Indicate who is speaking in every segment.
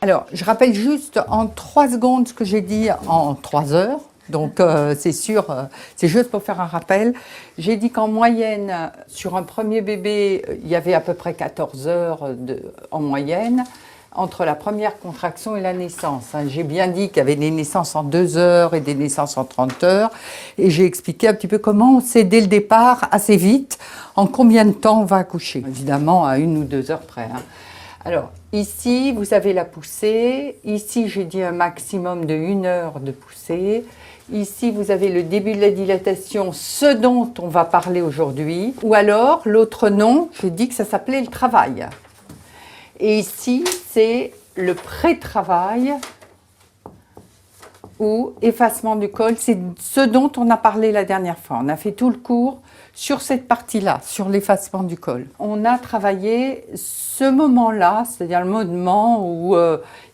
Speaker 1: Alors, je rappelle juste en 3 secondes ce que j'ai dit en 3 heures. Donc, c'est sûr, c'est juste pour faire un rappel. J'ai dit qu'en moyenne, sur un premier bébé, il y avait à peu près 14 heures en moyenne entre la première contraction et la naissance. J'ai bien dit qu'il y avait des naissances en 2 heures et des naissances en 30 heures. Et j'ai expliqué un petit peu comment on sait dès le départ, assez vite, en combien de temps on va accoucher. Évidemment, à 1 ou 2 heures près. Alors, ici, vous avez la poussée. Ici, j'ai dit un maximum de 1 heure de poussée. Ici, vous avez le début de la dilatation, ce dont on va parler aujourd'hui. Ou alors, l'autre nom, j'ai dit que ça s'appelait le travail. Et ici, c'est le pré-travail ou effacement du col. C'est ce dont on a parlé la dernière fois. On a fait tout le cours sur cette partie-là, sur l'effacement du col. On a travaillé ce moment-là, c'est-à-dire le moment où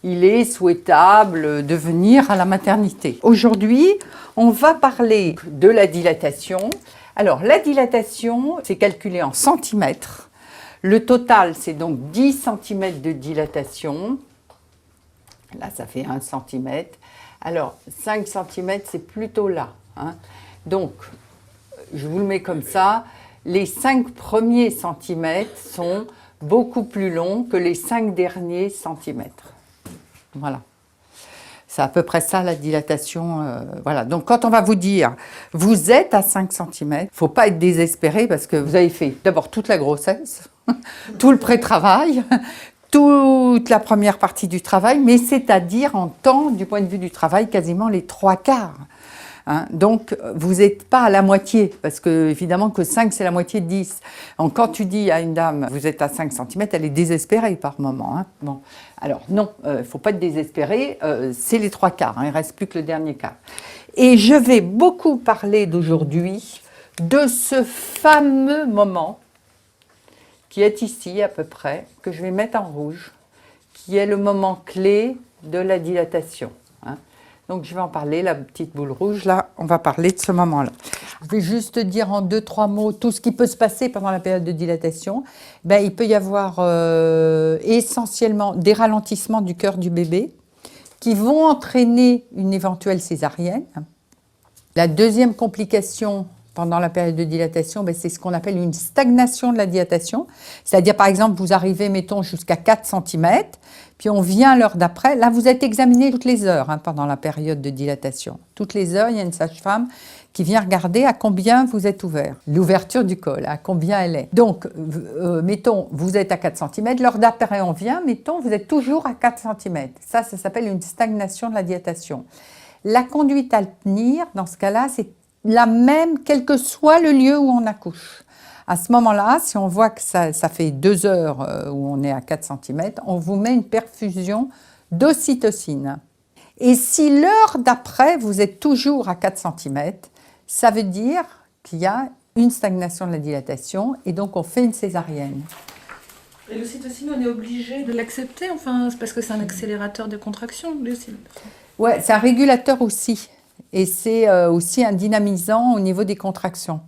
Speaker 1: il est souhaitable de venir à la maternité. Aujourd'hui, on va parler de la dilatation. Alors, la dilatation, c'est calculé en centimètres. Le total, c'est donc 10 cm de dilatation. Là, ça fait 1 cm. Alors, 5 cm, c'est plutôt là. Donc, je vous le mets comme ça. Les 5 premiers centimètres sont beaucoup plus longs que les 5 derniers centimètres. Voilà. C'est à peu près ça la dilatation. Voilà. Donc, quand on va vous dire, vous êtes à 5 cm, il ne faut pas être désespéré parce que vous avez fait d'abord toute la grossesse, tout le pré-travail, toute la première partie du travail, mais c'est-à-dire en temps, du point de vue du travail, quasiment les 3/4. Donc, vous n'êtes pas à la moitié, parce que évidemment que 5, c'est la moitié de 10. Donc, quand tu dis à une dame, vous êtes à 5 cm, elle est désespérée par moment. Bon. Alors, non, il ne faut pas être désespéré, c'est les 3/4, il ne reste plus que le dernier quart. Et je vais beaucoup parler d'aujourd'hui de ce fameux moment qui est ici à peu près, que je vais mettre en rouge, qui est le moment clé de la dilatation. Donc, je vais en parler, la petite boule rouge, là, on va parler de ce moment-là. Je vais juste dire en 2-3 mots tout ce qui peut se passer pendant la période de dilatation. Il peut y avoir essentiellement des ralentissements du cœur du bébé qui vont entraîner une éventuelle césarienne. La deuxième complication pendant la période de dilatation, c'est ce qu'on appelle une stagnation de la dilatation. C'est-à-dire, par exemple, vous arrivez, mettons, jusqu'à 4 cm, puis on vient l'heure d'après. Là, vous êtes examiné toutes les heures pendant la période de dilatation. Toutes les heures, il y a une sage-femme qui vient regarder à combien vous êtes ouvert. L'ouverture du col, à combien elle est. Donc, mettons, vous êtes à 4 cm, l'heure d'après, on vient, mettons, vous êtes toujours à 4 cm. Ça s'appelle une stagnation de la dilatation. La conduite à tenir, dans ce cas-là, c'est la même, quel que soit le lieu où on accouche. À ce moment-là, si on voit que ça fait 2 heures où on est à 4 cm, on vous met une perfusion d'ocytocine. Et si l'heure d'après, vous êtes toujours à 4 cm, ça veut dire qu'il y a une stagnation de la dilatation et donc on fait une césarienne.
Speaker 2: Et l'ocytocine, on est obligé de l'accepter, enfin, c'est parce que c'est un accélérateur de contraction, l'ocytocine.
Speaker 1: Ouais, c'est un régulateur aussi. Et c'est aussi un dynamisant au niveau des contractions.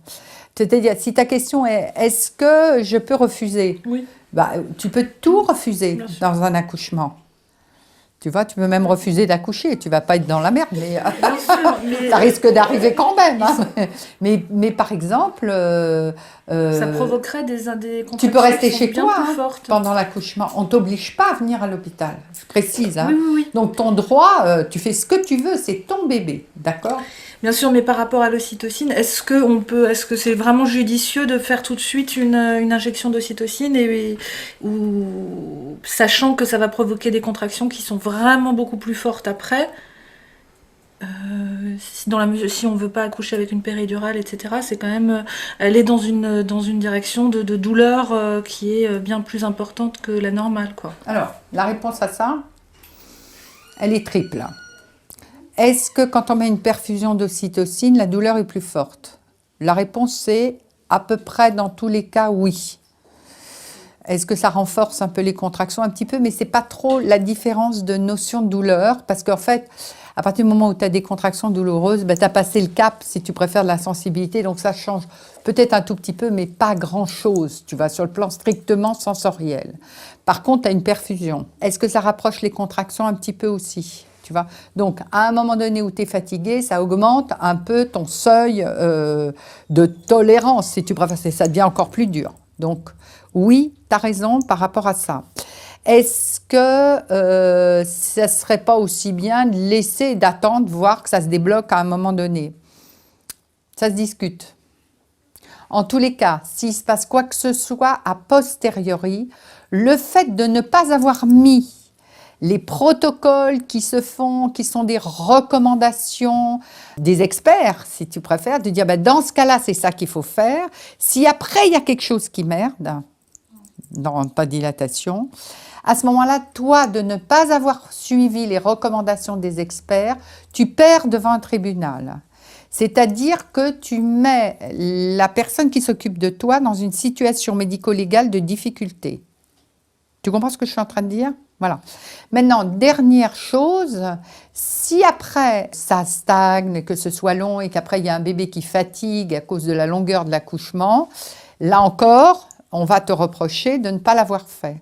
Speaker 1: C'est-à-dire, si ta question est « est-ce que je peux refuser ?»
Speaker 2: Oui.
Speaker 1: Tu peux tout refuser dans un accouchement. Tu vois, tu peux même refuser d'accoucher. Tu ne vas pas être dans la merde, mais, ça risque d'arriver quand même. Mais par exemple…
Speaker 2: ça provoquerait des contractions.
Speaker 1: Tu peux rester chez
Speaker 2: bien
Speaker 1: toi
Speaker 2: plus fortes.
Speaker 1: Pendant l'accouchement. On ne t'oblige pas à venir à l'hôpital. Je précise.
Speaker 2: Oui.
Speaker 1: Donc ton droit, tu fais ce que tu veux, c'est ton bébé. D'accord ?
Speaker 2: Bien sûr, mais par rapport à l'ocytocine, est-ce que c'est vraiment judicieux de faire tout de suite une injection d'ocytocine ou sachant que ça va provoquer des contractions qui sont vraiment beaucoup plus fortes après, dans la mesure, si on ne veut pas accoucher avec une péridurale, etc., c'est quand même aller dans une direction de douleur qui est bien plus importante que la normale, quoi.
Speaker 1: Alors, la réponse à ça, elle est triple. Est-ce que quand on met une perfusion d'ocytocine, la douleur est plus forte? La réponse c'est à peu près dans tous les cas oui. Est-ce que ça renforce un peu les contractions? Un petit peu, mais ce n'est pas trop la différence de notion de douleur parce qu'en fait, À partir du moment où tu as des contractions douloureuses, tu as passé le cap, si tu préfères, de la sensibilité. Donc ça change peut-être un tout petit peu, mais pas grand-chose, tu vois, sur le plan strictement sensoriel. Par contre, tu as une perfusion. Est-ce que ça rapproche les contractions un petit peu aussi, tu vois? Donc, à un moment donné où tu es fatigué, ça augmente un peu ton seuil de tolérance, si tu préfères. Ça devient encore plus dur. Donc, oui, tu as raison par rapport à ça. Est-ce que ça ne serait pas aussi bien de laisser, d'attendre, voir que ça se débloque à un moment donné? Ça se discute. En tous les cas, s'il se passe quoi que ce soit a posteriori, le fait de ne pas avoir mis les protocoles qui se font, qui sont des recommandations des experts, si tu préfères, de dire dans ce cas-là, c'est ça qu'il faut faire. Si après, il y a quelque chose qui merde, dans ta dilatation, à ce moment-là, toi, de ne pas avoir suivi les recommandations des experts, tu perds devant un tribunal. C'est-à-dire que tu mets la personne qui s'occupe de toi dans une situation médico-légale de difficulté. Tu comprends ce que je suis en train de dire? Voilà. Maintenant, dernière chose, si après ça stagne, que ce soit long et qu'après il y a un bébé qui fatigue à cause de la longueur de l'accouchement, là encore, on va te reprocher de ne pas l'avoir fait.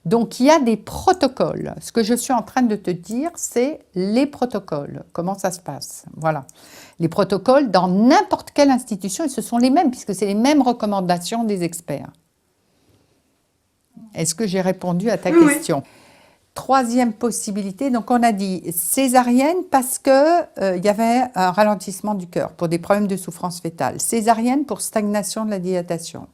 Speaker 1: Donc, il y a des protocoles. Ce que je suis en train de te dire, c'est les protocoles. Comment ça se passe? Voilà. Les protocoles dans n'importe quelle institution, et ce sont les mêmes, puisque c'est les mêmes recommandations des experts. Est-ce que j'ai répondu à ta question? Troisième possibilité, donc on a dit césarienne parce que y avait un ralentissement du cœur pour des problèmes de souffrance fœtale. Césarienne pour stagnation de la dilatation.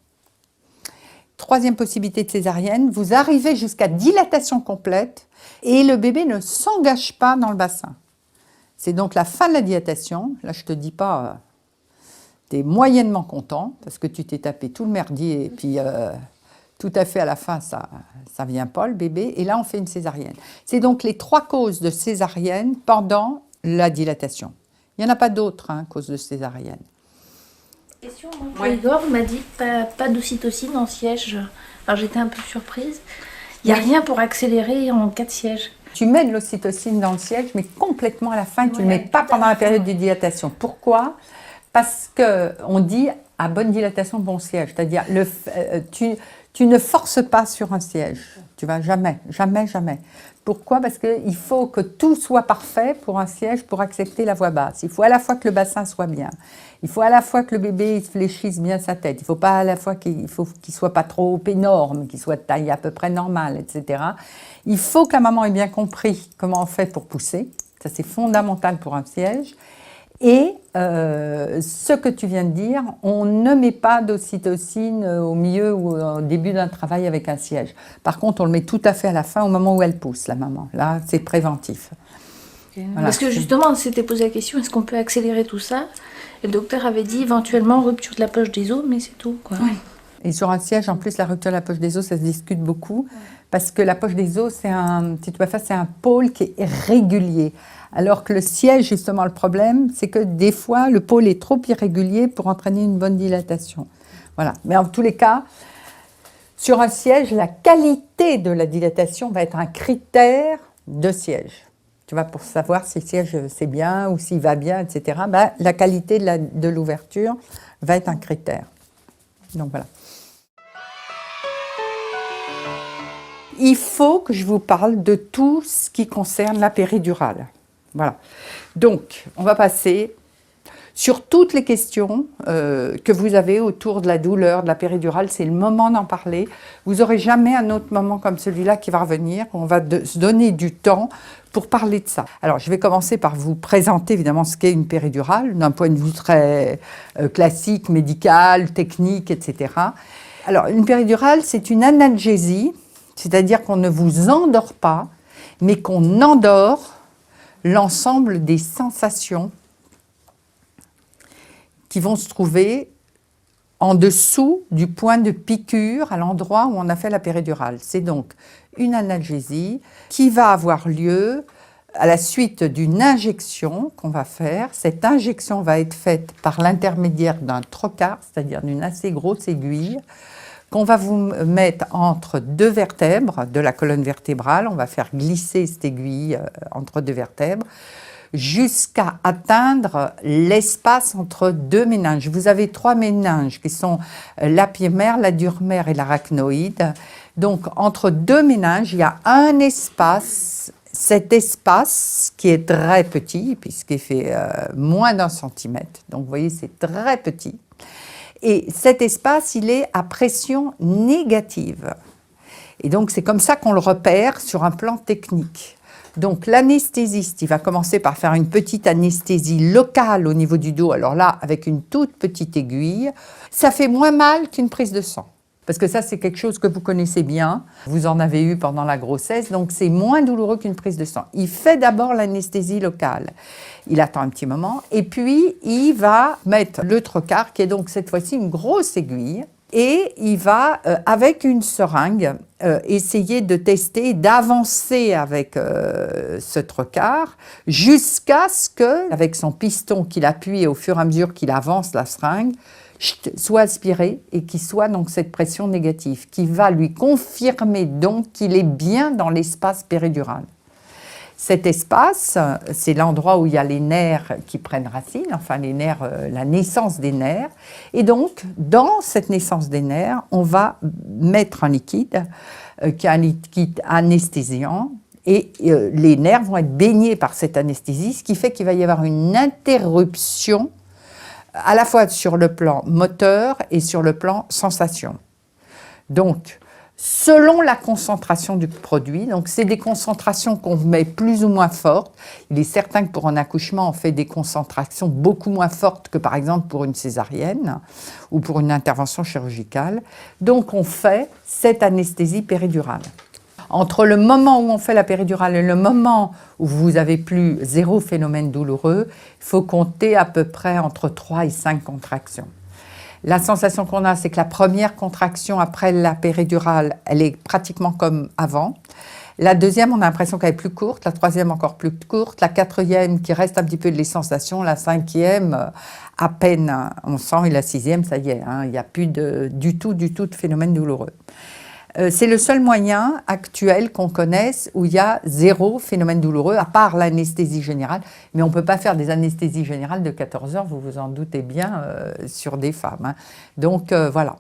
Speaker 1: Troisième possibilité de césarienne, vous arrivez jusqu'à dilatation complète et le bébé ne s'engage pas dans le bassin. C'est donc la fin de la dilatation. Là, je ne te dis pas, tu es moyennement content parce que tu t'es tapé tout le merdier et puis tout à fait à la fin, ça vient pas, le bébé. Et là, on fait une césarienne. C'est donc les 3 causes de césarienne pendant la dilatation. Il n'y en a pas d'autres, causes de césarienne.
Speaker 3: Question, Igor m'a dit pas d'ocytocine en siège. Alors j'étais un peu surprise. Il n'y a rien pour accélérer en cas de siège.
Speaker 1: Tu mets de l'ocytocine dans le siège, mais complètement à la fin, tu ne le mets pas pendant la période de dilatation. Pourquoi? Parce qu'on dit à bonne dilatation, bon siège. C'est-à-dire, tu ne forces pas sur un siège. Tu vas jamais. Pourquoi? Parce qu'il faut que tout soit parfait pour un siège pour accepter la voix basse. Il faut à la fois que le bassin soit bien. Il faut à la fois que le bébé fléchisse bien sa tête. Il faut pas à la fois qu'il soit pas trop énorme, qu'il soit de taille à peu près normale, etc. Il faut que la maman ait bien compris comment on fait pour pousser. Ça, c'est fondamental pour un siège. Et ce que tu viens de dire, on ne met pas d'ocytocine au milieu ou au début d'un travail avec un siège. Par contre, on le met tout à fait à la fin, au moment où elle pousse, la maman. Là, c'est préventif.
Speaker 3: Voilà. Parce que justement, on s'était posé la question, est-ce qu'on peut accélérer tout ça? Et le docteur avait dit éventuellement rupture de la poche des os, mais c'est tout, quoi.
Speaker 1: Oui. Et sur un siège, en plus, la rupture de la poche des os, ça se discute beaucoup. Parce que la poche des os, c'est un pôle qui est régulier. Alors que le siège, justement, le problème, c'est que des fois, le pôle est trop irrégulier pour entraîner une bonne dilatation. Voilà. Mais en tous les cas, sur un siège, la qualité de la dilatation va être un critère de siège. Tu vois, pour savoir si le siège, c'est bien ou s'il va bien, etc. La qualité de l'ouverture va être un critère. Donc voilà. Il faut que je vous parle de tout ce qui concerne la péridurale. Voilà. Donc, on va passer sur toutes les questions que vous avez autour de la douleur, de la péridurale. C'est le moment d'en parler. Vous n'aurez jamais un autre moment comme celui-là qui va revenir. On va se donner du temps pour parler de ça. Alors, je vais commencer par vous présenter évidemment ce qu'est une péridurale, d'un point de vue très classique, médical, technique, etc. Alors, une péridurale, c'est une analgésie, c'est-à-dire qu'on ne vous endort pas, mais qu'on endort l'ensemble des sensations qui vont se trouver en dessous du point de piqûre à l'endroit où on a fait la péridurale. C'est donc une analgésie qui va avoir lieu à la suite d'une injection qu'on va faire. Cette injection va être faite par l'intermédiaire d'un trocar, c'est-à-dire d'une assez grosse aiguille, qu'on va vous mettre entre 2 vertèbres de la colonne vertébrale. On va faire glisser cette aiguille entre 2 vertèbres. jusqu'à atteindre l'espace entre deux méninges. Vous avez 3 méninges qui sont l'apimère, la durmère et l'arachnoïde. Donc, entre 2 méninges, il y a un espace. Cet espace, qui est très petit, puisqu'il fait moins d'1 centimètre, donc vous voyez, c'est très petit. Et cet espace, il est à pression négative. Et donc, c'est comme ça qu'on le repère sur un plan technique. Donc, l'anesthésiste, il va commencer par faire une petite anesthésie locale au niveau du dos. Alors là, avec une toute petite aiguille, ça fait moins mal qu'une prise de sang. Parce que ça, c'est quelque chose que vous connaissez bien. Vous en avez eu pendant la grossesse, donc c'est moins douloureux qu'une prise de sang. Il fait d'abord l'anesthésie locale. Il attend un petit moment et puis il va mettre le trocar, qui est donc cette fois-ci une grosse aiguille. Et il va, avec une seringue, essayer de tester, d'avancer avec ce trocar jusqu'à ce que, avec son piston qu'il appuie au fur et à mesure qu'il avance la seringue, soit aspiré et qu'il soit donc cette pression négative, qui va lui confirmer donc qu'il est bien dans l'espace péridural. Cet espace, c'est l'endroit où il y a les nerfs qui prennent racine, enfin les nerfs, la naissance des nerfs. Et donc, dans cette naissance des nerfs, on va mettre un liquide qui est un liquide anesthésiant. Et les nerfs vont être baignés par cette anesthésie, ce qui fait qu'il va y avoir une interruption à la fois sur le plan moteur et sur le plan sensation. Donc, selon la concentration du produit, donc c'est des concentrations qu'on met plus ou moins fortes. Il est certain que pour un accouchement, on fait des concentrations beaucoup moins fortes que par exemple pour une césarienne ou pour une intervention chirurgicale. Donc, on fait cette anesthésie péridurale. Entre le moment où on fait la péridurale et le moment où vous avez plus 0 phénomène douloureux, il faut compter à peu près entre 3 et 5 contractions. La sensation qu'on a, c'est que la première contraction après la péridurale, elle est pratiquement comme avant. La deuxième, on a l'impression qu'elle est plus courte. La troisième, encore plus courte. La quatrième, qui reste un petit peu de les sensations. La cinquième, à peine on sent. Et la sixième, ça y est, hein, il n'y a plus du tout de phénomène douloureux. C'est le seul moyen actuel qu'on connaisse où il y a 0 phénomène douloureux, à part l'anesthésie générale. Mais on ne peut pas faire des anesthésies générales de 14 heures, vous vous en doutez bien, sur des femmes. Hein. Donc, voilà.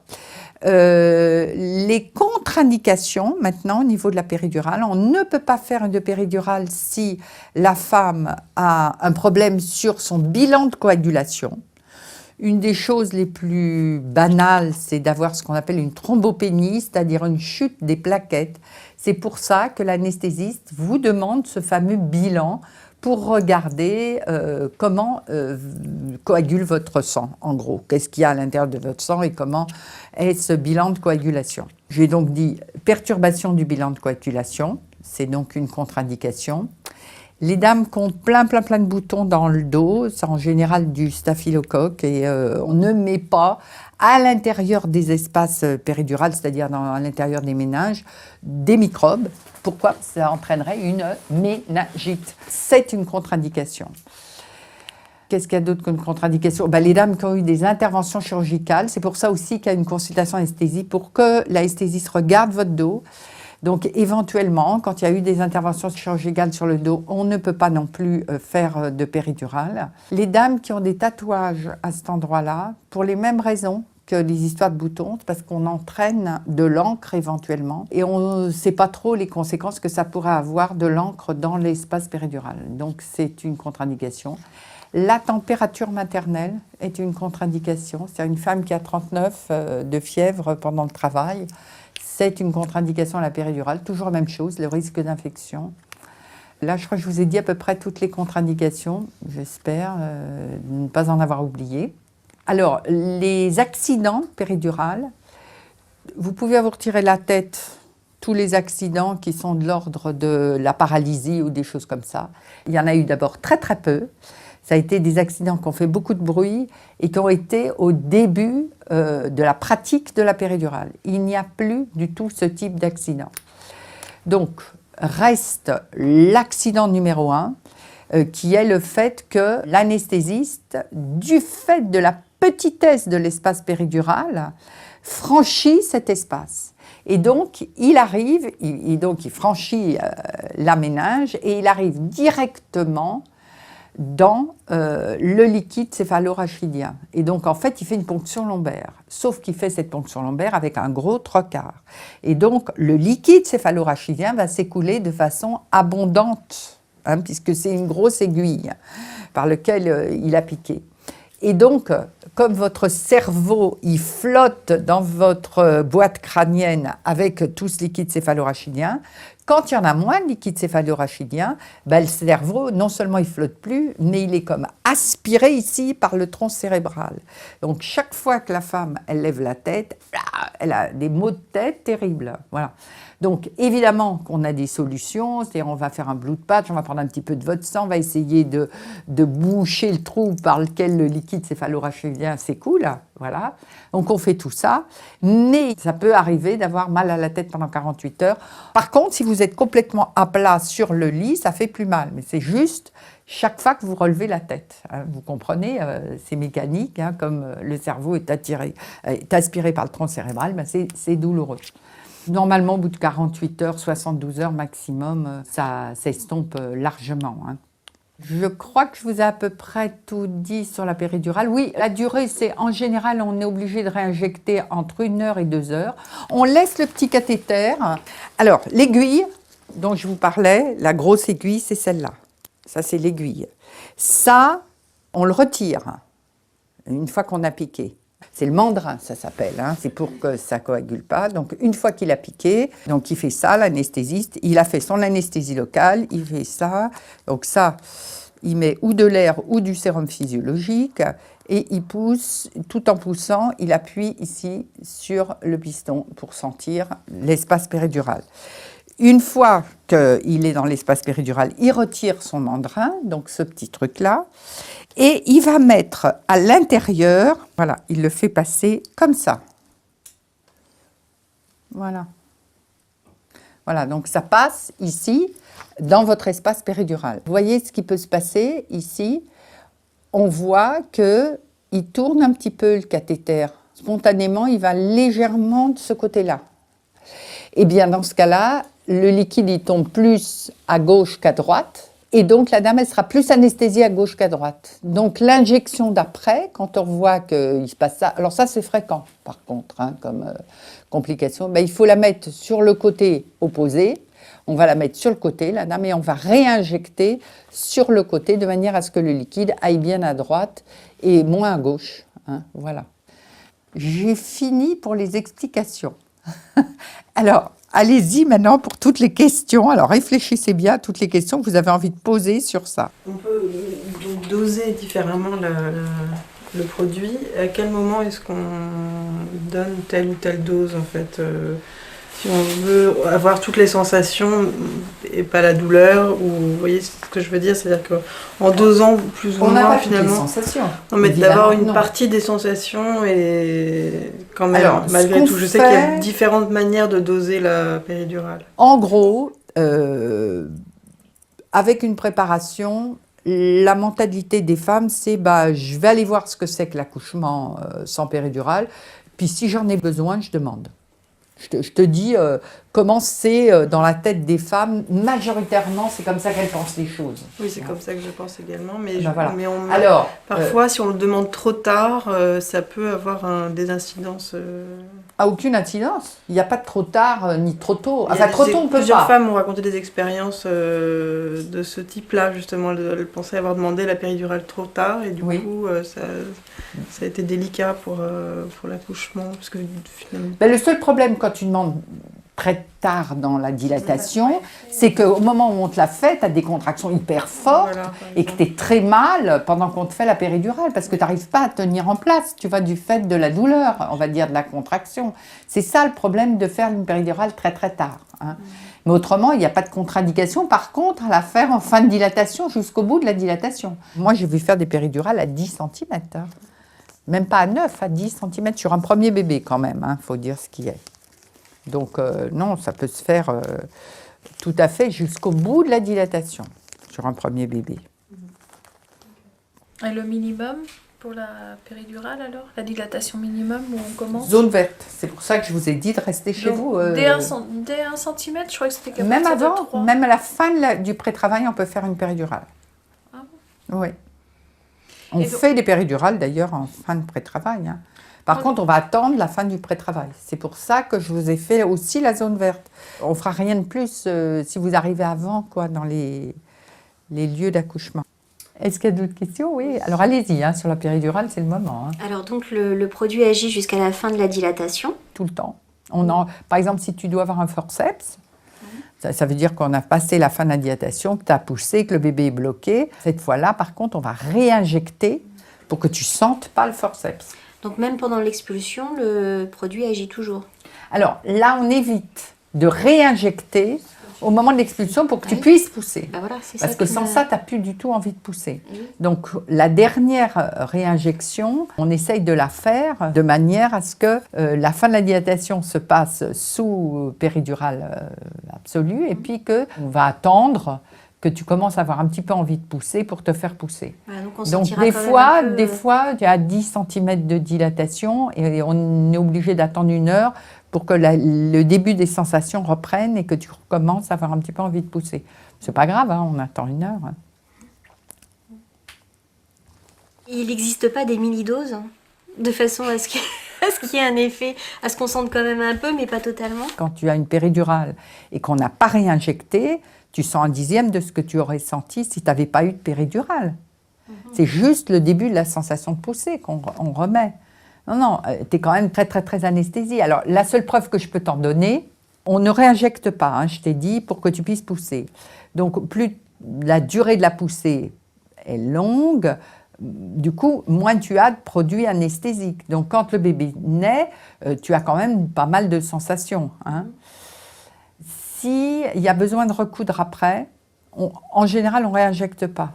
Speaker 1: Les contre-indications, maintenant, au niveau de la péridurale, on ne peut pas faire de péridurale si la femme a un problème sur son bilan de coagulation. Une des choses les plus banales, c'est d'avoir ce qu'on appelle une thrombopénie, c'est-à-dire une chute des plaquettes. C'est pour ça que l'anesthésiste vous demande ce fameux bilan pour regarder comment coagule votre sang, en gros. Qu'est-ce qu'il y a à l'intérieur de votre sang et comment est ce bilan de coagulation. J'ai donc dit perturbation du bilan de coagulation, c'est donc une contre-indication. Les dames qui ont plein de boutons dans le dos, c'est en général du staphylocoque et on ne met pas à l'intérieur des espaces péridurales, c'est-à-dire à l'intérieur des méninges, des microbes. Pourquoi? Ça entraînerait une méningite. C'est une contre-indication. Qu'est-ce qu'il y a d'autre qu'une contre-indication? Les dames qui ont eu des interventions chirurgicales, c'est pour ça aussi qu'il y a une consultation anesthésie, pour que l'anesthésiste regarde votre dos. Donc, éventuellement, quand il y a eu des interventions chirurgicales sur le dos, on ne peut pas non plus faire de péridurale. Les dames qui ont des tatouages à cet endroit-là, pour les mêmes raisons que les histoires de boutons, parce qu'on entraîne de l'encre éventuellement, et on ne sait pas trop les conséquences que ça pourrait avoir de l'encre dans l'espace péridural. Donc, c'est une contre-indication. La température maternelle est une contre-indication. C'est une femme qui a 39 de fièvre pendant le travail. C'est une contre-indication à la péridurale. Toujours la même chose, le risque d'infection. Là, je crois que je vous ai dit à peu près toutes les contre-indications. J'espère ne pas en avoir oublié. Alors, les accidents péridurales, vous pouvez vous retirer la tête, tous les accidents qui sont de l'ordre de la paralysie ou des choses comme ça. Il y en a eu d'abord très peu. Ça a été des accidents qui ont fait beaucoup de bruit et qui ont été au début de la pratique de la péridurale. Il n'y a plus du tout ce type d'accident. Donc, reste l'accident numéro 1, qui est le fait que l'anesthésiste, du fait de la petitesse de l'espace péridural, franchit cet espace. Et donc, il arrive, il franchit la méninge et il arrive directement dans le liquide céphalorachidien. Et donc, en fait, il fait une ponction lombaire. Sauf qu'il fait cette ponction lombaire avec un gros trocard. Et donc, le liquide céphalorachidien va s'écouler de façon abondante, hein, puisque c'est une grosse aiguille par laquelle il a piqué. Et donc, comme votre cerveau, il flotte dans votre boîte crânienne avec tout ce liquide céphalorachidien, quand il y en a moins de liquide céphalorachidien, ben, le cerveau, non seulement il flotte plus, mais il est comme aspiré ici par le tronc cérébral. Donc, chaque fois que la femme, elle lève la tête, elle a des maux de tête terribles. Voilà. Donc, évidemment qu'on a des solutions, c'est-à-dire on va faire un blood patch, on va prendre un petit peu de votre sang, on va essayer de boucher le trou par lequel le liquide céphalorachidien s'écoule, voilà. Donc, on fait tout ça, mais ça peut arriver d'avoir mal à la tête pendant 48 heures. Par contre, si vous êtes complètement à plat sur le lit, ça fait plus mal, mais c'est juste chaque fois que vous relevez la tête. Hein, vous comprenez, c'est mécanique, hein, comme le cerveau est aspiré par le tronc cérébral, ben c'est douloureux. Normalement, au bout de 48 heures, 72 heures maximum, ça s'estompe largement. Hein. Je crois que je vous ai à peu près tout dit sur la péridurale. Oui, la durée, c'est en général, on est obligé de réinjecter entre 1 heure et 2 heures. On laisse le petit cathéter. Alors, l'aiguille dont je vous parlais, la grosse aiguille, c'est celle-là. Ça, c'est l'aiguille. Ça, on le retire une fois qu'on a piqué. C'est le mandrin, ça s'appelle, hein. C'est pour que ça ne coagule pas. Donc, une fois qu'il a piqué, donc il fait ça, l'anesthésiste, il a fait son anesthésie locale, il fait ça. Donc ça, il met ou de l'air ou du sérum physiologique et il pousse, tout en poussant, il appuie ici sur le piston pour sentir l'espace péridural. Une fois qu'il est dans l'espace péridural, il retire son mandrin, donc ce petit truc-là, et il va mettre à l'intérieur, voilà, il le fait passer comme ça. Voilà. Voilà, donc ça passe ici, dans votre espace péridural. Vous voyez ce qui peut se passer ici? On voit qu'il tourne un petit peu le cathéter. Spontanément, il va légèrement de ce côté-là. Eh bien, dans ce cas-là, le liquide, il tombe plus à gauche qu'à droite. Et donc, la dame, elle sera plus anesthésiée à gauche qu'à droite. Donc, l'injection d'après, quand on voit qu'il se passe ça, alors ça, c'est fréquent, par contre, hein, comme complication, ben, il faut la mettre sur le côté opposé. On va la mettre sur le côté, la dame, et on va réinjecter sur le côté de manière à ce que le liquide aille bien à droite et moins à gauche. Hein, voilà. J'ai fini pour les explications. Alors, allez-y maintenant pour toutes les questions. Alors, réfléchissez bien à toutes les questions que vous avez envie de poser sur ça.
Speaker 4: On peut donc doser différemment le produit. À quel moment est-ce qu'on donne telle ou telle dose, en fait si on veut avoir toutes les sensations et pas la douleur, ou vous voyez ce que je veux dire, c'est-à-dire qu'en dosant plus ou
Speaker 1: On n'a
Speaker 4: moins
Speaker 1: pas
Speaker 4: finalement.
Speaker 1: toutes les sensations.
Speaker 4: Non, mais
Speaker 1: Évidemment,
Speaker 4: d'avoir une
Speaker 1: non.
Speaker 4: partie des sensations et quand même,
Speaker 1: Alors,
Speaker 4: malgré
Speaker 1: ce
Speaker 4: tout,
Speaker 1: qu'on
Speaker 4: je sais qu'il y a
Speaker 1: fait-
Speaker 4: différentes manières de doser la péridurale.
Speaker 1: En gros, avec une préparation, la mentalité des femmes, c'est bah, je vais aller voir ce que c'est que l'accouchement sans péridurale, puis si j'en ai besoin, je demande. Je te dis comment c'est dans la tête des femmes. Majoritairement, c'est comme ça qu'elles pensent les choses.
Speaker 4: Oui, c'est comme ça que je pense également, mais,
Speaker 1: Ben voilà.
Speaker 4: mais
Speaker 1: Alors,
Speaker 4: parfois, si on le demande trop tard, ça peut avoir des incidences.
Speaker 1: aucune incidence. Il n'y a pas de trop tard ni trop tôt.
Speaker 4: Il y a
Speaker 1: Enfin, trop tôt, on peut
Speaker 4: plusieurs
Speaker 1: pas.
Speaker 4: femmes m'ont raconté des expériences de ce type-là, justement. Elles pensaient avoir demandé la péridurale trop tard, et du
Speaker 1: Oui.
Speaker 4: coup, ça a été délicat pour l'accouchement. Parce que finalement.
Speaker 1: Ben, le seul problème quand tu demandes très tard dans la dilatation, c'est qu'au moment où on te l'a fait, tu as des contractions hyper fortes
Speaker 4: Voilà, par
Speaker 1: et que
Speaker 4: exemple.
Speaker 1: tu es très mal pendant qu'on te fait la péridurale parce que tu n'arrives pas à tenir en place, tu vois, du fait de la douleur, on va dire de la contraction. C'est ça le problème de faire une péridurale très très tard. Hein. Mais autrement, il n'y a pas de contre-indication. Par contre, à la faire en fin de dilatation jusqu'au bout de la dilatation. Moi, j'ai vu faire des péridurales à 10 cm. Hein. Même pas à 9, à 10 cm sur un premier bébé quand même, il faut dire ce qui est. Donc non, ça peut se faire tout à fait jusqu'au bout de la dilatation sur un premier bébé.
Speaker 3: Et le minimum pour la péridurale alors? La dilatation minimum où on commence?
Speaker 1: Zone verte, c'est pour ça que je vous ai dit de rester chez
Speaker 3: Donc,
Speaker 1: vous.
Speaker 3: Dès 1 cm, je crois que c'était qu'à
Speaker 1: Même
Speaker 3: partir de
Speaker 1: avant,
Speaker 3: 3.
Speaker 1: même à la fin du pré-travail, on peut faire une péridurale.
Speaker 3: Ah bon?
Speaker 1: Oui. On
Speaker 5: Et donc-
Speaker 1: fait des péridurales d'ailleurs en fin de pré-travail. Hein. Par contre, on va attendre la fin du pré-travail. C'est pour ça que je vous ai fait aussi la zone verte. On fera rien de plus si vous arrivez avant, quoi, dans les lieux d'accouchement. Est-ce qu'il y a d'autres questions? Oui. Alors allez-y, hein, sur la péridurale, c'est le moment. Hein.
Speaker 5: Alors donc le produit agit jusqu'à la fin de la dilatation.
Speaker 1: Tout le temps. Par exemple, si tu dois avoir un forceps, ça veut dire qu'on a passé la fin de la dilatation, que tu as poussé, que le bébé est bloqué. Cette fois-là, par contre, on va réinjecter pour que tu ne sentes pas le forceps.
Speaker 5: Donc même pendant l'expulsion, le produit agit toujours.
Speaker 1: Alors là, on évite de réinjecter au moment de l'expulsion pour que tu
Speaker 5: Oui.
Speaker 1: puisses pousser.
Speaker 5: Bah voilà, c'est
Speaker 1: Parce
Speaker 5: ça
Speaker 1: que
Speaker 5: qui
Speaker 1: sans
Speaker 5: m'a-
Speaker 1: ça, tu n'as plus du tout envie de pousser.
Speaker 5: Oui.
Speaker 1: Donc la dernière réinjection, on essaye de la faire de manière à ce que la fin de la dilatation se passe sous péridurale absolue et puis qu'on va attendre que tu commences à avoir un petit peu envie de pousser pour te faire pousser.
Speaker 5: Voilà, donc on
Speaker 1: Donc
Speaker 5: sentira
Speaker 1: des
Speaker 5: quand même
Speaker 1: fois,
Speaker 5: un peu,
Speaker 1: des fois, tu as 10 cm de dilatation et on est obligé d'attendre 1 heure pour que le début des sensations reprennent et que tu recommences à avoir un petit peu envie de pousser. C'est pas grave, hein, on attend 1 heure. Hein.
Speaker 5: Il n'existe pas des mini-doses de façon à ce qu'il y ait un effet, à ce qu'on sente quand même un peu, mais pas totalement.
Speaker 1: Quand tu as une péridurale et qu'on n'a pas réinjecté, tu sens 1/10 de ce que tu aurais senti si tu n'avais pas eu de péridurale. C'est juste le début de la sensation de pousser qu'on remet. Non, tu es quand même très, très, très anesthésié. Alors, la seule preuve que je peux t'en donner, on ne réinjecte pas, hein, je t'ai dit, pour que tu puisses pousser. Donc, plus la durée de la poussée est longue, du coup, moins tu as de produits anesthésiques. Donc, quand le bébé naît, tu as quand même pas mal de sensations. Hein. S'il y a besoin de recoudre après, en général, on ne réinjecte pas.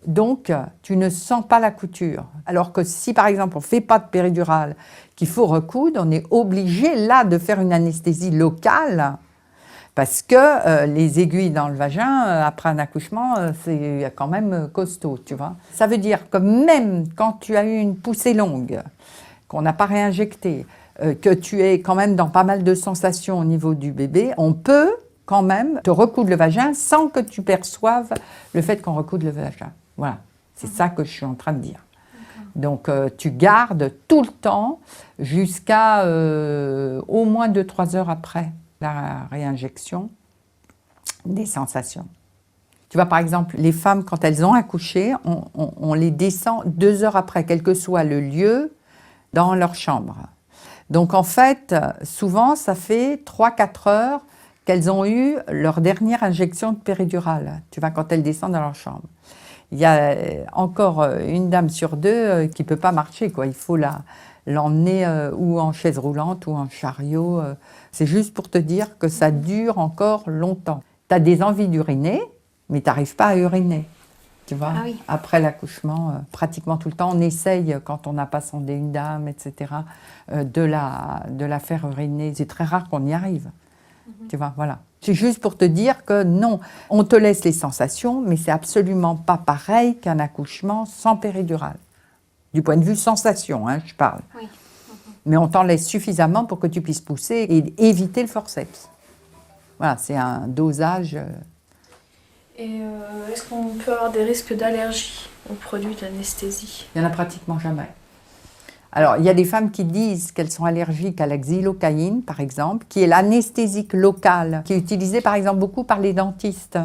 Speaker 1: Donc, tu ne sens pas la couture. Alors que si, par exemple, on ne fait pas de péridurale, qu'il faut recoudre, on est obligé, là, de faire une anesthésie locale parce que les aiguilles dans le vagin, après un accouchement, c'est quand même costaud, tu vois. Ça veut dire que même quand tu as eu une poussée longue, qu'on n'a pas réinjecté, que tu es quand même dans pas mal de sensations au niveau du bébé, on peut quand même te recoudre le vagin sans que tu perçoives le fait qu'on recoude le vagin. Voilà, c'est ça que je suis en train de dire. Donc, tu gardes tout le temps jusqu'à au moins 2-3 heures après la réinjection des sensations. Tu vois, par exemple, les femmes, quand elles ont accouché, on les descend 2 heures après, quel que soit le lieu, dans leur chambre. Donc, en fait, souvent, ça fait 3-4 heures qu'elles ont eu leur dernière injection de péridurale, tu vois, quand elles descendent dans leur chambre. Il y a encore une dame sur 2 qui ne peut pas marcher, quoi. Il faut l'emmener ou en chaise roulante ou en chariot. C'est juste pour te dire que ça dure encore longtemps. Tu as des envies d'uriner, mais tu n'arrives pas à uriner. Tu vois,
Speaker 5: Ah oui.
Speaker 1: après l'accouchement, pratiquement tout le temps, on essaye, quand on n'a pas sondé une dame, etc., de la faire uriner. C'est très rare qu'on y arrive. Tu vois, voilà. C'est juste pour te dire que non, on te laisse les sensations, mais c'est absolument pas pareil qu'un accouchement sans péridurale. Du point de vue sensation, hein, je parle.
Speaker 5: Oui.
Speaker 1: Mais on t'en laisse suffisamment pour que tu puisses pousser et éviter le forceps. Voilà, c'est un dosage.
Speaker 2: Et est-ce qu'on peut avoir des risques d'allergie aux produits d'anesthésie?
Speaker 1: Il n'y en a pratiquement jamais. Alors, il y a des femmes qui disent qu'elles sont allergiques à la xylocaïne, par exemple, qui est l'anesthésique locale, qui est utilisée, par exemple, beaucoup par les dentistes.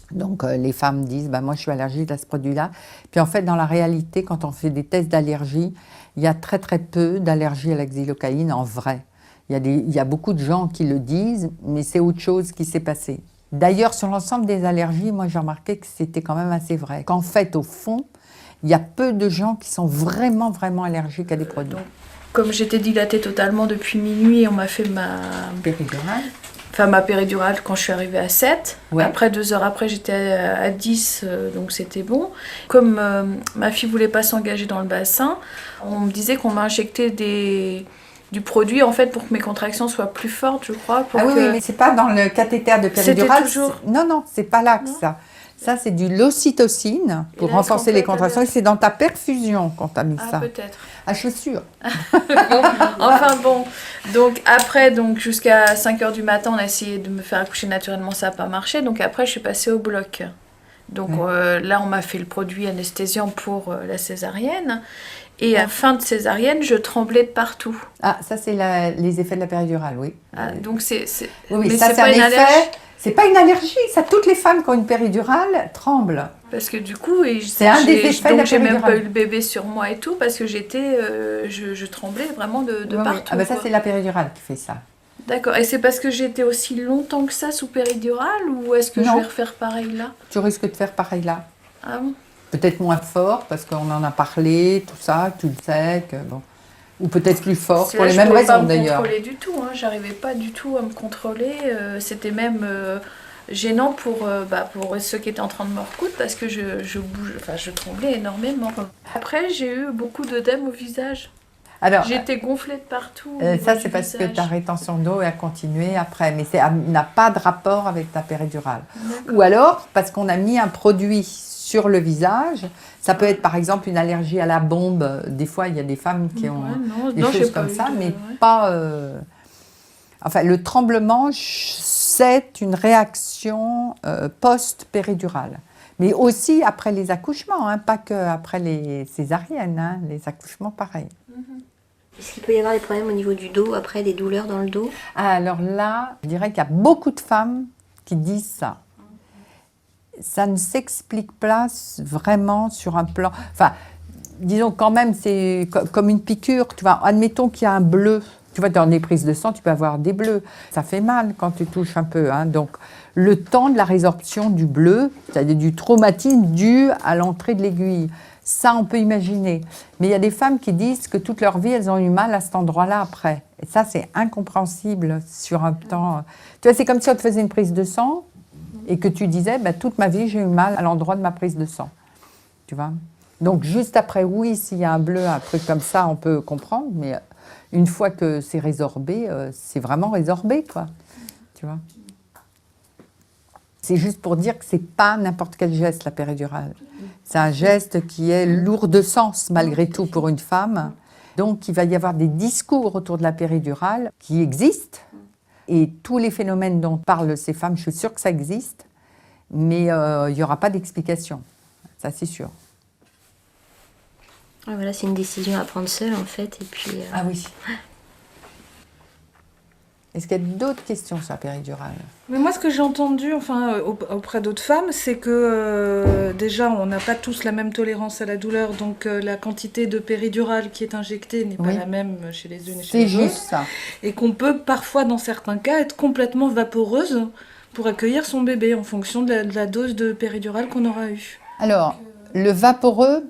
Speaker 1: Donc, les femmes disent, moi, je suis allergique à ce produit-là. Puis, en fait, dans la réalité, quand on fait des tests d'allergie, il y a très, très peu d'allergie à la xylocaïne en vrai. Il y a beaucoup de gens qui le disent, mais c'est autre chose qui s'est passé. D'ailleurs, sur l'ensemble des allergies, moi, j'ai remarqué que c'était quand même assez vrai. Qu'en fait, au fond, il y a peu de gens qui sont vraiment, vraiment allergiques à des produits.
Speaker 2: Donc, comme j'étais dilatée totalement depuis minuit, on m'a fait ma péridurale quand je suis arrivée à 7.
Speaker 1: Ouais.
Speaker 2: Après, 2 heures après, j'étais à 10, donc c'était bon. Comme ma fille voulait pas s'engager dans le bassin, on me disait qu'on m'a injecté du produit en fait pour que mes contractions soient plus fortes, je crois. Pour
Speaker 1: oui, mais c'est pas dans le cathéter de péridurale.
Speaker 2: C'était toujours...
Speaker 1: Non, c'est pas là que ça. Ça, c'est du l'ocytocine pour
Speaker 2: là,
Speaker 1: renforcer les contractions. Et
Speaker 2: peut-être-
Speaker 1: c'est dans ta perfusion qu'on t'a mis ça.
Speaker 2: peut-être.
Speaker 1: Ah, je suis sûre.
Speaker 2: Enfin bon, donc après, jusqu'à 5 heures du matin, on a essayé de me faire accoucher naturellement, ça n'a pas marché. Donc après, je suis passée au bloc.
Speaker 3: Donc
Speaker 1: Ouais.
Speaker 3: là, on m'a fait le produit anesthésiant pour la césarienne. Et à la fin de césarienne, je tremblais de partout.
Speaker 1: Ah, ça, c'est les effets de la péridurale, oui.
Speaker 3: Ah, donc c'est...
Speaker 1: Oui,
Speaker 3: mais
Speaker 1: ça,
Speaker 3: c'est
Speaker 1: c'est
Speaker 3: pas
Speaker 1: un
Speaker 3: une
Speaker 1: effet.
Speaker 3: allergie.
Speaker 1: C'est pas une allergie, ça. Toutes les femmes qui ont une péridurale tremblent.
Speaker 3: Parce que du coup,
Speaker 1: C'est un des effets de la
Speaker 3: donc j'ai même pas
Speaker 1: péridurale.
Speaker 3: eu le bébé sur moi et tout, parce que j'étais... je tremblais vraiment de
Speaker 1: Oui, oui.
Speaker 3: partout.
Speaker 1: Ah, ben ça,
Speaker 3: quoi.
Speaker 1: c'est la péridurale qui fait ça.
Speaker 3: D'accord. Et c'est parce que j'étais aussi longtemps que ça sous péridurale, ou est-ce que je
Speaker 1: Non.
Speaker 3: vais refaire pareil là?
Speaker 1: Tu risques de faire pareil là.
Speaker 3: Ah bon?
Speaker 1: Peut-être moins fort, parce qu'on en a parlé, tout ça, que tu le sais, que bon. Ou peut-être plus fort,
Speaker 3: Parce que
Speaker 1: pour
Speaker 3: là,
Speaker 1: les
Speaker 3: je
Speaker 1: mêmes
Speaker 3: pouvais pas
Speaker 1: raisons
Speaker 3: me
Speaker 1: d'ailleurs.
Speaker 3: contrôler du tout, hein. J'arrivais pas du tout à me contrôler. C'était même gênant pour ceux qui étaient en train de me recoudre parce que je bouge, enfin je tremblais énormément. Après, j'ai eu beaucoup d'œdème au visage.
Speaker 1: Alors,
Speaker 3: J'étais gonflée de partout. au niveau
Speaker 1: ça,
Speaker 3: du
Speaker 1: c'est parce que
Speaker 3: visage.
Speaker 1: ta rétention d'eau a continué après, mais ça n'a pas de rapport avec ta péridurale.
Speaker 3: D'accord.
Speaker 1: Ou alors, parce qu'on a mis un produit sur le visage, ça peut être par exemple une allergie à la bombe. Des fois, il y a des femmes qui ont
Speaker 3: Ouais,
Speaker 1: des
Speaker 3: non, j'ai
Speaker 1: choses
Speaker 3: pas
Speaker 1: comme
Speaker 3: eu
Speaker 1: ça,
Speaker 3: de-
Speaker 1: mais
Speaker 3: ouais.
Speaker 1: pas... Enfin, le tremblement, c'est une réaction post-péridurale. Mais aussi après les accouchements, hein, pas que après les césariennes, hein, les accouchements pareil.
Speaker 5: Est-ce qu'il peut y avoir des problèmes au niveau du dos, après des douleurs dans le dos?
Speaker 1: Alors là, je dirais qu'il y a beaucoup de femmes qui disent ça. Ça ne s'explique pas vraiment sur un plan... Enfin, disons quand même, c'est comme une piqûre. Tu vois, admettons qu'il y a un bleu. Tu vois, dans les prises de sang, tu peux avoir des bleus. Ça fait mal quand tu touches un peu. Hein. Donc, le temps de la résorption du bleu, c'est-à-dire du traumatisme dû à l'entrée de l'aiguille, ça, on peut imaginer. Mais il y a des femmes qui disent que toute leur vie, elles ont eu mal à cet endroit-là après. Et ça, c'est incompréhensible sur un temps... Tu vois, c'est comme si on te faisait une prise de sang et que tu disais, bah, toute ma vie, j'ai eu mal à l'endroit de ma prise de sang. Tu vois? Donc, juste après, oui, s'il y a un bleu, un truc comme ça, on peut comprendre. Mais une fois que c'est résorbé, c'est vraiment résorbé, quoi. Tu vois? C'est juste pour dire que c'est pas n'importe quel geste, la péridurale. C'est un geste qui est lourd de sens, malgré tout, pour une femme. Donc, il va y avoir des discours autour de la péridurale qui existent. Et tous les phénomènes dont parlent ces femmes, je suis sûre que ça existe. Mais il n'y aura pas d'explication. Ça, c'est sûr.
Speaker 5: Ouais, voilà, c'est une décision à prendre seule en fait. Et puis,
Speaker 1: Ah oui. Est-ce qu'il y a d'autres questions sur la péridurale?
Speaker 2: Mais moi, ce que j'ai entendu, enfin, auprès d'autres femmes, c'est que déjà, on n'a pas tous la même tolérance à la douleur, donc la quantité de péridurale qui est injectée n'est pas
Speaker 1: Oui.
Speaker 2: la même chez les unes et chez
Speaker 1: C'est
Speaker 2: les
Speaker 1: juste
Speaker 2: autres,
Speaker 1: ça.
Speaker 2: et qu'on peut parfois, dans certains cas, être complètement vaporeuse pour accueillir son bébé en fonction de la dose de péridurale qu'on aura eue.
Speaker 1: Alors, le vaporeux,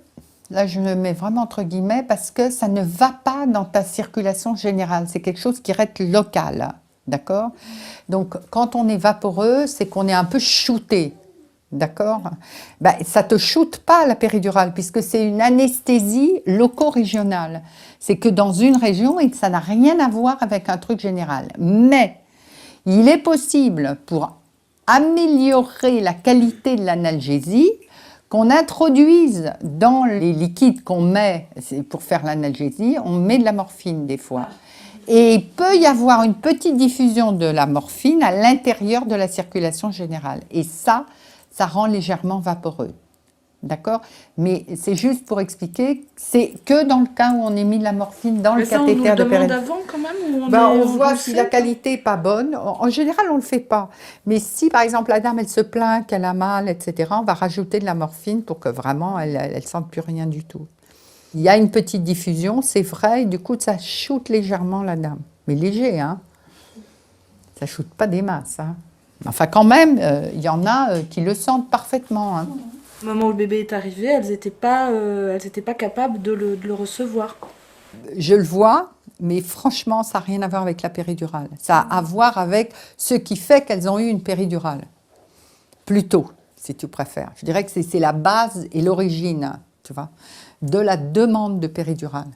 Speaker 1: là je le mets vraiment entre guillemets parce que ça ne va pas dans ta circulation générale. C'est quelque chose qui reste local, d'accord? Donc, quand on est vaporeux, c'est qu'on est un peu shooté, d'accord? Ben, ça ne te shoote pas la péridurale puisque c'est une anesthésie loco-régionale. C'est que dans une région et ça n'a rien à voir avec un truc général. Mais il est possible, pour améliorer la qualité de l'analgésie, qu'on introduise dans les liquides qu'on met pour faire l'analgésie, on met de la morphine des fois. Et il peut y avoir une petite diffusion de la morphine à l'intérieur de la circulation générale. Et ça rend légèrement vaporeux. D'accord? Mais c'est juste pour expliquer, c'est que dans le cas où on est mis de la morphine dans
Speaker 2: Mais
Speaker 1: le
Speaker 2: ça, on nous
Speaker 1: cathéter
Speaker 2: le
Speaker 1: de
Speaker 2: demande
Speaker 1: péridurale.
Speaker 2: avant quand même ou
Speaker 1: On voit
Speaker 2: le
Speaker 1: si
Speaker 2: sait
Speaker 1: la qualité n'est pas bonne. En général, on ne le fait pas. Mais si, par exemple, la dame, elle se plaint qu'elle a mal, etc., on va rajouter de la morphine pour que vraiment, elle ne sente plus rien du tout. Il y a une petite diffusion, c'est vrai, et du coup, ça shoote légèrement la dame. Mais léger, hein. Ça ne shoote pas des masses, hein. Enfin, quand même, il y en a qui le sentent parfaitement, hein.
Speaker 2: Au moment où le bébé est arrivé, elles n'étaient pas capables de le recevoir.
Speaker 1: Je le vois, mais franchement, ça n'a rien à voir avec la péridurale. Ça a à voir avec ce qui fait qu'elles ont eu une péridurale. Plutôt, si tu préfères. Je dirais que c'est la base et l'origine, tu vois, de la demande de péridurale.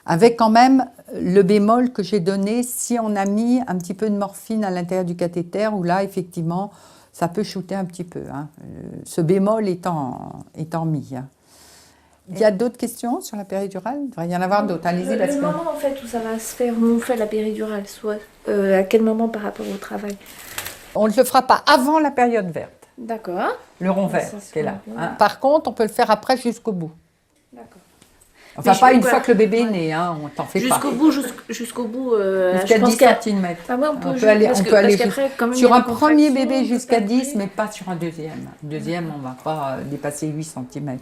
Speaker 1: Avec quand même le bémol que j'ai donné, si on a mis un petit peu de morphine à l'intérieur du cathéter, où là, effectivement, ça peut shooter un petit peu, hein. Ce bémol étant mis, hein. Il y a d'autres questions sur la péridurale? Il devrait y en avoir d'autres. Allez-y, parce
Speaker 3: Le
Speaker 1: que...
Speaker 3: moment en fait où ça va se faire, où on fait la péridurale, soit à quel moment par rapport au travail?
Speaker 1: On ne le fera pas avant la période verte,
Speaker 3: D'accord.
Speaker 1: le rond
Speaker 3: Ça,
Speaker 1: vert
Speaker 3: c'est
Speaker 1: qui est là.
Speaker 3: bien.
Speaker 1: Hein. Par contre, on peut le faire après jusqu'au bout.
Speaker 3: D'accord.
Speaker 1: Enfin,
Speaker 2: Mais
Speaker 1: pas une
Speaker 2: voilà.
Speaker 1: fois que le bébé est né, hein, on t'en fait pas.
Speaker 3: Jusqu'au bout,
Speaker 1: Jusqu'à
Speaker 3: je pense
Speaker 1: 10
Speaker 3: qu'à-
Speaker 1: cm.
Speaker 3: Ah ouais, on peut
Speaker 1: On peut aller,
Speaker 3: parce
Speaker 1: on
Speaker 3: que-
Speaker 1: peut aller
Speaker 3: parce qu'après, comme il y
Speaker 1: sur
Speaker 3: a
Speaker 1: un
Speaker 3: des
Speaker 1: premier
Speaker 3: contractions,
Speaker 1: bébé jusqu'à
Speaker 3: peut-être
Speaker 1: 10,
Speaker 3: après-
Speaker 1: mais pas sur un deuxième. Deuxième, on ne va pas dépasser 8 cm.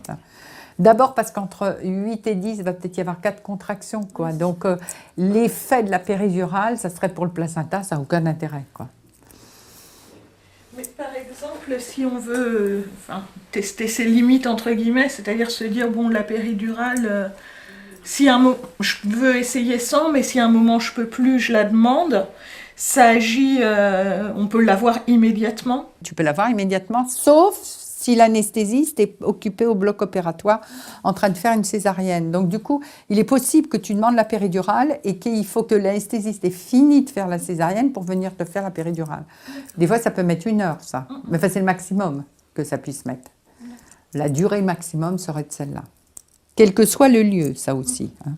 Speaker 1: D'abord parce qu'entre 8 et 10, il va peut-être y avoir 4 contractions, quoi. Donc, l'effet de la péridurale, ça serait pour le placenta, ça n'a aucun intérêt, quoi.
Speaker 2: Mais par exemple, si on veut tester ses limites, entre guillemets, c'est-à-dire se dire, bon, la péridurale, si je veux essayer sans, mais si à un moment je peux plus, je la demande, ça agit, on peut l'avoir immédiatement.
Speaker 1: Tu peux l'avoir immédiatement, sauf si l'anesthésiste est occupé au bloc opératoire en train de faire une césarienne. Donc du coup, il est possible que tu demandes la péridurale et qu'il faut que l'anesthésiste ait fini de faire la césarienne pour venir te faire la péridurale. Des fois, ça peut mettre 1 heure, ça. Mais enfin, c'est le maximum que ça puisse mettre. La durée maximum serait de celle-là. Quel que soit le lieu, ça aussi. Hein.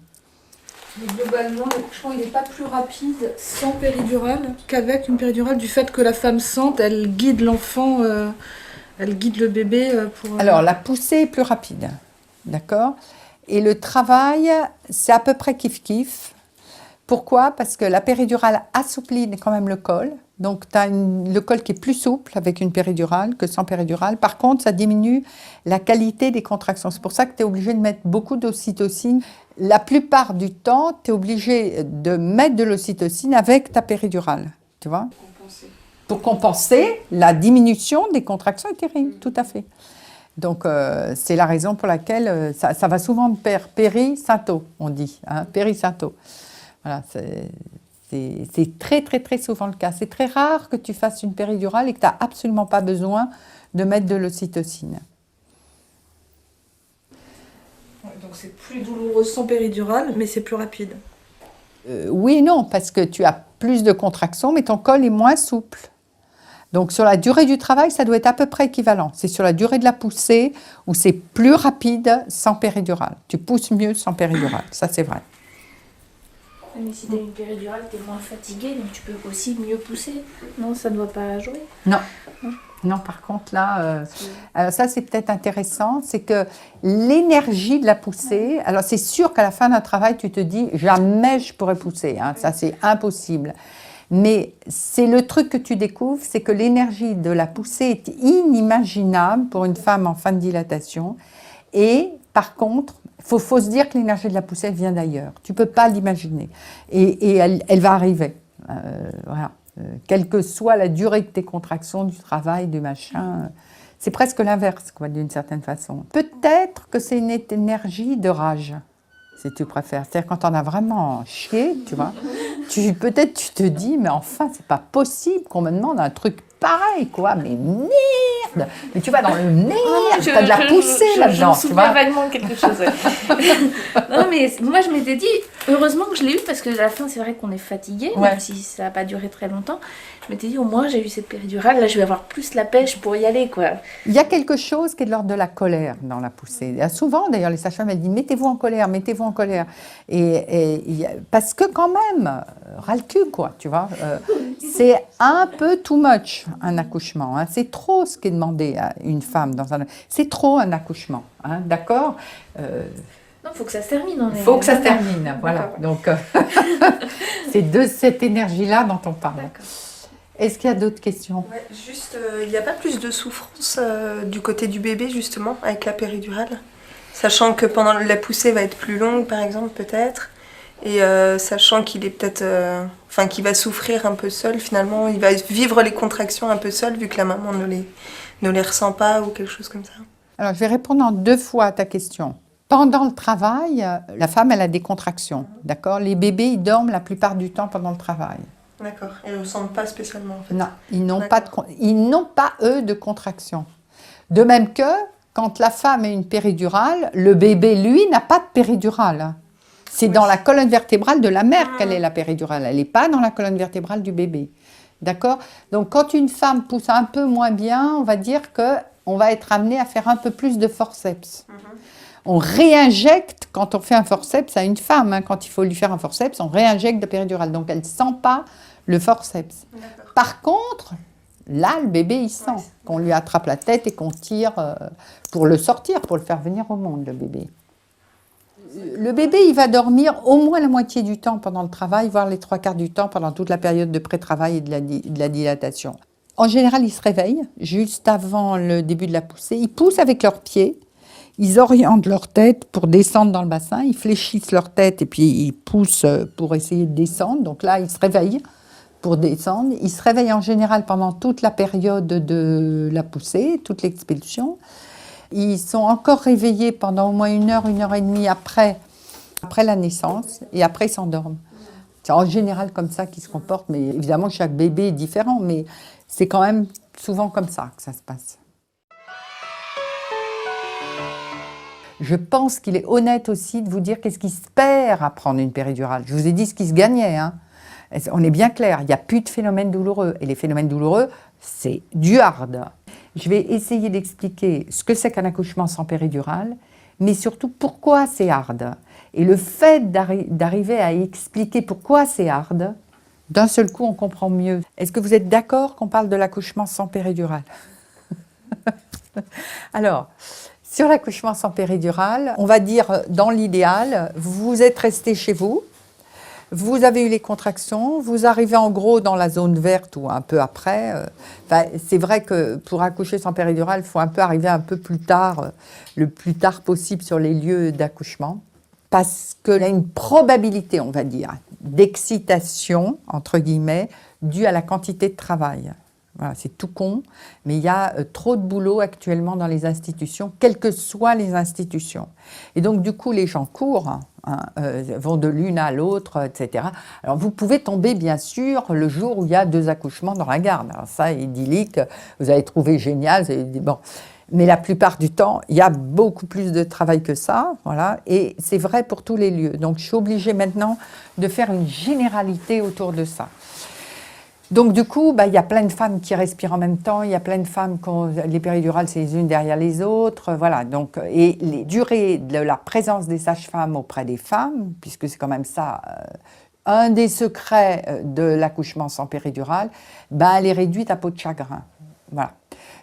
Speaker 2: Mais globalement, l'accouchement, il n'est pas plus rapide sans péridurale qu'avec une péridurale, du fait que la femme sente, elle guide l'enfant, elle guide le bébé pour...
Speaker 1: Alors, la poussée est plus rapide, d'accord? Et le travail, c'est à peu près kiff-kiff. Pourquoi? Parce que la péridurale assouplit quand même le col. Donc, tu as le col qui est plus souple avec une péridurale que sans péridurale. Par contre, ça diminue la qualité des contractions. C'est pour ça que tu es obligé de mettre beaucoup d'ocytocine. La plupart du temps, tu es obligé de mettre de l'ocytocine avec ta péridurale. Tu vois? Pour compenser la diminution des contractions utérines, tout à fait. Donc, c'est la raison pour laquelle ça va souvent péri-synto, on dit, hein, péri-synto. Voilà, c'est très, très, très souvent le cas. C'est très rare que tu fasses une péridurale et que tu n'as absolument pas besoin de mettre de l'ocytocine.
Speaker 2: Ouais, donc c'est plus douloureux sans péridurale, mais c'est plus rapide.
Speaker 1: Oui et non, parce que tu as plus de contractions, mais ton col est moins souple. Donc, sur la durée du travail, ça doit être à peu près équivalent. C'est sur la durée de la poussée où c'est plus rapide sans péridurale. Tu pousses mieux sans péridurale, ça c'est vrai.
Speaker 3: Mais si t'as une péridurale, t'es moins fatiguée, donc tu peux aussi mieux pousser. Non, ça ne doit pas jouer.
Speaker 1: Non, par contre, là, alors ça, c'est peut-être intéressant, c'est que l'énergie de la poussée, alors c'est sûr qu'à la fin d'un travail, tu te dis, jamais je pourrais pousser, hein, ça c'est impossible. Mais c'est le truc que tu découvres, c'est que l'énergie de la poussée est inimaginable pour une femme en fin de dilatation. Et par contre, il faut se dire que l'énergie de la poussée elle vient d'ailleurs. Tu ne peux pas l'imaginer. Et elle va arriver. Voilà. Quelle que soit la durée de tes contractions, du travail, du machin. C'est presque l'inverse, quoi, d'une certaine façon. Peut-être que c'est une énergie de rage, si tu préfères. C'est-à-dire quand on a vraiment chié, tu vois, peut-être tu te dis, mais enfin, c'est pas possible qu'on me demande un truc pareil, quoi, mais merde! Mais tu vas dans le merde, t'as de la poussée là-dedans,
Speaker 3: Je
Speaker 1: tu
Speaker 3: me
Speaker 1: vois.
Speaker 3: souviens vaguement de quelque chose. Non, mais moi, je m'étais dit, heureusement que je l'ai eu, parce que à la fin, c'est vrai qu'on est fatigué,
Speaker 1: Ouais.
Speaker 3: même si ça n'a pas duré très longtemps. Je m'étais dit, au moins, j'ai eu cette péridurale, là, je vais avoir plus la pêche pour y aller, quoi.
Speaker 1: Il y a quelque chose qui est de l'ordre de la colère dans la poussée. Il y a souvent, d'ailleurs, les sages-femmes, elles disent mettez-vous en colère, mettez-vous en colère. Parce que quand même, ras le cul, quoi, tu vois. C'est un peu too much, un accouchement. Hein. C'est trop ce qui est demandé à une femme. C'est trop un accouchement, hein, d'accord.
Speaker 3: Non, il faut que ça se termine.
Speaker 1: Il faut que ça se termine, voilà. Donc, c'est de cette énergie-là dont on parle.
Speaker 3: D'accord.
Speaker 1: Est-ce qu'il y a d'autres questions?
Speaker 4: Ouais, juste, il n'y a pas plus de souffrance du côté du bébé, justement, avec la péridurale? Sachant que pendant la poussée va être plus longue, par exemple, peut-être, et sachant qu'il est peut-être... qu'il va souffrir un peu seul, finalement, il va vivre les contractions un peu seul, vu que la maman ne les ressent pas, ou quelque chose comme ça.
Speaker 1: Alors, je vais répondre en 2 fois à ta question. Pendant le travail, la femme, elle a des contractions, d'accord? Les bébés, ils dorment la plupart du temps pendant le travail.
Speaker 4: D'accord. Et ils ne ressentent pas spécialement, en fait.
Speaker 1: Non, ils n'ont pas, eux, de contractions. De même que, quand la femme a une péridurale, le bébé, lui, n'a pas de péridurale. C'est dans la colonne vertébrale de la mère qu'elle est la péridurale. Elle n'est pas dans la colonne vertébrale du bébé. D'accord? Donc, quand une femme pousse un peu moins bien, on va dire qu'on va être amené à faire un peu plus de forceps. On réinjecte, quand on fait un forceps à une femme, hein, quand il faut lui faire un forceps, on réinjecte de péridurale. Donc, elle ne sent pas le forceps. Par contre, Là, le bébé, il sent qu'on lui attrape la tête et qu'on tire pour le sortir, pour le faire venir au monde, le bébé. Le bébé, il va dormir au moins la moitié du temps pendant le travail, voire les 3/4 du temps pendant toute la période de pré-travail et de la dilatation. En général, ils se réveillent juste avant le début de la poussée. Ils poussent avec leurs pieds, ils orientent leur tête pour descendre dans le bassin, ils fléchissent leur tête et puis ils poussent pour essayer de descendre. Donc là, ils se réveillent pour descendre. Ils se réveillent en général pendant toute la période de la poussée, toute l'expulsion. Ils sont encore réveillés pendant au moins 1 et demie après la naissance et après ils s'endorment. C'est en général comme ça qu'ils se comportent, mais évidemment chaque bébé est différent, mais c'est quand même souvent comme ça que ça se passe. Je pense qu'il est honnête aussi de vous dire qu'est-ce qui se perd à prendre une péridurale. Je vous ai dit ce qui se gagnait, hein. On est bien clair, il n'y a plus de phénomènes douloureux. Et les phénomènes douloureux, c'est du hard. Je vais essayer d'expliquer ce que c'est qu'un accouchement sans péridurale, mais surtout pourquoi c'est hard. Et le fait d'arriver à expliquer pourquoi c'est hard, d'un seul coup, on comprend mieux. Est-ce que vous êtes d'accord qu'on parle de l'accouchement sans péridurale? Alors, sur l'accouchement sans péridurale, on va dire dans l'idéal, vous êtes resté chez vous, vous avez eu les contractions, vous arrivez en gros dans la zone verte ou un peu après. C'est vrai que pour accoucher sans péridurale, il faut un peu arriver un peu plus tard, le plus tard possible sur les lieux d'accouchement. Parce qu'il y a une probabilité, on va dire, d'excitation, entre guillemets, due à la quantité de travail. Voilà, c'est tout con, mais il y a trop de boulot actuellement dans les institutions, quelles que soient les institutions. Et donc, du coup, les gens courent, vont de l'une à l'autre, etc. Alors, vous pouvez tomber, bien sûr, le jour où il y a 2 accouchements dans la garde. Alors ça, idyllique, vous allez trouver génial, vous allez dire, bon. Mais la plupart du temps, il y a beaucoup plus de travail que ça, voilà, et c'est vrai pour tous les lieux. Donc, je suis obligée maintenant de faire une généralité autour de ça. Donc, du coup, il y a plein de femmes qui respirent en même temps, il y a plein de femmes qui ont les péridurales, c'est les unes derrière les autres, voilà. Donc, et les durées de la présence des sages-femmes auprès des femmes, puisque c'est quand même ça, un des secrets de l'accouchement sans péridurale, elle est réduite à peau de chagrin, voilà.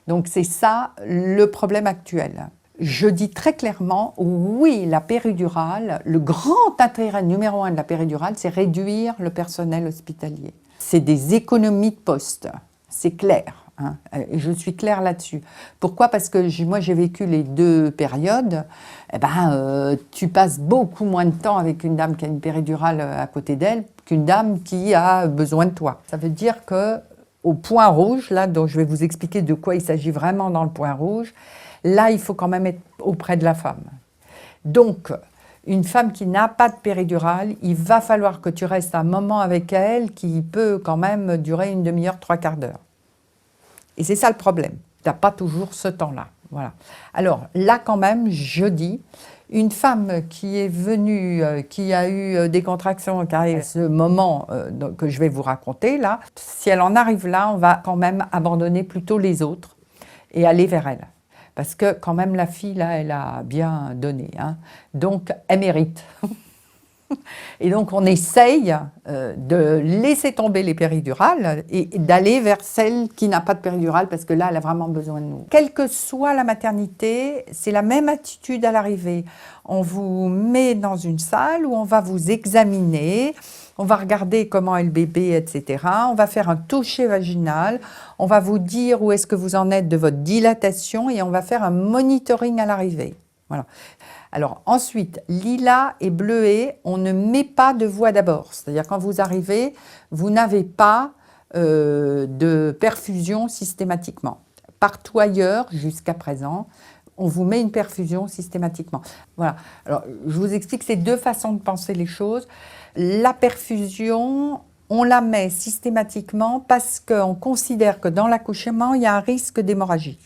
Speaker 1: Donc, c'est ça le problème actuel. Je dis très clairement, oui, la péridurale, le grand intérêt numéro 1 de la péridurale, c'est réduire le personnel hospitalier. C'est des économies de poste, c'est clair, hein. Je suis claire là-dessus. Pourquoi? Parce que moi j'ai vécu les 2 périodes, tu passes beaucoup moins de temps avec une dame qui a une péridurale à côté d'elle qu'une dame qui a besoin de toi. Ça veut dire que au point rouge, là, dont je vais vous expliquer de quoi il s'agit vraiment dans le point rouge, là, il faut quand même être auprès de la femme. Donc, une femme qui n'a pas de péridurale, il va falloir que tu restes un moment avec elle qui peut quand même durer 1 demi-heure, 3/4 d'heure. Et c'est ça le problème. Tu n'as pas toujours ce temps-là. Voilà. Alors, là, quand même, je dis, une femme qui est venue, qui a eu des contractions, qui a eu ce moment que je vais vous raconter là, si elle en arrive là, on va quand même abandonner plutôt les autres et aller vers elle. Parce que quand même la fille là, elle a bien donné, hein. Donc elle mérite. Et donc on essaye de laisser tomber les péridurales et d'aller vers celle qui n'a pas de péridurale parce que là elle a vraiment besoin de nous. Quelle que soit la maternité, c'est la même attitude à l'arrivée. On vous met dans une salle où on va vous examiner, on va regarder comment est le bébé, etc. On va faire un toucher vaginal, on va vous dire où est-ce que vous en êtes de votre dilatation et on va faire un monitoring à l'arrivée. Voilà. Alors ensuite, lilas et bleuet, on ne met pas de voie d'abord. C'est-à-dire quand vous arrivez, vous n'avez pas de perfusion systématiquement. Partout ailleurs, jusqu'à présent, on vous met une perfusion systématiquement. Voilà. Alors je vous explique ces 2 façons de penser les choses. La perfusion, on la met systématiquement parce qu'on considère que dans l'accouchement, il y a un risque d'hémorragie.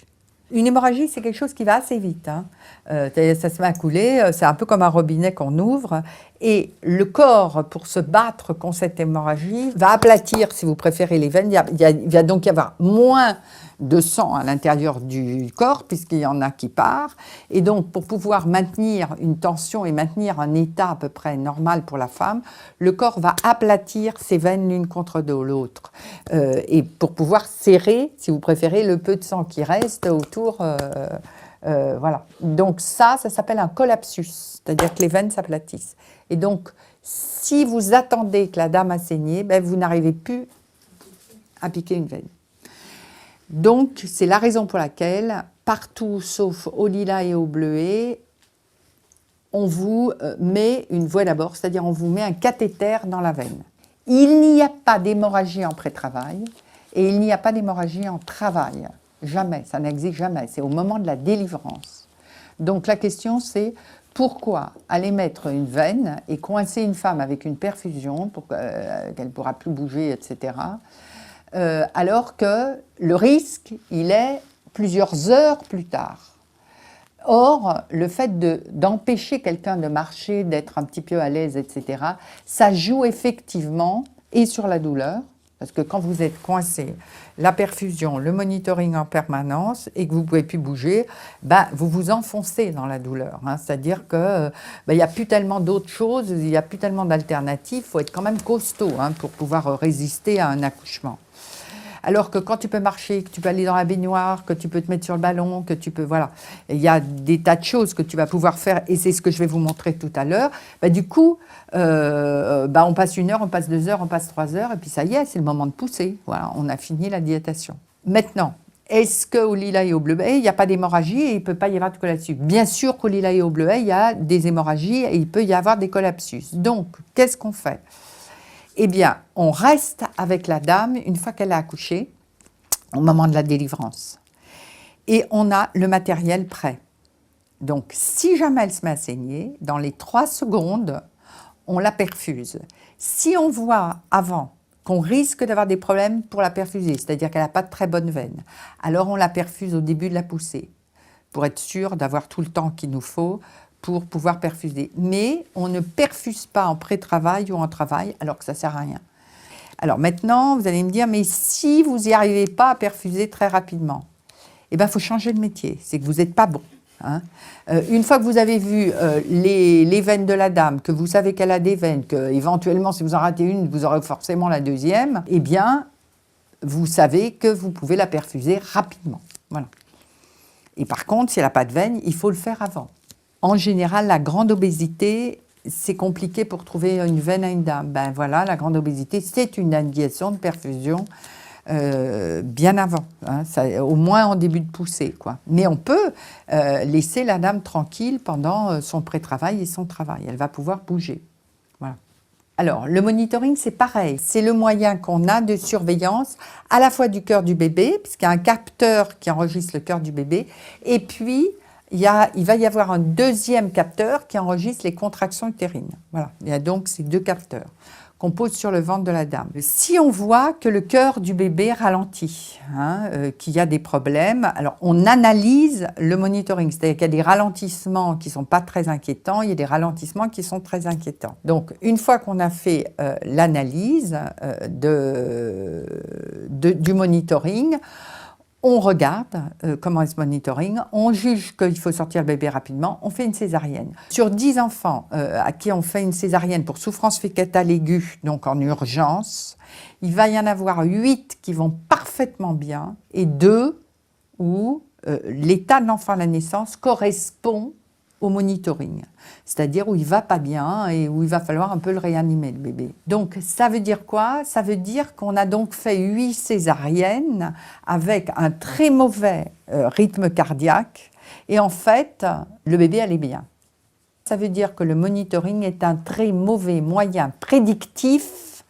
Speaker 1: Une hémorragie, c'est quelque chose qui va assez vite, hein. Ça se met à couler, c'est un peu comme un robinet qu'on ouvre. Et le corps, pour se battre contre cette hémorragie, va aplatir, si vous préférez, les veines. Il va donc y avoir moins de sang à l'intérieur du corps, puisqu'il y en a qui part. Et donc, pour pouvoir maintenir une tension et maintenir un état à peu près normal pour la femme, le corps va aplatir ses veines l'une contre l'autre. Et pour pouvoir serrer, si vous préférez, le peu de sang qui reste autour... voilà. Donc ça s'appelle un collapsus, c'est-à-dire que les veines s'aplatissent. Et donc, si vous attendez que la dame a saigné, ben, vous n'arrivez plus à piquer une veine. Donc, c'est la raison pour laquelle, partout sauf au lilas et au bleuet, on vous met une voie d'abord, c'est-à-dire on vous met un cathéter dans la veine. Il n'y a pas d'hémorragie en pré-travail et il n'y a pas d'hémorragie en travail. Jamais, ça n'existe jamais. C'est au moment de la délivrance. Donc la question c'est pourquoi aller mettre une veine et coincer une femme avec une perfusion pour qu'elle ne pourra plus bouger, etc. Alors que le risque, il est plusieurs heures plus tard. Or, le fait d'empêcher quelqu'un de marcher, d'être un petit peu à l'aise, etc., ça joue effectivement et sur la douleur, parce que quand vous êtes coincé, la perfusion, le monitoring en permanence et que vous ne pouvez plus bouger, ben, vous vous enfoncez dans la douleur. Hein. C'est-à-dire qu'il n'y a plus tellement d'autres choses, il n'y a plus tellement d'alternatives, il faut être quand même costaud pour pouvoir résister à un accouchement. Alors que quand tu peux marcher, que tu peux aller dans la baignoire, que tu peux te mettre sur le ballon, que tu peux... Voilà, il y a des tas de choses que tu vas pouvoir faire et c'est ce que je vais vous montrer tout à l'heure. Du coup, on passe 1 heure, on passe 2 heures, on passe 3 heures et puis ça y est, c'est le moment de pousser. Voilà, on a fini la dilatation. Maintenant, est-ce qu'au lilas et au bleuet, il n'y a pas d'hémorragie et il ne peut pas y avoir de collapsus? Bien sûr qu'au lilas et au bleuet, il y a des hémorragies et il peut y avoir des collapsus. Donc, qu'est-ce qu'on fait? Eh bien, on reste avec la dame une fois qu'elle a accouché, au moment de la délivrance. Et on a le matériel prêt. Donc, si jamais elle se met à saigner, dans les 3 secondes, on la perfuse. Si on voit avant qu'on risque d'avoir des problèmes pour la perfuser, c'est-à-dire qu'elle n'a pas de très bonne veine, alors on la perfuse au début de la poussée, pour être sûr d'avoir tout le temps qu'il nous faut pour pouvoir perfuser. Mais on ne perfuse pas en pré-travail ou en travail, alors que ça ne sert à rien. Alors maintenant, vous allez me dire, mais si vous n'y arrivez pas à perfuser très rapidement, eh bien, il faut changer de métier, c'est que vous n'êtes pas bon. Hein. Une fois que vous avez vu les veines de la dame, que vous savez qu'elle a des veines, qu'éventuellement, si vous en ratez une, vous aurez forcément la deuxième, eh bien, vous savez que vous pouvez la perfuser rapidement. Voilà. Et par contre, si elle n'a pas de veine, il faut le faire avant. En général, la grande obésité, c'est compliqué pour trouver une veine à une dame. Ben voilà, la grande obésité, c'est une indication de perfusion bien avant, hein, ça, au moins en début de poussée, quoi. Mais on peut laisser la dame tranquille pendant son pré-travail et son travail. Elle va pouvoir bouger. Voilà. Alors, le monitoring, c'est pareil. C'est le moyen qu'on a de surveillance à la fois du cœur du bébé, puisqu'il y a un capteur qui enregistre le cœur du bébé, et puis il va y avoir un deuxième capteur qui enregistre les contractions utérines. Voilà. Il y a donc ces 2 capteurs qu'on pose sur le ventre de la dame. Si on voit que le cœur du bébé ralentit, qu'il y a des problèmes, alors on analyse le monitoring, c'est-à-dire qu'il y a des ralentissements qui ne sont pas très inquiétants, il y a des ralentissements qui sont très inquiétants. Donc, une fois qu'on a fait l'analyse du monitoring, on regarde comment est ce monitoring, on juge qu'il faut sortir le bébé rapidement, on fait une césarienne. Sur 10 enfants à qui on fait une césarienne pour souffrance fécale aiguë, donc en urgence, il va y en avoir 8 qui vont parfaitement bien et 2 où l'état de l'enfant à la naissance correspond au monitoring, c'est-à-dire où il ne va pas bien et où il va falloir un peu le réanimer, le bébé. Donc, ça veut dire quoi? Ça veut dire qu'on a donc fait 8 césariennes avec un très mauvais rythme cardiaque et en fait, le bébé allait bien. Ça veut dire que le monitoring est un très mauvais moyen prédictif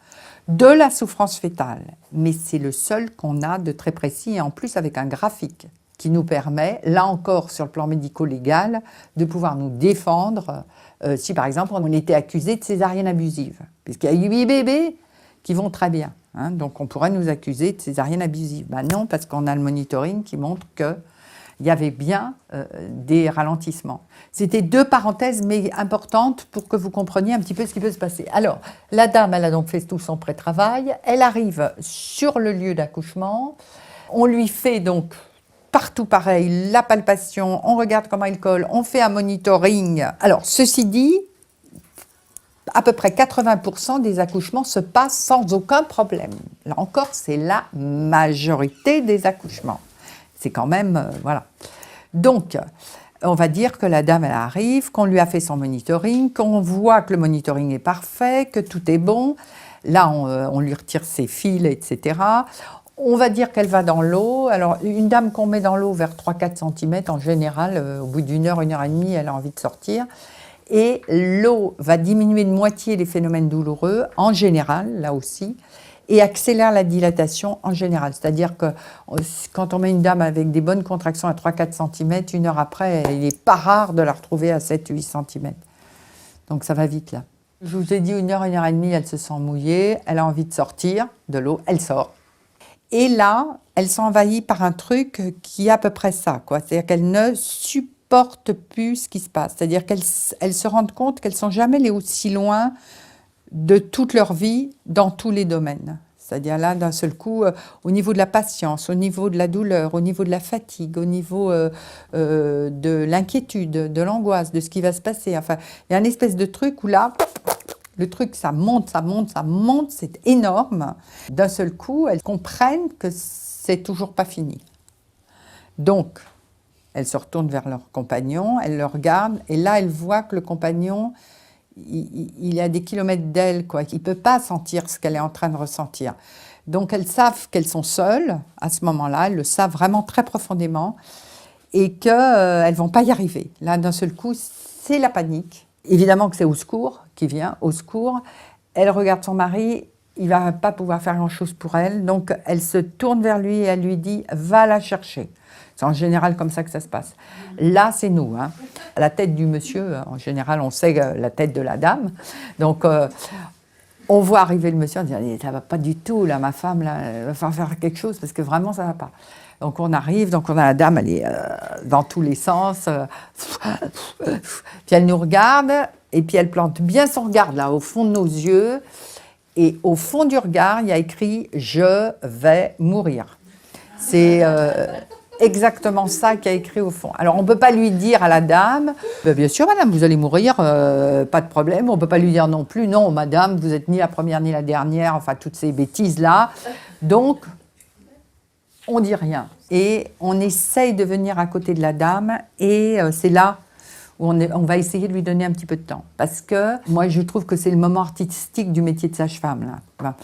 Speaker 1: de la souffrance fœtale, mais c'est le seul qu'on a de très précis et en plus avec un graphique qui nous permet, là encore sur le plan médico-légal, de pouvoir nous défendre si par exemple on était accusé de césarienne abusive. Puisqu'il y a 8 bébés qui vont très bien, hein, donc on pourrait nous accuser de césarienne abusive. Ben non, parce qu'on a le monitoring qui montre que il y avait bien des ralentissements. C'était 2 parenthèses, mais importantes pour que vous compreniez un petit peu ce qui peut se passer. Alors, la dame, elle a donc fait tout son pré-travail. Elle arrive sur le lieu d'accouchement. On lui fait donc partout pareil, la palpation, on regarde comment il colle, on fait un monitoring. Alors, ceci dit, à peu près 80% des accouchements se passent sans aucun problème. Là encore, c'est la majorité des accouchements. C'est quand même, voilà. Donc, on va dire que la dame, elle arrive, qu'on lui a fait son monitoring, qu'on voit que le monitoring est parfait, que tout est bon. Là, on lui retire ses fils, etc. On va dire qu'elle va dans l'eau. Alors, une dame qu'on met dans l'eau vers 3-4 cm, en général, au bout d'une heure et demie, elle a envie de sortir. Et l'eau va diminuer de moitié les phénomènes douloureux, en général, là aussi, et accélère la dilatation en général. C'est-à-dire que quand on met une dame avec des bonnes contractions à 3-4 cm, une heure après, il n'est pas rare de la retrouver à 7-8 cm. Donc ça va vite, là. Je vous ai dit, une heure et demie, elle se sent mouillée, elle a envie de sortir de l'eau, elle sort. Et là, elle s'envahit par un truc qui est à peu près ça, quoi. C'est-à-dire qu'elle ne supporte plus ce qui se passe. C'est-à-dire qu'elles se rendent compte qu'elles ne sont jamais allées aussi loin de toute leur vie dans tous les domaines. C'est-à-dire là, d'un seul coup, au niveau de la patience, au niveau de la douleur, au niveau de la fatigue, au niveau de l'inquiétude, de l'angoisse, de ce qui va se passer. Enfin, il y a une espèce de truc où là, le truc, ça monte, c'est énorme. D'un seul coup, elles comprennent que c'est toujours pas fini. Donc, elles se retournent vers leur compagnon, elles le regardent, et là, elles voient que le compagnon, il est à des kilomètres d'elle, quoi. Il ne peut pas sentir ce qu'elle est en train de ressentir. Donc, elles savent qu'elles sont seules à ce moment-là, elles le savent vraiment très profondément, et qu'elles ne vont pas y arriver. Là, d'un seul coup, c'est la panique. Évidemment que c'est au secours qui vient, au secours. Elle regarde son mari, il ne va pas pouvoir faire grand-chose pour elle, donc elle se tourne vers lui et elle lui dit « va la chercher ». C'est en général comme ça que ça se passe. Là, c'est nous. Hein. La tête du monsieur, en général, on sait la tête de la dame. Donc, on voit arriver le monsieur, on dit « ça ne va pas du tout, là, ma femme, là, elle va falloir faire quelque chose parce que vraiment, ça ne va pas ». Donc on arrive, donc on a la dame, elle est dans tous les sens, puis elle nous regarde, et puis elle plante bien son regard là, au fond de nos yeux, et au fond du regard, il y a écrit « Je vais mourir ». C'est exactement ça qu'il y a écrit au fond. Alors on ne peut pas lui dire à la dame « bien sûr madame, vous allez mourir, pas de problème ». On ne peut pas lui dire non plus « non madame, vous n'êtes ni la première ni la dernière », enfin toutes ces bêtises-là. Donc, on ne dit rien et on essaye de venir à côté de la dame et c'est là où on va essayer de lui donner un petit peu de temps. Parce que moi, je trouve que c'est le moment artistique du métier de sage-femme. Là. Voilà.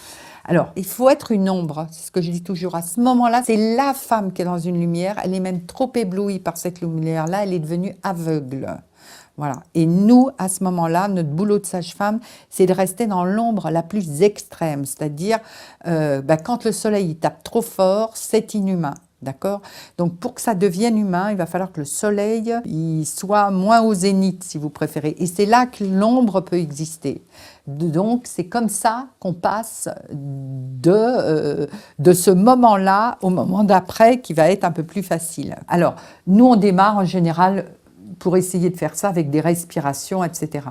Speaker 1: Alors, il faut être une ombre, c'est ce que je dis toujours. À ce moment-là, c'est la femme qui est dans une lumière. Elle est même trop éblouie par cette lumière-là. Elle est devenue aveugle. Voilà. Et nous, à ce moment-là, notre boulot de sage-femme, c'est de rester dans l'ombre la plus extrême. C'est-à-dire, quand le soleil tape trop fort, c'est inhumain. D'accord ? Donc, pour que ça devienne humain, il va falloir que le soleil il soit moins au zénith, si vous préférez. Et c'est là que l'ombre peut exister. Donc, c'est comme ça qu'on passe de ce moment-là au moment d'après, qui va être un peu plus facile. Alors, nous, on démarre en général pour essayer de faire ça avec des respirations, etc.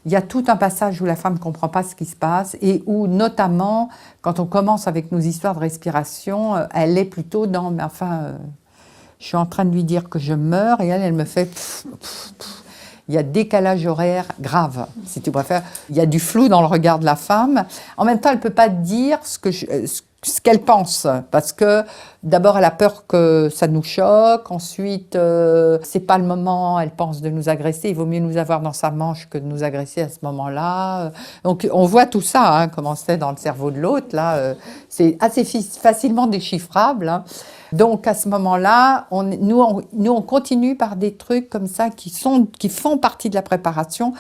Speaker 1: Il y a tout un passage où la femme ne comprend pas ce qui se passe et où, notamment, quand on commence avec nos histoires de respiration, elle est plutôt dans « mais enfin, je suis en train de lui dire que je meurs » et elle me fait pff, pff, pff. Il y a décalage horaire grave, si tu préfères. Il y a du flou dans le regard de la femme. En même temps, elle ne peut pas dire ce qu'elle pense, parce que d'abord elle a peur que ça nous choque, ensuite c'est pas le moment, elle pense de nous agresser, il vaut mieux nous avoir dans sa manche que de nous agresser à ce moment-là. Donc on voit tout ça, hein, comment c'est dans le cerveau de l'autre, là, c'est assez facilement déchiffrable. Hein. Donc à ce moment-là, nous on continue par des trucs comme ça qui font partie de la préparation,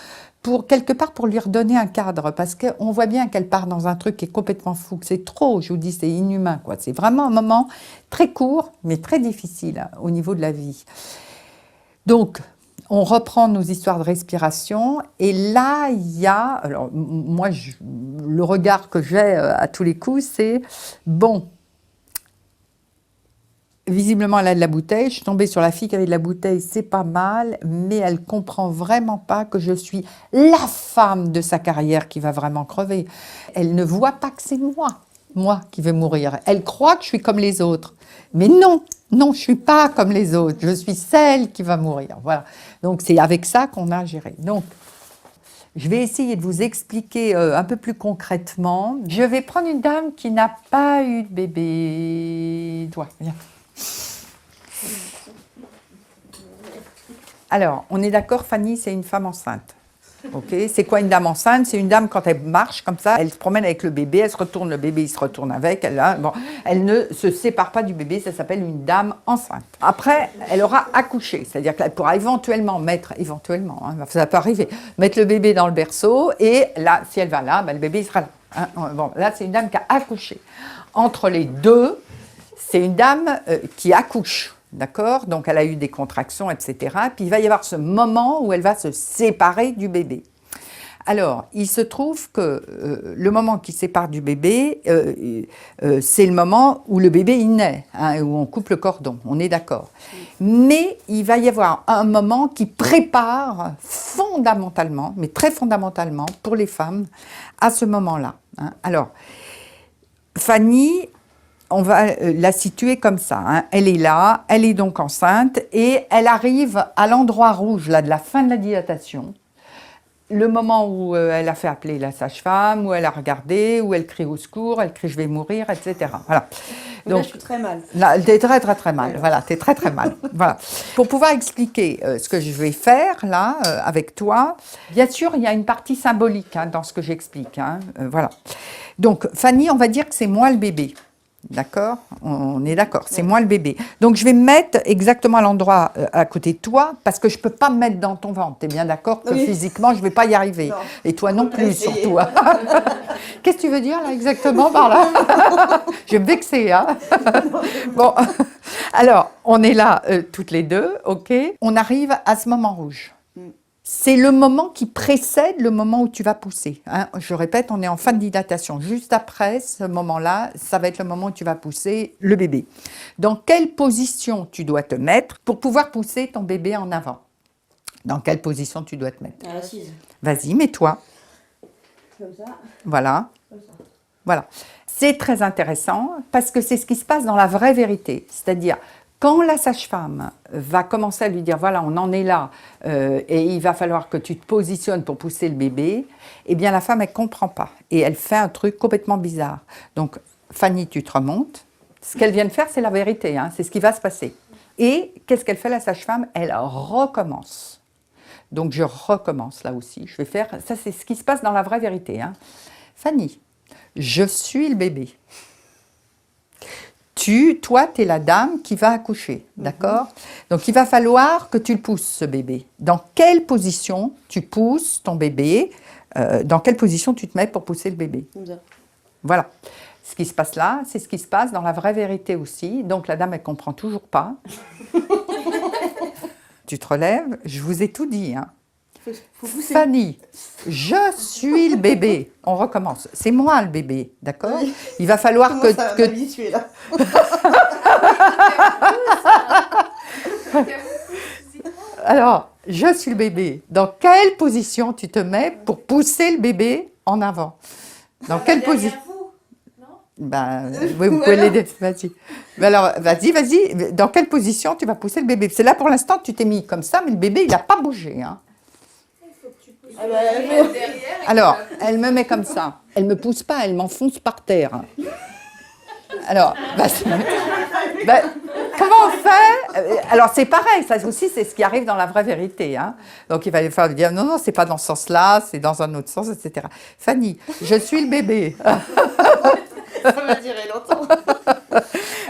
Speaker 1: quelque part pour lui redonner un cadre, parce qu'on voit bien qu'elle part dans un truc qui est complètement fou, que c'est trop, je vous dis, c'est inhumain, quoi. C'est vraiment un moment très court, mais très difficile au niveau de la vie. Donc, on reprend nos histoires de respiration, et là, il y a, alors moi, le regard que j'ai à tous les coups, c'est, bon, Visiblement, elle a de la bouteille. Je suis tombée sur la fille qui avait de la bouteille, c'est pas mal, mais elle comprend vraiment pas que je suis la femme de sa carrière qui va vraiment crever. Elle ne voit pas que c'est moi qui vais mourir. Elle croit que je suis comme les autres. Mais non, non, je suis pas comme les autres. Je suis celle qui va mourir. Voilà. Donc, c'est avec ça qu'on a géré. Donc, je vais essayer de vous expliquer un peu plus concrètement. Je vais prendre une dame qui n'a pas eu de bébé. Toi, viens. Alors, on est d'accord, Fanny, c'est une femme enceinte. Ok, c'est quoi une dame enceinte? C'est une dame, quand elle marche comme ça, elle se promène avec le bébé, elle se retourne, le bébé il se retourne avec, elle ne se sépare pas du bébé, ça s'appelle une dame enceinte. Après, elle aura accouché, c'est-à-dire qu'elle pourra éventuellement, ça peut arriver, mettre le bébé dans le berceau, et là, si elle va là, le bébé il sera là. Hein. Bon, là, c'est une dame qui a accouché. Entre les deux, c'est une dame qui accouche. D'accord? Donc, elle a eu des contractions, etc. Puis, il va y avoir ce moment où elle va se séparer du bébé. Alors, il se trouve que le moment qui sépare du bébé, c'est le moment où le bébé il naît, hein, où on coupe le cordon, on est d'accord. Mais il va y avoir un moment qui prépare fondamentalement, mais très fondamentalement, pour les femmes, à ce moment-là. Hein. Alors, Fanny, on va la situer comme ça. Hein. Elle est là, elle est donc enceinte et elle arrive à l'endroit rouge là, de la fin de la dilatation. Le moment où elle a fait appeler la sage-femme, où elle a regardé, où elle crie au secours, elle crie je vais mourir, etc. Voilà.
Speaker 4: Donc, là, je suis très mal.
Speaker 1: Là, t'es très mal. Voilà, t'es très mal. Voilà. Pour pouvoir expliquer ce que je vais faire là avec toi, bien sûr, il y a une partie symbolique hein, dans ce que j'explique. Hein, voilà. Donc, Fanny, on va dire que c'est moi le bébé. D'accord? On est d'accord, c'est moi le bébé. Donc, je vais me mettre exactement à l'endroit à côté de toi, parce que je ne peux pas me mettre dans ton ventre. Tu es bien d'accord que physiquement, je ne vais pas y arriver. Non. Et toi non plus, surtout. Qu'est-ce que tu veux dire, là, exactement, par là? Je vais me vexer, hein? Bon, alors, on est là, toutes les deux, OK? On arrive à ce moment rouge. C'est le moment qui précède le moment où tu vas pousser. Hein. Je répète, on est en fin de dilatation. Juste après ce moment-là, ça va être le moment où tu vas pousser le bébé. Dans quelle position tu dois te mettre pour pouvoir pousser ton bébé en avant? Dans quelle position tu dois te mettre?
Speaker 5: À l'assise.
Speaker 1: Vas-y, mets-toi.
Speaker 5: Comme ça.
Speaker 1: Voilà.
Speaker 5: Comme ça.
Speaker 1: Voilà. C'est très intéressant parce que c'est ce qui se passe dans la vraie vérité. C'est-à-dire, quand la sage-femme va commencer à lui dire, voilà, on en est là, et il va falloir que tu te positionnes pour pousser le bébé, eh bien la femme, elle ne comprend pas. Et elle fait un truc complètement bizarre. Donc, Fanny, tu te remontes. Ce qu'elle vient de faire, c'est la vérité, hein, c'est ce qui va se passer. Et qu'est-ce qu'elle fait, la sage-femme? Elle recommence. Donc, je recommence là aussi. Je vais faire, ça c'est ce qui se passe dans la vraie vérité. Hein. Fanny, je suis le bébé. Toi, tu es la dame qui va accoucher, d'accord? Donc, il va falloir que tu le pousses, ce bébé. Dans quelle position tu pousses ton bébé? Dans quelle position tu te mets pour pousser le bébé? Voilà. Ce qui se passe là, c'est ce qui se passe dans la vraie vérité aussi. Donc, la dame, elle ne comprend toujours pas. Tu te relèves, je vous ai tout dit, hein. Faut Fanny, je suis le bébé. On recommence. C'est moi le bébé, d'accord? Oui. Il va falloir que...
Speaker 4: Là.
Speaker 1: Alors, je suis le bébé. Dans quelle position tu te mets pour pousser le bébé en avant? Dans quelle position? Oui, vous pouvez l'aider. Vas-y. Alors, vas-y. Dans quelle position tu vas pousser le bébé? C'est là pour l'instant, tu t'es mis comme ça, mais le bébé, il n'a pas bougé, hein. Alors, elle me met comme ça. Elle ne me pousse pas, elle m'enfonce par terre. Alors, comment on fait? Alors, c'est pareil, ça aussi, c'est ce qui arrive dans la vraie vérité. Hein. Donc, il va falloir dire, non, c'est pas dans ce sens-là, c'est dans un autre sens, etc. Fanny, je suis le bébé.
Speaker 4: Ça va durer longtemps.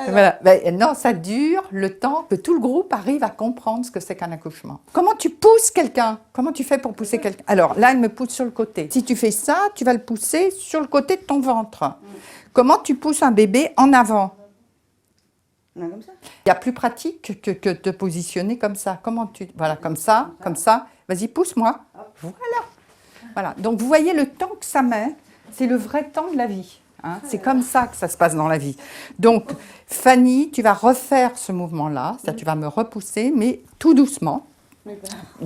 Speaker 1: Voilà. Non, ça dure le temps que tout le groupe arrive à comprendre ce que c'est qu'un accouchement. Comment tu pousses quelqu'un? Comment tu fais pour pousser quelqu'un? Alors là, elle me pousse sur le côté. Si tu fais ça, tu vas le pousser sur le côté de ton ventre. Comment tu pousses un bébé en avant?
Speaker 4: Comme ça.
Speaker 1: Il y a plus pratique que de te positionner comme ça. Comment tu... Voilà, comme ça. Vas-y, pousse-moi. Voilà. Donc vous voyez le temps que ça met, c'est le vrai temps de la vie. hein. C'est comme ça que ça se passe dans la vie. Donc, Fanny, tu vas refaire ce mouvement-là, ça, tu vas me repousser, mais tout doucement.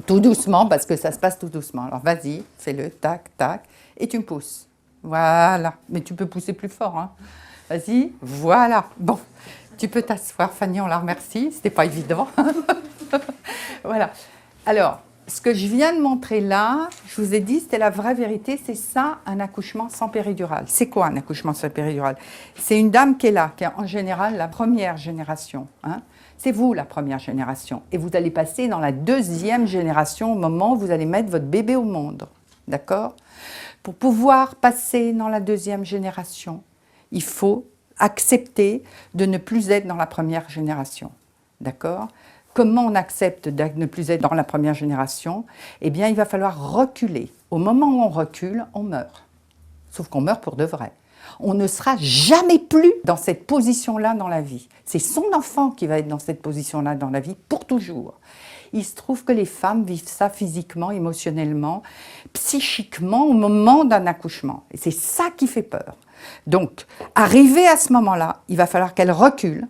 Speaker 1: Tout doucement, parce que ça se passe tout doucement. Alors, vas-y, fais-le, tac, tac, et tu me pousses. Voilà. Mais tu peux pousser plus fort, hein. Vas-y, voilà. Bon, tu peux t'asseoir, Fanny, on la remercie. C'était pas évident. Voilà. Alors, ce que je viens de montrer là, je vous ai dit, c'était la vraie vérité. C'est ça, un accouchement sans péridurale. C'est quoi un accouchement sans péridurale? C'est une dame qui est là, qui est en général la première génération, hein. C'est vous, la première génération. Et vous allez passer dans la deuxième génération au moment où vous allez mettre votre bébé au monde. D'accord? Pour pouvoir passer dans la deuxième génération, il faut accepter de ne plus être dans la première génération. D'accord? Comment on accepte de ne plus être dans la première génération? Eh bien, il va falloir reculer. Au moment où on recule, on meurt. Sauf qu'on meurt pour de vrai. On ne sera jamais plus dans cette position-là dans la vie. C'est son enfant qui va être dans cette position-là dans la vie pour toujours. Il se trouve que les femmes vivent ça physiquement, émotionnellement, psychiquement au moment d'un accouchement. Et c'est ça qui fait peur. Donc, arrivé à ce moment-là, il va falloir qu'elle recule,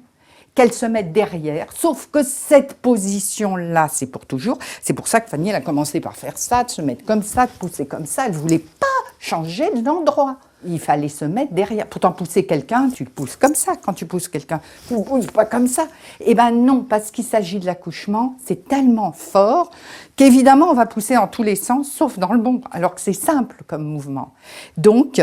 Speaker 1: qu'elle se mette derrière, sauf que cette position-là, c'est pour toujours. C'est pour ça que Fanny, elle a commencé par faire ça, de se mettre comme ça, de pousser comme ça. Elle ne voulait pas changer d'endroit. Il fallait se mettre derrière. Pourtant, pousser quelqu'un, tu le pousses comme ça. Quand tu pousses quelqu'un, tu ne pousses pas comme ça. Eh bien non, parce qu'il s'agit de l'accouchement, c'est tellement fort qu'évidemment, on va pousser dans tous les sens, sauf dans le bon, alors que c'est simple comme mouvement. Donc,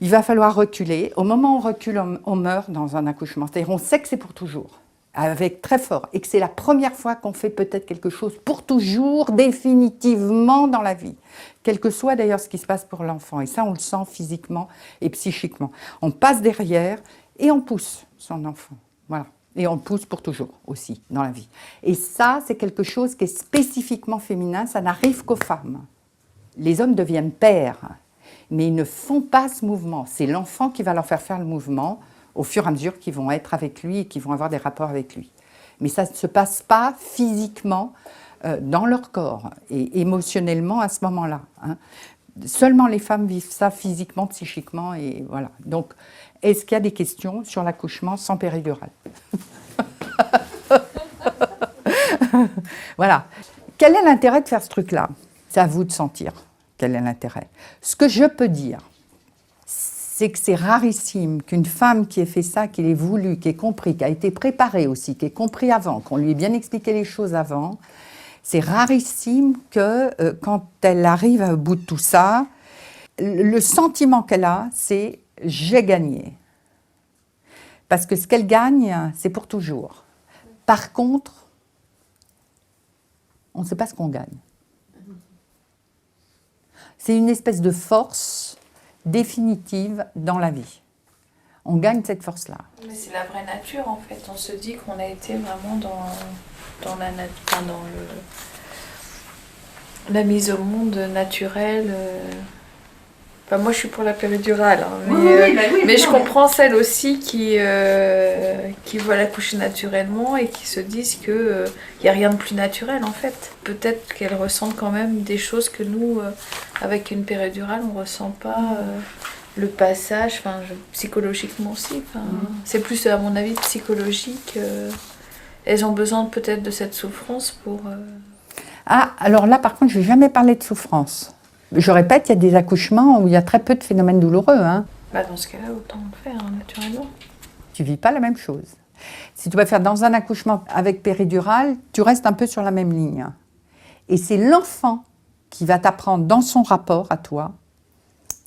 Speaker 1: il va falloir reculer. Au moment où on recule, on meurt dans un accouchement. C'est-à-dire, on sait que c'est pour toujours, avec très fort, et que c'est la première fois qu'on fait peut-être quelque chose pour toujours, définitivement dans la vie. Quel que soit d'ailleurs ce qui se passe pour l'enfant. Et ça, on le sent physiquement et psychiquement. On passe derrière et on pousse son enfant. Voilà. Et on le pousse pour toujours aussi dans la vie. Et ça, c'est quelque chose qui est spécifiquement féminin. Ça n'arrive qu'aux femmes. Les hommes deviennent pères, mais ils ne font pas ce mouvement. C'est l'enfant qui va leur faire le mouvement au fur et à mesure qu'ils vont être avec lui et qu'ils vont avoir des rapports avec lui. Mais ça ne se passe pas physiquement dans leur corps et émotionnellement à ce moment-là, hein. Seulement les femmes vivent ça physiquement, psychiquement, et voilà. Donc, est-ce qu'il y a des questions sur l'accouchement sans péridurale? Voilà. Quel est l'intérêt de faire ce truc-là? C'est à vous de sentir quel est l'intérêt. Ce que je peux dire, c'est que c'est rarissime qu'une femme qui ait fait ça, qui l'ait voulu, qui ait compris, qui a été préparée aussi, qui ait compris avant, qu'on lui ait bien expliqué les choses avant, c'est rarissime que quand elle arrive au bout de tout ça, le sentiment qu'elle a, c'est « j'ai gagné ». Parce que ce qu'elle gagne, c'est pour toujours. Par contre, on ne sait pas ce qu'on gagne. C'est une espèce de force définitive dans la vie. On gagne cette force-là.
Speaker 3: Mais c'est la vraie nature en fait. On se dit qu'on a été vraiment dans la la mise au monde naturelle. Enfin, moi je suis pour la péridurale, hein, mais je comprends celles aussi qui veulent accoucher naturellement et qui se disent qu'il n'y a rien de plus naturel en fait. Peut-être qu'elles ressentent quand même des choses que nous, avec une péridurale, on ne ressent pas. Le passage, psychologiquement aussi. C'est plus, à mon avis, psychologique. Elles ont besoin peut-être de cette souffrance pour...
Speaker 1: Ah, alors là, par contre, je ne vais jamais parler de souffrance. Je répète, il y a des accouchements où il y a très peu de phénomènes douloureux, hein.
Speaker 3: Dans ce cas-là, autant le faire, hein, naturellement.
Speaker 1: Tu ne vis pas la même chose. Si tu vas faire dans un accouchement avec péridurale, tu restes un peu sur la même ligne. Et c'est l'enfant qui va t'apprendre dans son rapport à toi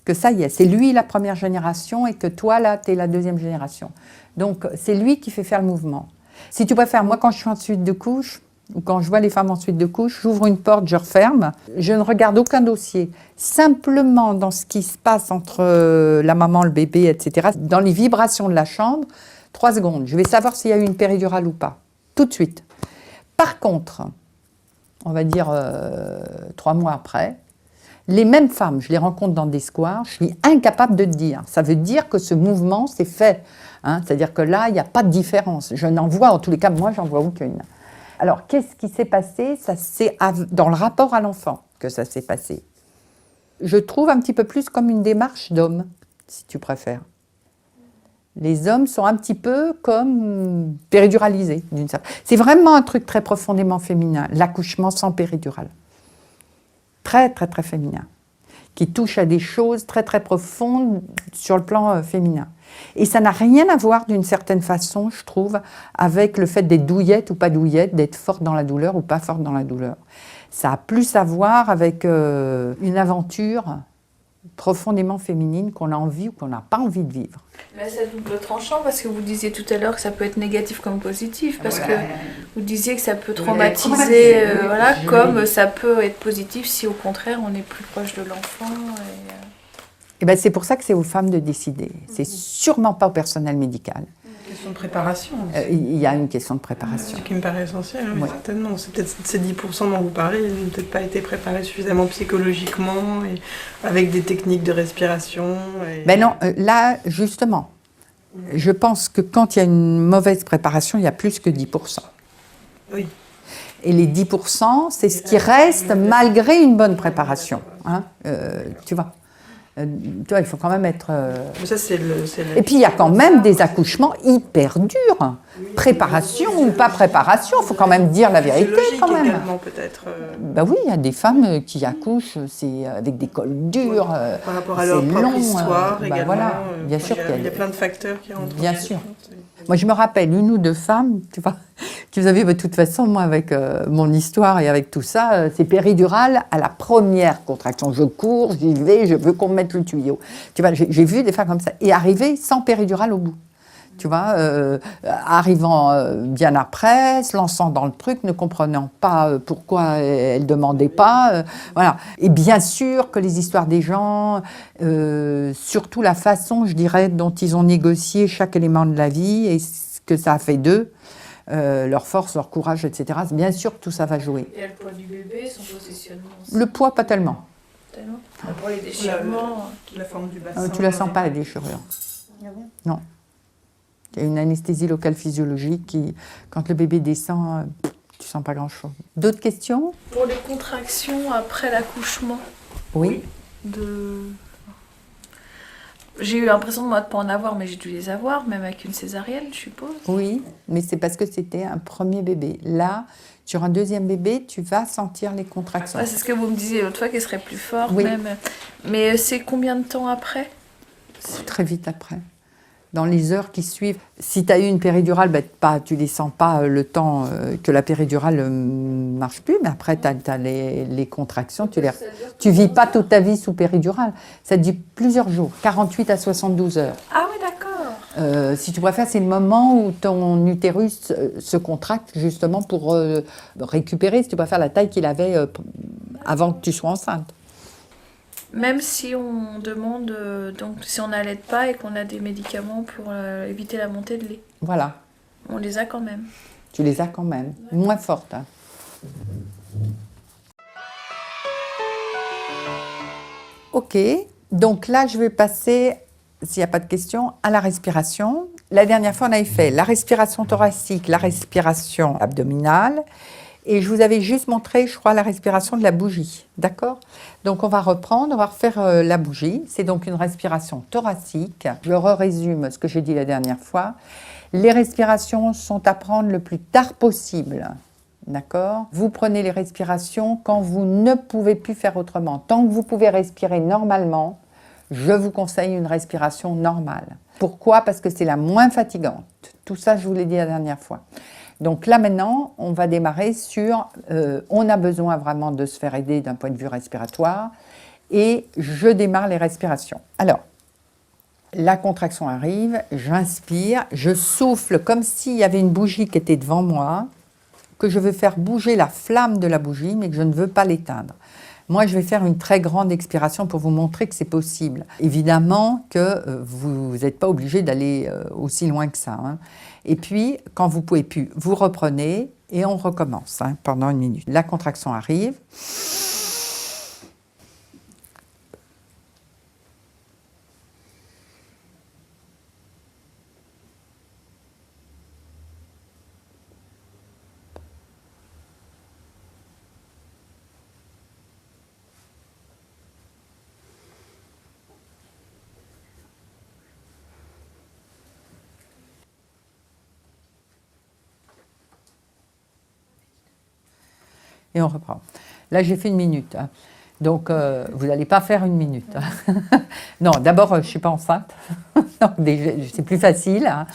Speaker 1: que ça y est, c'est lui la première génération et que toi, là, tu es la deuxième génération. Donc, c'est lui qui fait faire le mouvement. Si tu préfères, moi, quand je suis en suite de couche, ou quand je vois les femmes en suite de couche, j'ouvre une porte, je referme, je ne regarde aucun dossier. Simplement dans ce qui se passe entre la maman, le bébé, etc., dans les vibrations de la chambre, 3 secondes. Je vais savoir s'il y a eu une péridurale ou pas. Tout de suite. Par contre, on va dire 3 mois après, les mêmes femmes, je les rencontre dans des squares, je suis incapable de te dire. Ça veut dire que ce mouvement s'est fait, hein. C'est-à-dire que là, il n'y a pas de différence. Je n'en vois, en tous les cas, moi, j'en vois aucune. Alors, qu'est-ce qui s'est passé? Ça, c'est dans le rapport à l'enfant que ça s'est passé. Je trouve un petit peu plus comme une démarche d'homme. si tu préfères. Les hommes sont un petit peu comme périduralisés. C'est vraiment un truc très profondément féminin, l'accouchement sans péridurale. Très, très, très féminin. Qui touche à des choses très, très profondes sur le plan féminin. Et ça n'a rien à voir, d'une certaine façon, je trouve, avec le fait d'être douillette ou pas douillette, d'être forte dans la douleur ou pas forte dans la douleur. Ça a plus à voir avec une aventure profondément féminine qu'on a envie ou qu'on n'a pas envie de vivre.
Speaker 3: Mais c'est double tranchant parce que vous disiez tout à l'heure que ça peut être négatif comme positif, parce que vous disiez que ça peut traumatiser, voilà, comme ça peut être positif si au contraire on est plus proche de l'enfant.
Speaker 1: Et ben c'est pour ça que c'est aux femmes de décider. C'est sûrement pas au personnel médical.
Speaker 4: Question de préparation.
Speaker 1: Il y a une question de préparation.
Speaker 4: Ce qui me paraît essentiel, oui,
Speaker 1: Ouais.
Speaker 4: certainement. C'est peut-être ces 10% dont vous parlez, ils n'ont peut-être pas été préparés suffisamment psychologiquement, et avec des techniques de respiration.
Speaker 1: Ben non, là, justement, je pense que quand il y a une mauvaise préparation, il y a plus que 10%.
Speaker 4: Oui.
Speaker 1: Et les 10%, c'est ce qui reste malgré une bonne préparation. Hein, tu vois. Tu vois, il faut quand même être...
Speaker 4: Mais ça, c'est
Speaker 1: Et puis, il y a quand même des accouchements hyper durs. Préparation ou pas préparation, il faut quand même dire la vérité, quand même.
Speaker 4: également, peut-être.
Speaker 1: Ben oui, il y a des femmes qui accouchent c'est avec des cols durs,
Speaker 4: Par rapport à
Speaker 1: c'est
Speaker 4: leur propre
Speaker 1: long,
Speaker 4: histoire,
Speaker 1: ben
Speaker 4: également.
Speaker 1: voilà, bien sûr
Speaker 4: Il y a plein de facteurs qui rentrent.
Speaker 1: Bien
Speaker 4: en
Speaker 1: sûr.
Speaker 4: compte.
Speaker 1: Moi, je me rappelle une ou deux femmes, tu vois, qui vous avez, de toute façon, moi, avec mon histoire et avec tout ça, c'est péridurale à la première contraction. Je cours, j'y vais, je veux qu'on me mette le tuyau. Tu vois, j'ai vu des femmes comme ça. Et arriver sans péridurale au bout. Tu vois, arrivant bien après, se lançant dans le truc, ne comprenant pas pourquoi elle ne demandait pas. Voilà. Et bien sûr que les histoires des gens, surtout la façon, je dirais, dont ils ont négocié chaque élément de la vie et ce que ça a fait d'eux, leur force, leur courage, etc. Bien sûr que tout ça va jouer.
Speaker 3: Et le poids du bébé, son positionnement aussi.
Speaker 1: Le poids, pas tellement.
Speaker 3: Tellement. Pour les déchirements.
Speaker 4: La forme du bassin.
Speaker 1: Tu la sens pas, la déchirure. Non. Il y a une anesthésie locale physiologique qui, quand le bébé descend, tu sens pas grand-chose. D'autres questions?
Speaker 3: Pour les contractions après l'accouchement,
Speaker 1: Oui.
Speaker 3: j'ai eu l'impression de moi de pas en avoir, mais j'ai dû les avoir, même avec une césarienne, je suppose.
Speaker 1: Oui, mais c'est parce que c'était un premier bébé. Là, sur un deuxième bébé, tu vas sentir les contractions.
Speaker 3: Ouais, c'est ce que vous me disiez l'autre fois, qu'elle serait plus forte
Speaker 1: Oui.
Speaker 3: même. Mais c'est combien de temps après?
Speaker 1: Très vite après. Dans les heures qui suivent. Si tu as eu une péridurale, tu ne les sens pas le temps que la péridurale ne marche plus, mais après, tu as les contractions. Tu ne vis pas toute ta vie sous péridurale. Ça dure plusieurs jours, 48 à 72 heures.
Speaker 3: Ah oui, d'accord.
Speaker 1: Si tu préfères, c'est le moment où ton utérus se contracte justement pour récupérer, si tu préfères, la taille qu'il avait avant que tu sois enceinte.
Speaker 3: Même si on demande, donc si on n'allait pas et qu'on a des médicaments pour éviter la montée de lait,
Speaker 1: Voilà,
Speaker 3: on les a quand même.
Speaker 1: tu les as quand même, moins fortes. Hein. Ok, donc là je vais passer, s'il n'y a pas de questions, à la respiration. La dernière fois on avait fait la respiration thoracique, la respiration abdominale. Et je vous avais juste montré, je crois, la respiration de la bougie. D'accord? Donc, on va reprendre, on va refaire la bougie. C'est donc une respiration thoracique. Je résume ce que j'ai dit la dernière fois. Les respirations sont à prendre le plus tard possible. D'accord? Vous prenez les respirations quand vous ne pouvez plus faire autrement. Tant que vous pouvez respirer normalement, je vous conseille une respiration normale. Pourquoi? Parce que c'est la moins fatigante. Tout ça, je vous l'ai dit la dernière fois. Donc là maintenant, on va démarrer sur, on a besoin vraiment de se faire aider d'un point de vue respiratoire et je démarre les respirations. Alors, la contraction arrive, j'inspire, je souffle comme s'il y avait une bougie qui était devant moi, que je veux faire bouger la flamme de la bougie mais que je ne veux pas l'éteindre. Moi, je vais faire une très grande expiration pour vous montrer que c'est possible. Évidemment que vous n'êtes pas obligé d'aller aussi loin que ça. Hein. Et puis, quand vous ne pouvez plus, vous reprenez et on recommence pendant 1 minute. La contraction arrive. Et on reprend. Là, j'ai fait 1 minute. Hein. Donc, vous n'allez pas faire 1 minute. Hein. Non, d'abord, je ne suis pas enceinte. Donc, c'est plus facile. Hein.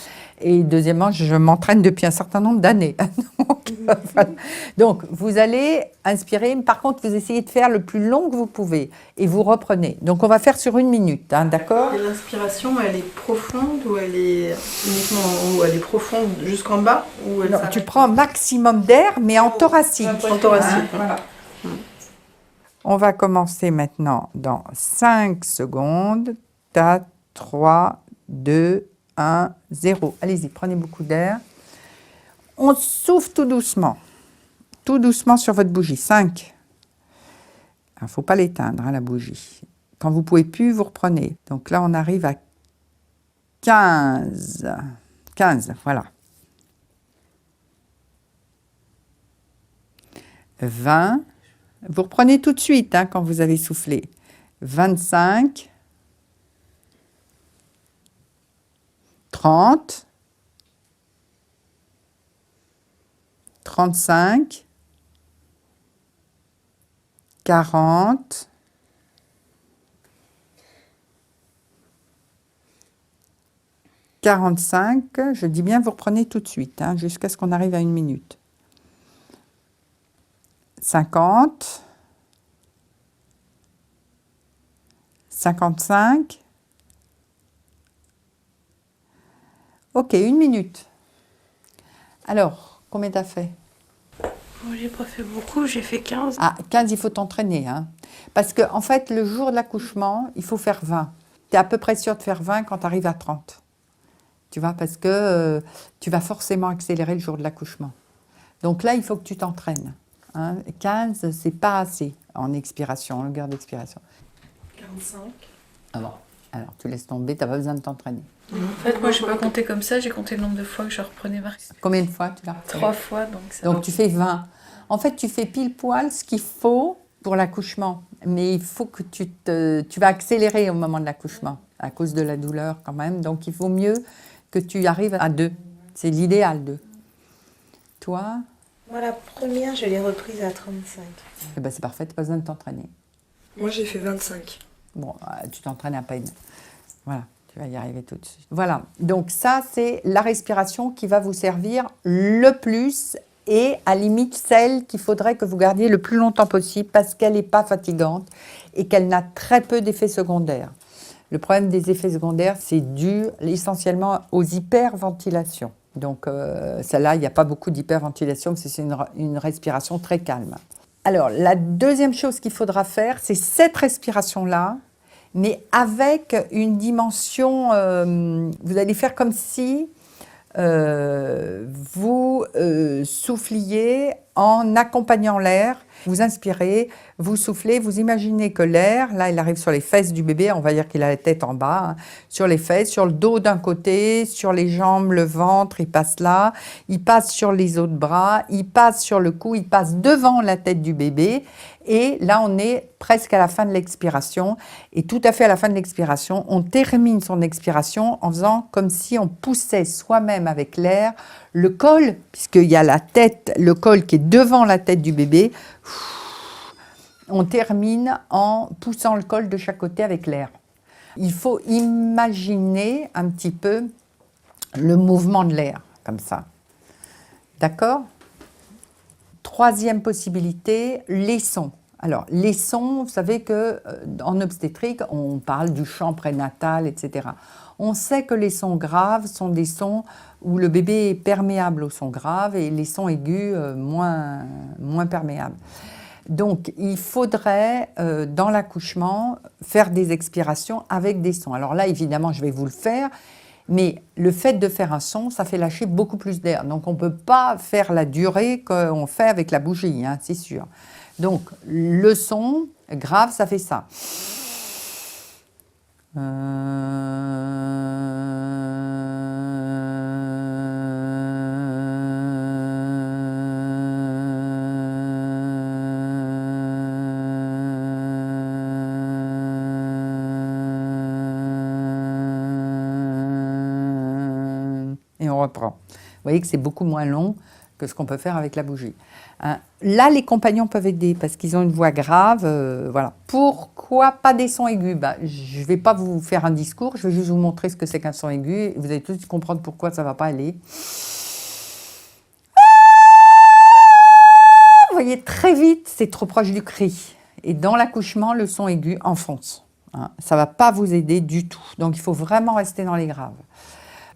Speaker 1: Et deuxièmement, je m'entraîne depuis un certain nombre d'années. Donc, voilà. Donc, vous allez inspirer. Par contre, vous essayez de faire le plus long que vous pouvez. Et vous reprenez. Donc, on va faire sur 1 minute. Hein, d'accord ?
Speaker 4: Et l'inspiration, elle est profonde ou elle est uniquement ou elle est profonde jusqu'en bas ou elle
Speaker 1: Non, tu prends un maximum d'air, mais en thoracique.
Speaker 4: En thoracique.
Speaker 1: Hein, voilà. On va commencer maintenant dans 5 secondes. 4, 3, 2, 1, 0. Allez-y, prenez beaucoup d'air. On souffle tout doucement sur votre bougie. 5. Il ne faut pas l'éteindre, hein, la bougie. Quand vous ne pouvez plus, vous reprenez. Donc là, on arrive à 15. 15, voilà. 20. Vous reprenez tout de suite hein, quand vous avez soufflé. 25. 30. 35. 40. 45. Je dis bien, vous reprenez tout de suite, hein, jusqu'à ce qu'on arrive à 1 minute. 50, 55. Ok, 1 minute. Alors, combien t'as fait?
Speaker 5: Moi, j'ai pas fait beaucoup, j'ai fait 15.
Speaker 1: Ah, 15, il faut t'entraîner. Hein. Parce qu'en fait, le jour de l'accouchement, il faut faire 20. Tu es à peu près sûr de faire 20 quand tu arrives à 30. Tu vois, parce que tu vas forcément accélérer le jour de l'accouchement. Donc là, il faut que tu t'entraînes. Hein. 15, c'est pas assez en expiration, en longueur d'expiration.
Speaker 4: 45.
Speaker 1: Ah bon. Alors, tu laisses tomber, tu n'as pas besoin de t'entraîner.
Speaker 3: En fait, moi, je n'ai pas compté comme ça, j'ai compté le nombre de fois que je reprenais ma respiration.
Speaker 1: Combien de fois tu l'as repris?
Speaker 3: 3 fois, donc ça
Speaker 1: Donc, tu fais 20. En fait, tu fais pile poil ce qu'il faut pour l'accouchement. Mais il faut que tu vas accélérer au moment de l'accouchement, à cause de la douleur quand même. Donc, il vaut mieux que tu arrives à 2. C'est l'idéal, 2. Toi?
Speaker 5: Moi, la première, je l'ai reprise à 35.
Speaker 1: Eh ben, c'est parfait, tu n'as pas besoin de t'entraîner.
Speaker 4: Moi, j'ai fait 25.
Speaker 1: Bon, tu t'entraînes à peine. Voilà, tu vas y arriver tout de suite. Voilà, donc ça, c'est la respiration qui va vous servir le plus et à limite celle qu'il faudrait que vous gardiez le plus longtemps possible parce qu'elle n'est pas fatigante et qu'elle n'a très peu d'effets secondaires. Le problème des effets secondaires, c'est dû essentiellement aux hyperventilations. Donc celle-là, il n'y a pas beaucoup d'hyperventilation, parce que c'est une respiration très calme. Alors, la deuxième chose qu'il faudra faire, c'est cette respiration-là, mais avec une dimension, vous allez faire comme si vous souffliez en accompagnant l'air. Vous inspirez, vous soufflez, vous imaginez que l'air, là, il arrive sur les fesses du bébé, on va dire qu'il a la tête en bas, hein, sur les fesses, sur le dos d'un côté, sur les jambes, le ventre, il passe là, il passe sur les autres bras, il passe sur le cou, il passe devant la tête du bébé. Et là, on est presque à la fin de l'expiration. Et tout à fait à la fin de l'expiration, on termine son expiration en faisant comme si on poussait soi-même avec l'air le col, puisqu'il y a la tête, le col qui est devant la tête du bébé. On termine en poussant le col de chaque côté avec l'air. Il faut imaginer un petit peu le mouvement de l'air, comme ça. D'accord ? Troisième possibilité, les sons. Alors, les sons, vous savez qu'en obstétrique, on parle du chant prénatal, etc. On sait que les sons graves sont des sons où le bébé est perméable aux sons graves et les sons aigus moins perméables. Donc, il faudrait, dans l'accouchement, faire des expirations avec des sons. Alors là, évidemment, je vais vous le faire, mais le fait de faire un son, ça fait lâcher beaucoup plus d'air. Donc, on ne peut pas faire la durée qu'on fait avec la bougie, hein, c'est sûr. Donc, le son grave, ça fait ça. Et on reprend. Vous voyez que c'est beaucoup moins long que ce qu'on peut faire avec la bougie. Hein. Là, les compagnons peuvent aider parce qu'ils ont une voix grave. Voilà. Pourquoi pas des sons aigus? Je ne vais pas vous faire un discours, je vais juste vous montrer ce que c'est qu'un son aigu. Vous allez tout de suite comprendre pourquoi ça ne va pas aller. Vous voyez, très vite, c'est trop proche du cri. Et dans l'accouchement, le son aigu enfonce. Hein. Ça ne va pas vous aider du tout. Donc, il faut vraiment rester dans les graves.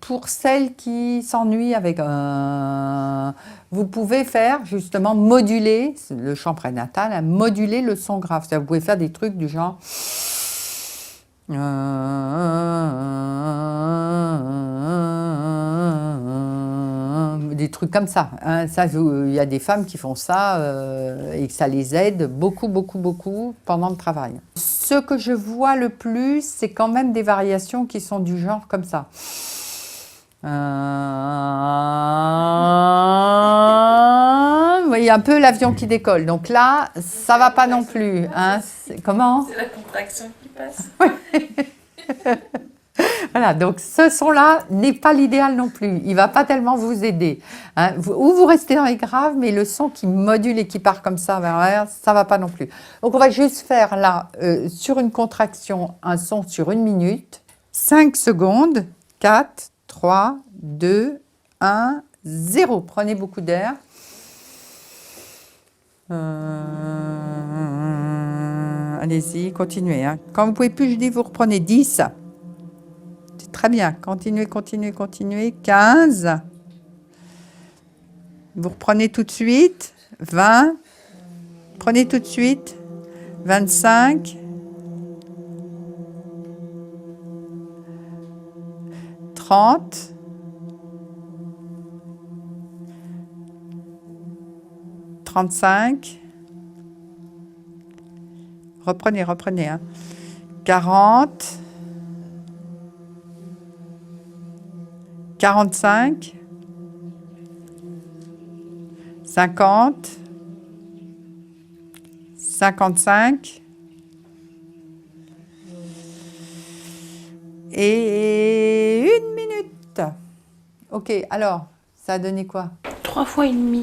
Speaker 1: Pour celles qui s'ennuient avec un... Vous pouvez faire, justement, moduler, le chant prénatal, hein, moduler le son grave. C'est-à-dire, vous pouvez faire des trucs du genre... Des trucs comme ça. Hein. Ça, il y a des femmes qui font ça et que ça les aide beaucoup, beaucoup, beaucoup pendant le travail. Ce que je vois le plus, c'est quand même des variations qui sont du genre comme ça. Vous voyez un peu l'avion qui décolle. Donc là, ça va pas non plus. Hein. Comment?
Speaker 3: C'est la contraction qui passe.
Speaker 1: Voilà, donc ce son-là n'est pas l'idéal non plus. Il ne va pas tellement vous aider. Hein. Ou vous restez dans les graves, mais le son qui module et qui part comme ça vers l'arrière, ça ne va pas non plus. Donc on va juste faire là, sur une contraction, un son sur 1 minute. 5 secondes. 4, 3, 2, 1, 0. Prenez beaucoup d'air. Allez-y, continuez. Hein. Quand vous ne pouvez plus, je dis, vous reprenez 10. C'est très bien. Continuez, continuez, continuez. 15. Vous reprenez tout de suite. 20. Prenez tout de suite. 25. 30. 35. Reprenez, reprenez. Hein. 40. 45. 50. 55. Et 1 minute. Ok, alors, ça a donné quoi?
Speaker 5: 3 fois et demi.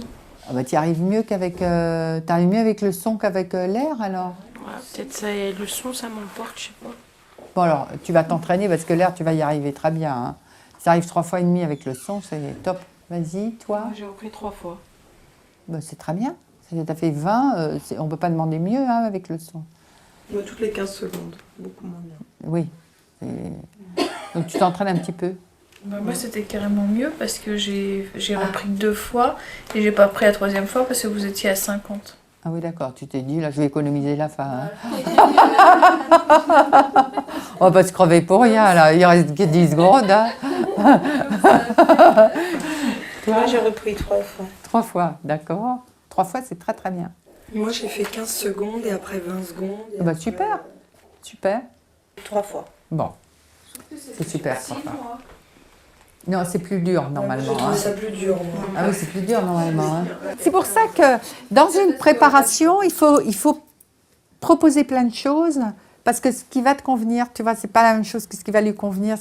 Speaker 1: Ah bah, tu arrives mieux qu'avec t'arrives mieux avec le son qu'avec l'air alors?
Speaker 6: Ouais, peut-être ça, le son, ça m'emporte, je sais pas.
Speaker 1: Bon alors, tu vas t'entraîner parce que l'air, tu vas y arriver très bien. Hein. Ça arrive 3 fois et demi avec le son, c'est top. Vas-y, toi.
Speaker 6: Moi, j'ai repris 3 fois.
Speaker 1: Bah, c'est très bien. Tu as fait 20, on ne peut pas demander mieux hein, avec le son.
Speaker 4: Moi, toutes les 15 secondes, beaucoup moins bien.
Speaker 1: Oui. Donc tu t'entraînes un petit peu.
Speaker 3: Bah, moi, c'était carrément mieux parce que j'ai repris 2 fois et j'ai pas repris la 3e fois parce que vous étiez à 50.
Speaker 1: Ah oui, d'accord. Tu t'es dit, là, je vais économiser la fin. Hein. On va pas se crever pour rien, là. Il reste que 10 secondes. Hein.
Speaker 4: Moi, j'ai repris 3 fois.
Speaker 1: 3 fois, d'accord. 3 fois, c'est très, très bien.
Speaker 4: Moi, j'ai fait 15 secondes et après 20 secondes.
Speaker 1: Ah bah, super. Super.
Speaker 4: 3 fois.
Speaker 1: Bon. C'est super. Non, c'est plus dur normalement.
Speaker 4: J'ai trouvé ça plus dur, moi.
Speaker 1: Ah oui, c'est plus dur normalement. Hein. C'est pour ça que dans une préparation, il faut proposer plein de choses parce que ce qui va te convenir, tu vois, c'est pas la même chose que ce qui va lui convenir,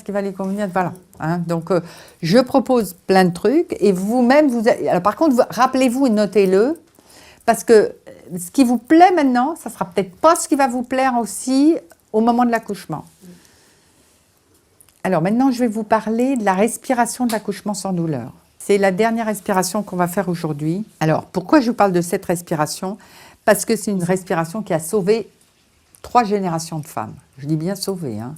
Speaker 1: voilà. Hein. Donc, je propose plein de trucs et vous-même, alors par contre, rappelez-vous et notez-le parce que ce qui vous plaît maintenant, ça sera peut-être pas ce qui va vous plaire aussi au moment de l'accouchement. Alors maintenant, je vais vous parler de la respiration de l'accouchement sans douleur. C'est la dernière respiration qu'on va faire aujourd'hui. Alors, pourquoi je vous parle de cette respiration? Parce que c'est une respiration qui a sauvé 3 générations de femmes. Je dis bien sauvé. Hein.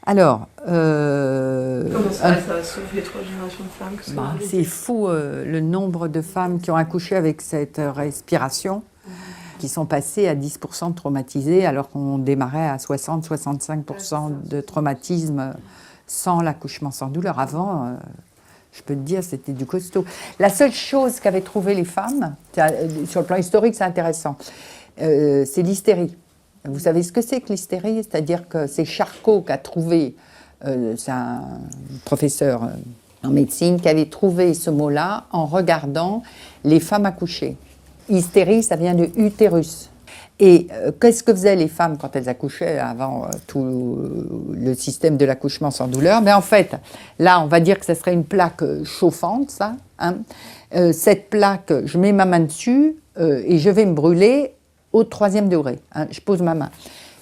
Speaker 1: Alors...
Speaker 4: Comment ça a sauvé 3 générations de femmes que ça
Speaker 1: c'est fou le nombre de femmes qui ont accouché avec cette respiration. Qui sont passées à 10% de traumatisés alors qu'on démarrait à 60-65% de traumatisme sans l'accouchement sans douleur. Avant, je peux te dire, c'était du costaud. La seule chose qu'avaient trouvé les femmes, sur le plan historique, c'est intéressant, c'est l'hystérie. Vous savez ce que c'est que l'hystérie? C'est-à-dire que c'est Charcot qui a trouvé, c'est un professeur en médecine, qui avait trouvé ce mot-là en regardant les femmes accouchées. Hystérie, ça vient de utérus. Et qu'est-ce que faisaient les femmes quand elles accouchaient avant tout le système de l'accouchement sans douleur? En fait, là, on va dire que ce serait une plaque chauffante, ça. Hein. Cette plaque, je mets ma main dessus et je vais me brûler au 3e degré. Hein. Je pose ma main.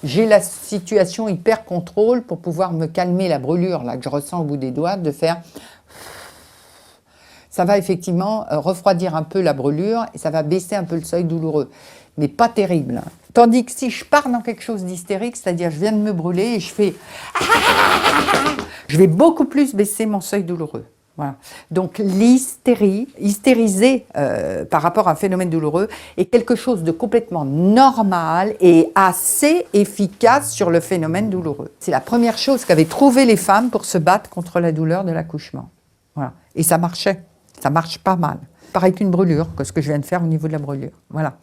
Speaker 1: J'ai la situation hyper contrôle pour pouvoir me calmer la brûlure là, que je ressens au bout des doigts, de faire... Ça va effectivement refroidir un peu la brûlure et ça va baisser un peu le seuil douloureux. Mais pas terrible. Tandis que si je pars dans quelque chose d'hystérique, c'est-à-dire je viens de me brûler et je fais... Je vais beaucoup plus baisser mon seuil douloureux. Voilà. Donc hystériser par rapport à un phénomène douloureux est quelque chose de complètement normal et assez efficace sur le phénomène douloureux. C'est la première chose qu'avaient trouvé les femmes pour se battre contre la douleur de l'accouchement. Voilà. Et ça marchait. Ça marche pas mal. Pareil qu'une brûlure, que ce que je viens de faire au niveau de la brûlure. Voilà.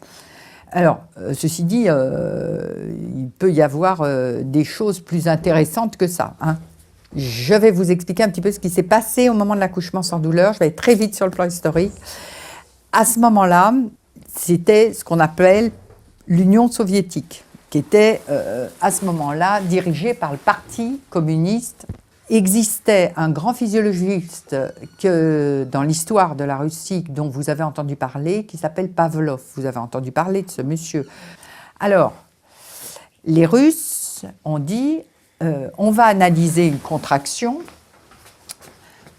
Speaker 1: Alors, ceci dit, il peut y avoir des choses plus intéressantes que ça. Hein. Je vais vous expliquer un petit peu ce qui s'est passé au moment de l'accouchement sans douleur. Je vais être très vite sur le plan historique. À ce moment-là, c'était ce qu'on appelle l'Union soviétique, qui était à ce moment-là dirigée par le Parti communiste. Existait un grand physiologiste que, dans l'histoire de la Russie dont vous avez entendu parler, qui s'appelle Pavlov. Vous avez entendu parler de ce monsieur. Alors, les Russes ont dit, on va analyser une contraction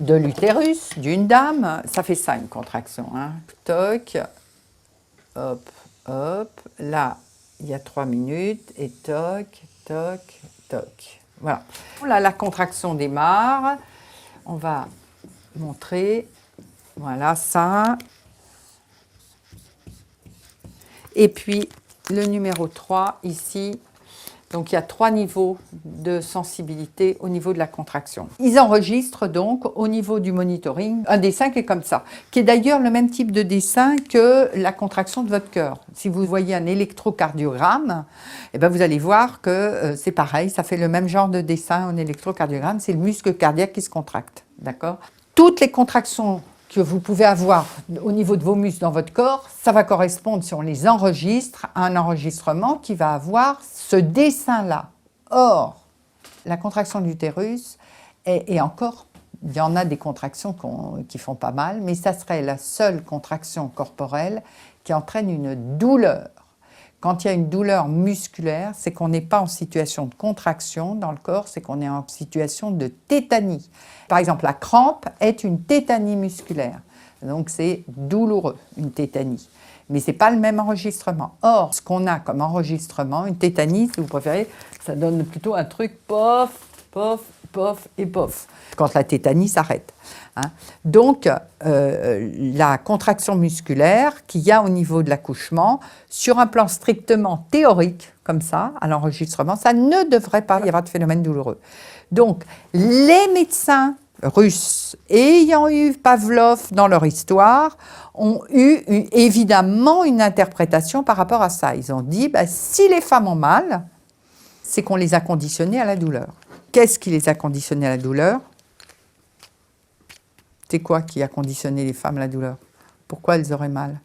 Speaker 1: de l'utérus d'une dame. Ça fait ça, une contraction. Hein. Toc, hop, hop. Là, il y a 3 minutes. Et toc, toc, toc. Voilà. Là, la contraction démarre. On va montrer. Voilà ça. Et puis, le numéro 3, ici. Donc, il y a 3 niveaux de sensibilité au niveau de la contraction. Ils enregistrent donc au niveau du monitoring un dessin qui est comme ça, qui est d'ailleurs le même type de dessin que la contraction de votre cœur. Si vous voyez un électrocardiogramme, eh bien vous allez voir que c'est pareil, ça fait le même genre de dessin en électrocardiogramme, c'est le muscle cardiaque qui se contracte. D'accord ? Toutes les contractions que vous pouvez avoir au niveau de vos muscles dans votre corps, ça va correspondre, si on les enregistre, à un enregistrement qui va avoir ce dessin-là. Or, la contraction de l'utérus, et encore, il y en a des contractions qui font pas mal, mais ça serait la seule contraction corporelle qui entraîne une douleur. Quand il y a une douleur musculaire, c'est qu'on n'est pas en situation de contraction dans le corps, c'est qu'on est en situation de tétanie. Par exemple, la crampe est une tétanie musculaire. Donc c'est douloureux, une tétanie. Mais ce n'est pas le même enregistrement. Or, ce qu'on a comme enregistrement, une tétanie, si vous préférez, ça donne plutôt un truc pof, pof, pof et pof, quand la tétanie s'arrête. Hein. Donc, la contraction musculaire qu'il y a au niveau de l'accouchement, sur un plan strictement théorique, comme ça, à l'enregistrement, ça ne devrait pas y avoir de phénomène douloureux. Donc, les médecins russes ayant eu Pavlov dans leur histoire ont eu évidemment une interprétation par rapport à ça. Ils ont dit, si les femmes ont mal, c'est qu'on les a conditionnées à la douleur. Qu'est-ce qui les a conditionnées à la douleur ? C'est quoi qui a conditionné les femmes à la douleur ? Pourquoi elles auraient mal ?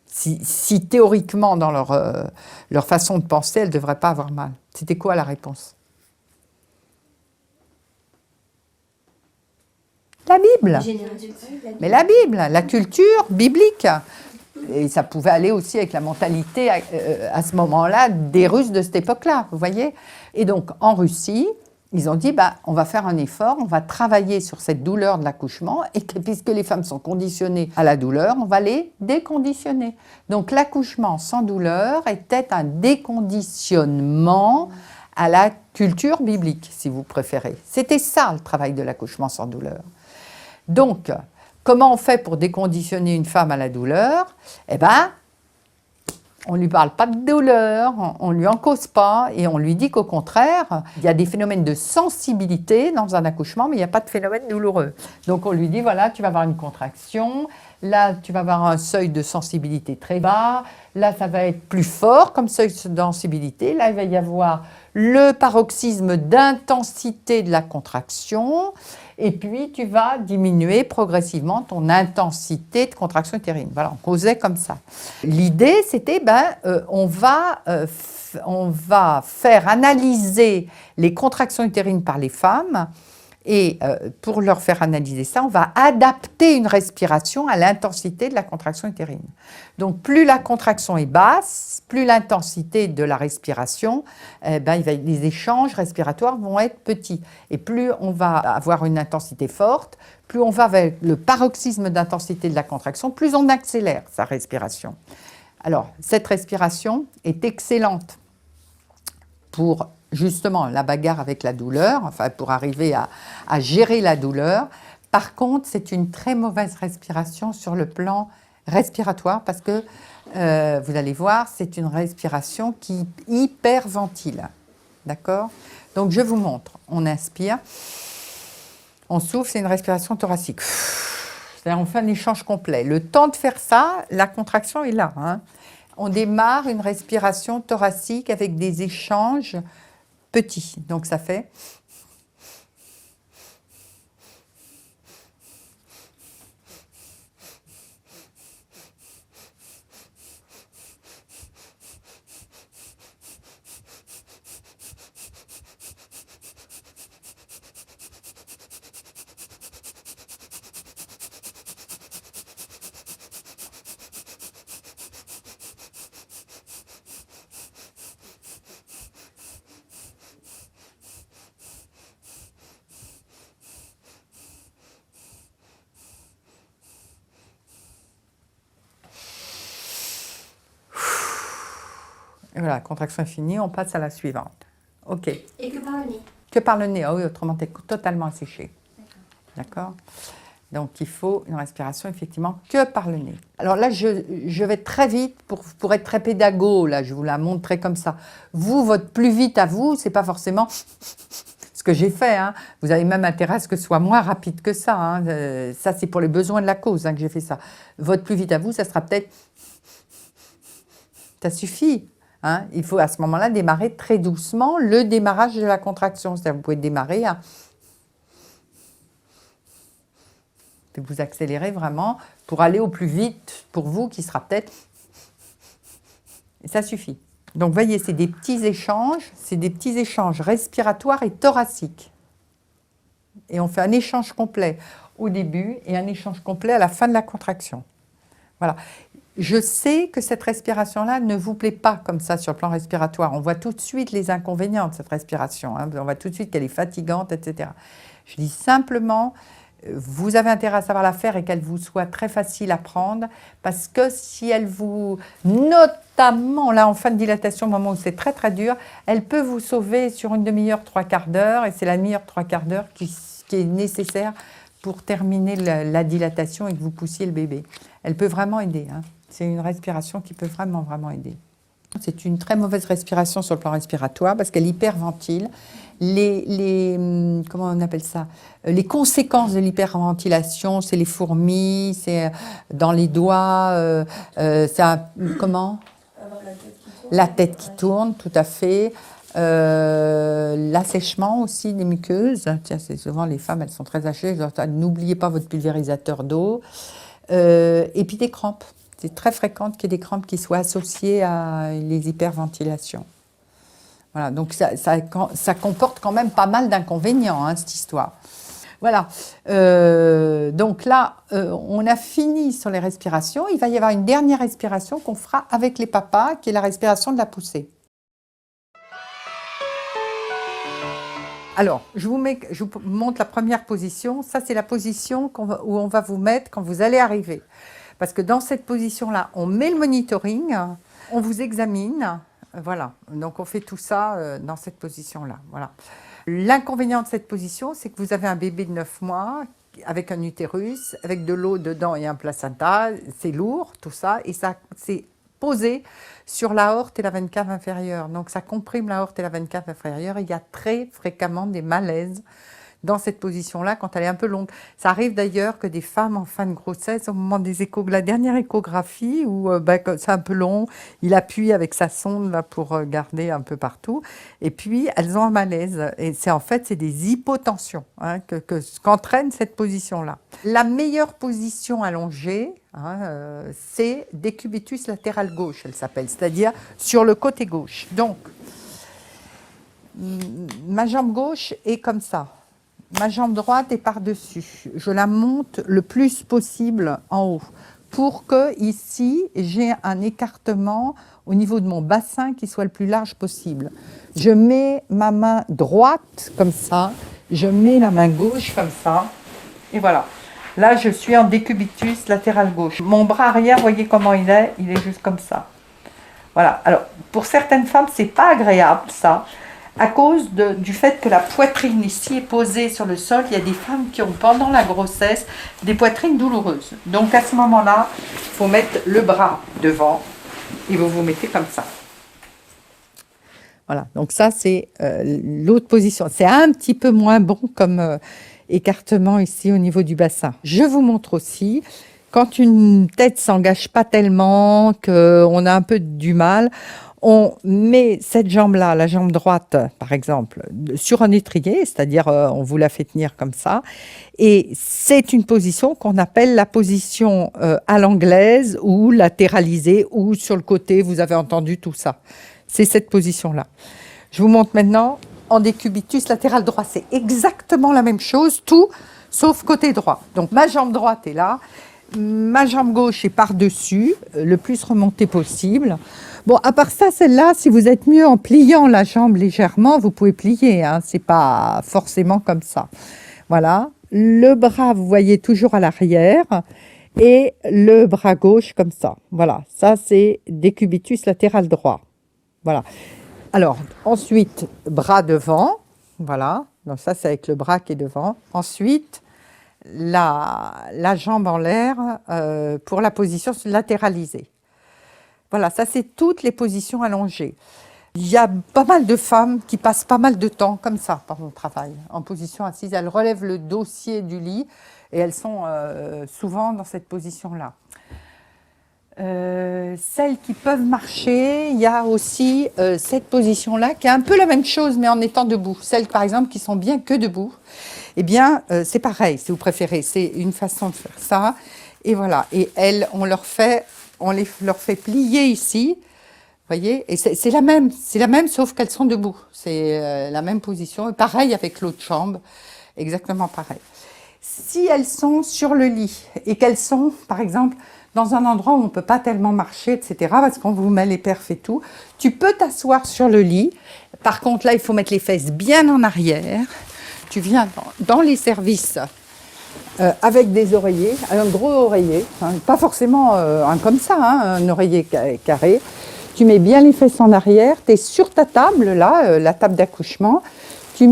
Speaker 1: Si théoriquement, dans leur façon de penser, elles ne devraient pas avoir mal. C'était quoi la réponse ? La Bible. Mais la Bible, la culture biblique. Et ça pouvait aller aussi avec la mentalité à ce moment-là des Russes de cette époque-là, vous voyez ? Et donc, en Russie, ils ont dit, on va faire un effort, on va travailler sur cette douleur de l'accouchement, et que, puisque les femmes sont conditionnées à la douleur, on va les déconditionner. Donc, l'accouchement sans douleur était un déconditionnement à la culture biblique, si vous préférez. C'était ça, le travail de l'accouchement sans douleur. Donc, comment on fait pour déconditionner une femme à la douleur ? On ne lui parle pas de douleur, on ne lui en cause pas, et on lui dit qu'au contraire, il y a des phénomènes de sensibilité dans un accouchement, mais il n'y a pas de phénomène douloureux. Donc on lui dit, voilà, tu vas avoir une contraction, Là, tu vas avoir un seuil de sensibilité très bas. Là, ça va être plus fort comme seuil de sensibilité. Là, il va y avoir le paroxysme d'intensité de la contraction. Et puis, tu vas diminuer progressivement ton intensité de contraction utérine. Voilà, on causait comme ça. L'idée, c'était, on va faire analyser les contractions utérines par les femmes. Et pour leur faire analyser ça, on va adapter une respiration à l'intensité de la contraction utérine. Donc, plus la contraction est basse, plus l'intensité de la respiration, les échanges respiratoires vont être petits. Et plus on va avoir une intensité forte, plus on va vers le paroxysme d'intensité de la contraction, plus on accélère sa respiration. Alors, cette respiration est excellente pour justement la bagarre avec la douleur, enfin pour arriver à gérer la douleur. Par contre, c'est une très mauvaise respiration sur le plan respiratoire parce que, vous allez voir, c'est une respiration qui hyperventile. D'accord? Donc je vous montre. On inspire, on souffle, c'est une respiration thoracique. C'est-à-dire on fait un échange complet. Le temps de faire ça, la contraction est là. Hein. On démarre une respiration thoracique avec des échanges petits. Donc ça fait... Et voilà, contraction est finie, on passe à la suivante. OK.
Speaker 5: Et que par le nez.
Speaker 1: Que par le nez, ah oui, autrement tu es totalement asséché. D'accord. Donc il faut une respiration effectivement que par le nez. Alors là, je vais très vite pour être très pédago, là, je vous la montrerai comme ça. Vous, votre plus vite à vous, c'est pas forcément ce que j'ai fait. Hein. Vous avez même intérêt à ce que ce soit moins rapide que ça. Hein. Ça, c'est pour les besoins de la cause hein, que j'ai fait ça. Votre plus vite à vous, ça sera peut-être... Ça suffit. Hein, il faut à ce moment-là démarrer très doucement le démarrage de la contraction. C'est-à-dire vous pouvez démarrer, hein, puis vous accélérez vraiment pour aller au plus vite pour vous, qui sera peut-être... Et ça suffit. Donc, voyez, c'est des petits échanges respiratoires et thoraciques. Et on fait un échange complet au début et un échange complet à la fin de la contraction. Voilà. Je sais que cette respiration-là ne vous plaît pas comme ça sur le plan respiratoire. On voit tout de suite les inconvénients de cette respiration. Hein. On voit tout de suite qu'elle est fatigante, etc. Je dis simplement, vous avez intérêt à savoir la faire et qu'elle vous soit très facile à prendre parce que si elle vous, notamment là en fin de dilatation, au moment où c'est très très dur, elle peut vous sauver sur une demi-heure, 3/4 d'heure et c'est la demi-heure, 3/4 d'heure qui est nécessaire pour terminer la dilatation et que vous poussiez le bébé. Elle peut vraiment aider. Hein. C'est une respiration qui peut vraiment, vraiment aider. C'est une très mauvaise respiration sur le plan respiratoire parce qu'elle hyperventile. Comment on appelle ça? Les conséquences de l'hyperventilation, c'est les fourmis, c'est dans les doigts, comment? La tête qui tourne, tout à fait. L'assèchement aussi des muqueuses. Tiens, c'est souvent les femmes, elles sont très hachées. N'oubliez pas votre pulvérisateur d'eau. Et puis des crampes. C'est très fréquent qu'il y ait des crampes qui soient associées à les hyperventilations. Voilà, donc ça comporte quand même pas mal d'inconvénients, hein, cette histoire. Voilà, donc là, on a fini sur les respirations. Il va y avoir une dernière respiration qu'on fera avec les papas, qui est la respiration de la poussée. Alors, je vous montre la première position. Ça, c'est la position où on va vous mettre quand vous allez arriver. Parce que dans cette position-là, on met le monitoring, on vous examine, voilà. Donc, on fait tout ça dans cette position-là, voilà. L'inconvénient de cette position, c'est que vous avez un bébé de 9 mois avec un utérus, avec de l'eau dedans et un placenta. C'est lourd, tout ça, et ça, c'est posé sur l'aorte et la veine cave inférieure. Donc, ça comprime l'aorte et la veine cave inférieure. Il y a très fréquemment des malaises dans cette position-là quand elle est un peu longue. Ça arrive d'ailleurs que des femmes en fin de grossesse, au moment des la dernière échographie, où c'est un peu long, il appuie avec sa sonde là, pour garder un peu partout, et puis elles ont un malaise. Et c'est des hypotensions hein, qu'entraîne cette position-là. La meilleure position allongée, c'est décubitus latéral gauche, elle s'appelle, c'est-à-dire sur le côté gauche. Donc, ma jambe gauche est comme ça. Ma jambe droite est par-dessus. Je la monte le plus possible en haut pour que ici j'ai un écartement au niveau de mon bassin qui soit le plus large possible. Je mets ma main droite comme ça, je mets la main gauche comme ça, et voilà. Là, je suis en décubitus latéral gauche. Mon bras arrière, voyez comment il est juste comme ça. Voilà. Alors, pour certaines femmes, c'est pas agréable ça. À cause du fait que la poitrine ici est posée sur le sol, il y a des femmes qui ont pendant la grossesse des poitrines douloureuses. Donc à ce moment-là, il faut mettre le bras devant et vous vous mettez comme ça. Voilà, donc ça c'est l'autre position. C'est un petit peu moins bon comme écartement ici au niveau du bassin. Je vous montre aussi, quand une tête s'engage pas tellement, qu'on a un peu du mal, on met cette jambe-là, la jambe droite, par exemple, sur un étrier, c'est-à-dire on vous la fait tenir comme ça. Et c'est une position qu'on appelle la position à l'anglaise ou latéralisée ou sur le côté, vous avez entendu tout ça. C'est cette position-là. Je vous montre maintenant en décubitus latéral droit. C'est exactement la même chose, tout sauf côté droit. Donc ma jambe droite est là, ma jambe gauche est par-dessus, le plus remontée possible. Bon, à part ça, celle-là, si vous êtes mieux en pliant la jambe légèrement, vous pouvez plier, hein, c'est pas forcément comme ça. Voilà, le bras, vous voyez, toujours à l'arrière, et le bras gauche comme ça. Voilà, ça c'est décubitus latéral droit. Voilà. Alors, ensuite, bras devant, voilà, donc ça c'est avec le bras qui est devant. Ensuite, la jambe en l'air pour la position latéralisée. Voilà, ça c'est toutes les positions allongées. Il y a pas mal de femmes qui passent pas mal de temps comme ça par mon travail, en position assise. Elles relèvent le dossier du lit et elles sont souvent dans cette position-là. Celles qui peuvent marcher, il y a aussi cette position-là qui est un peu la même chose mais en étant debout. Celles par exemple qui sont bien que debout, eh bien c'est pareil si vous préférez, c'est une façon de faire ça. Et voilà, et elles, on leur fait plier ici, voyez, et c'est la même sauf qu'elles sont debout. C'est la même position, et pareil avec l'autre jambe, exactement pareil. Si elles sont sur le lit et qu'elles sont, par exemple, dans un endroit où on ne peut pas tellement marcher, etc., parce qu'on vous met les perfs et tout, tu peux t'asseoir sur le lit. Par contre, là, il faut mettre les fesses bien en arrière. Tu viens dans les services avec des oreillers, un gros oreiller, hein, pas forcément un comme ça, hein, un oreiller carré. Tu mets bien les fesses en arrière, tu es sur ta table, là, la table d'accouchement. Tu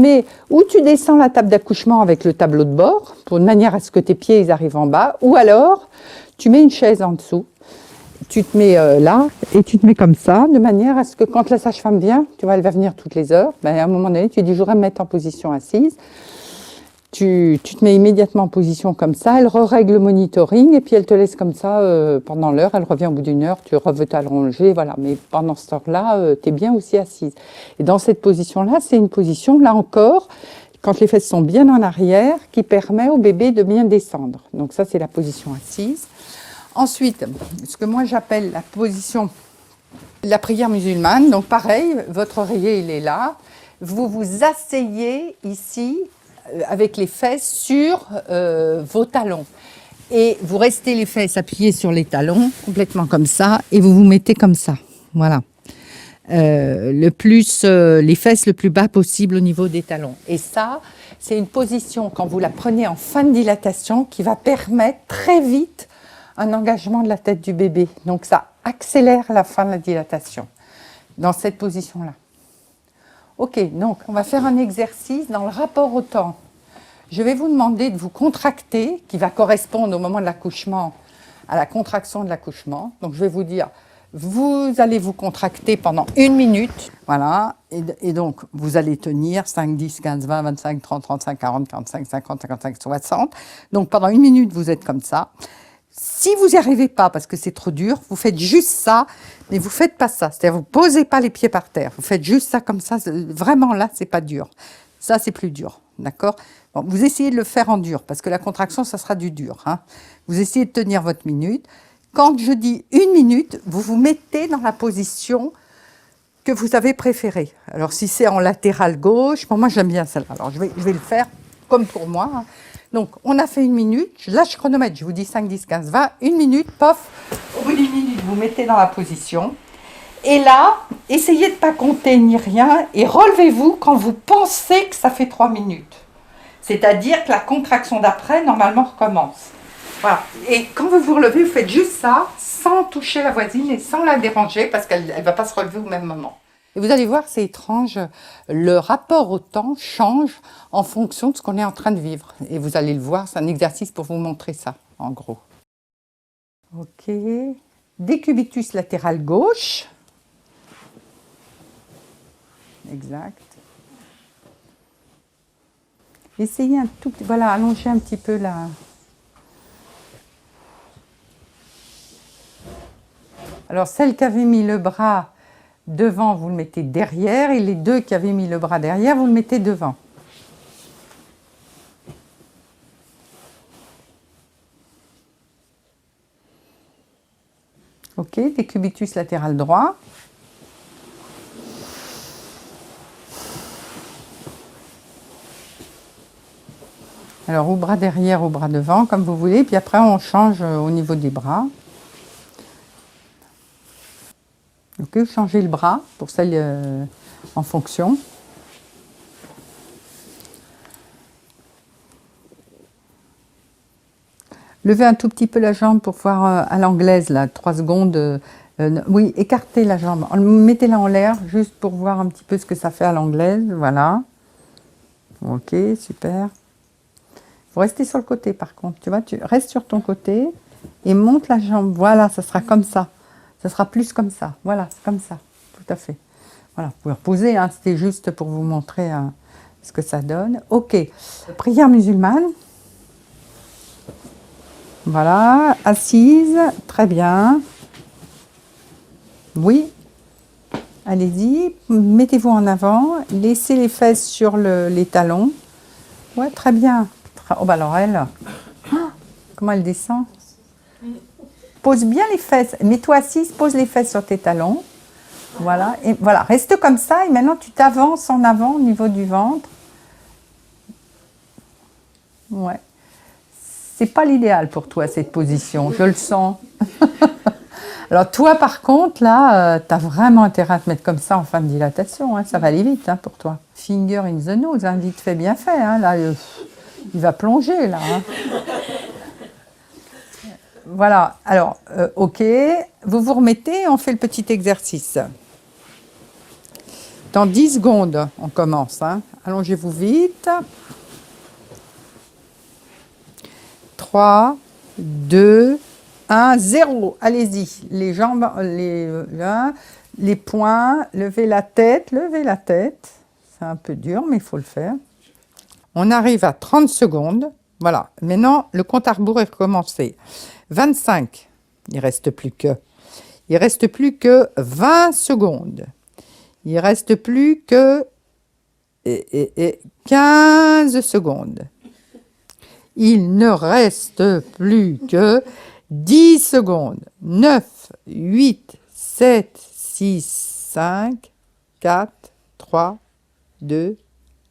Speaker 1: descends la table d'accouchement avec le tableau de bord, de manière à ce que tes pieds ils arrivent en bas, ou alors tu mets une chaise en dessous. Tu te mets là et tu te mets comme ça, de manière à ce que quand la sage-femme vient, tu vois, elle va venir toutes les heures, à un moment donné, tu dis, je voudrais me mettre en position assise. Tu te mets immédiatement en position comme ça, elle règle le monitoring et puis elle te laisse comme ça pendant l'heure, elle revient au bout d'une heure, tu veux t'allonger, voilà. Mais pendant ce temps-là, tu es bien aussi assise. Et dans cette position-là, c'est une position, là encore, quand les fesses sont bien en arrière, qui permet au bébé de bien descendre. Donc ça, c'est la position assise. Ensuite, ce que moi j'appelle la position, la prière musulmane. Donc pareil, votre oreiller, il est là. Vous vous asseyez ici, avec les fesses sur vos talons. Et vous restez les fesses appuyées sur les talons, complètement comme ça, et vous vous mettez comme ça. Voilà. Les fesses le plus bas possible au niveau des talons. Et ça, c'est une position, quand vous la prenez en fin de dilatation, qui va permettre très vite un engagement de la tête du bébé. Donc ça accélère la fin de la dilatation, dans cette position-là. Ok, donc on va faire un exercice dans le rapport au temps. Je vais vous demander de vous contracter, qui va correspondre au moment de l'accouchement, à la contraction de l'accouchement. Donc je vais vous dire, vous allez vous contracter pendant 1 minute. Voilà. Et donc, vous allez tenir 5, 10, 15, 20, 25, 30, 35, 40, 45, 50, 55, 60. Donc, pendant 1 minute, vous êtes comme ça. Si vous n'y arrivez pas parce que c'est trop dur, vous faites juste ça, mais vous ne faites pas ça. C'est-à-dire, vous ne posez pas les pieds par terre. Vous faites juste ça comme ça. Vraiment, là, ce n'est pas dur. Ça, c'est plus dur. D'accord? Bon, vous essayez de le faire en dur parce que la contraction, ça sera du dur. Hein. Vous essayez de tenir votre minute. Quand je dis 1 minute, vous vous mettez dans la position que vous avez préférée. Alors, si c'est en latéral gauche, bon, moi, j'aime bien celle-là. Alors, je vais le faire comme pour moi. Hein. Donc, on a fait 1 minute. Je lâche chronomètre. Je vous dis 5, 10, 15, 20. 1 minute, pof. Au bout d'1 minute, vous mettez dans la position. Et là, essayez de ne pas compter ni rien et relevez-vous quand vous pensez que ça fait 3 minutes. C'est-à-dire que la contraction d'après, normalement, recommence. Voilà. Et quand vous vous relevez, vous faites juste ça, sans toucher la voisine et sans la déranger, parce qu'elle ne va pas se relever au même moment. Et vous allez voir, c'est étrange, le rapport au temps change en fonction de ce qu'on est en train de vivre. Et vous allez le voir, c'est un exercice pour vous montrer ça, en gros. Ok. Décubitus latéral gauche. Exact. Essayez un tout petit... Voilà, allongez un petit peu là. Alors, celle qui avait mis le bras devant, vous le mettez derrière. Et les deux qui avaient mis le bras derrière, vous le mettez devant. Ok, décubitus latéral droit. Alors, au bras derrière, au bras devant, comme vous voulez. Puis après, on change au niveau des bras. Ok, vous changez le bras pour celle en fonction. Levez un tout petit peu la jambe pour voir à l'anglaise, là, 3 secondes. Oui, écartez la jambe. Mettez-la en l'air, juste pour voir un petit peu ce que ça fait à l'anglaise. Voilà. Ok, super. Vous restez sur le côté par contre, tu vois, tu restes sur ton côté et monte la jambe. Voilà, ça sera comme ça. Ça sera plus comme ça. Voilà, comme ça, tout à fait. Voilà, vous pouvez reposer, hein, c'était juste pour vous montrer ce que ça donne. Ok, prière musulmane. Voilà, assise, très bien. Oui, allez-y, mettez-vous en avant, laissez les fesses sur les talons. Ouais, très bien. Oh, bah alors elle, comment elle descend? Pose bien les fesses. Mets-toi assise, pose les fesses sur tes talons. Voilà, et voilà, reste comme ça. Et maintenant, tu t'avances en avant au niveau du ventre. Ouais. C'est pas l'idéal pour toi, cette position, je le sens. Alors, toi, par contre, là, tu as vraiment intérêt à te mettre comme ça en fin de dilatation. Hein, ça va aller vite hein, pour toi. Finger in the nose, hein, vite fait, bien fait. Hein, là, il va plonger, là. Hein. Voilà, alors, ok, vous vous remettez, on fait le petit exercice. Dans 10 secondes, on commence. Hein. Allongez-vous vite. 3, 2, 1, 0. Allez-y, les jambes, les poings, levez la tête, levez la tête. C'est un peu dur, mais il faut le faire. On arrive à 30 secondes. Voilà, maintenant, le compte à rebours est recommencé. 25, il reste plus que 20 secondes. Il reste plus que 15 secondes. Il ne reste plus que 10 secondes. 9, 8, 7, 6, 5, 4, 3, 2,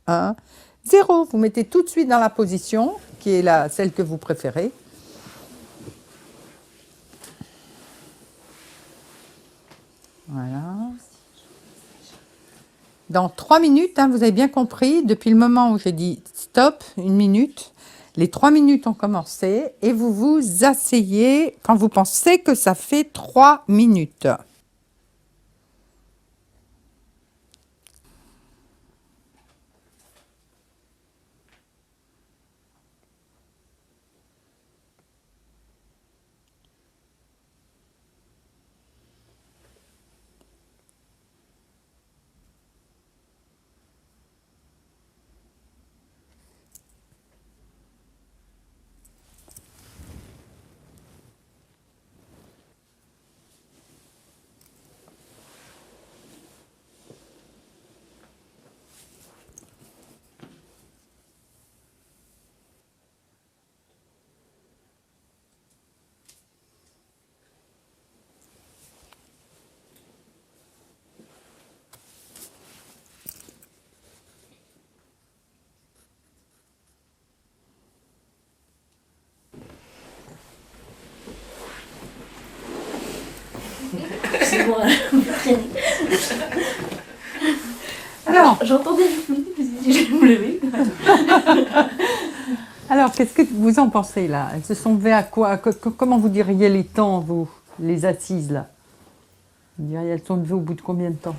Speaker 1: 1, 0. Vous mettez tout de suite dans la position qui est celle que vous préférez. Voilà. Dans 3 minutes, hein, vous avez bien compris, depuis le moment où j'ai dit stop, 1 minute, les 3 minutes ont commencé et vous vous asseyez quand vous pensez que ça fait 3 minutes.
Speaker 3: toujours un...
Speaker 1: Alors,
Speaker 3: J'entendais le flou, je me suis dit, je vais me lever.
Speaker 1: alors qu'est-ce que vous en pensez là? Elles se sont levées à quoi? Comment vous diriez les temps, vous, les assises là? Vous diriez elles sont levées au bout de combien de temps?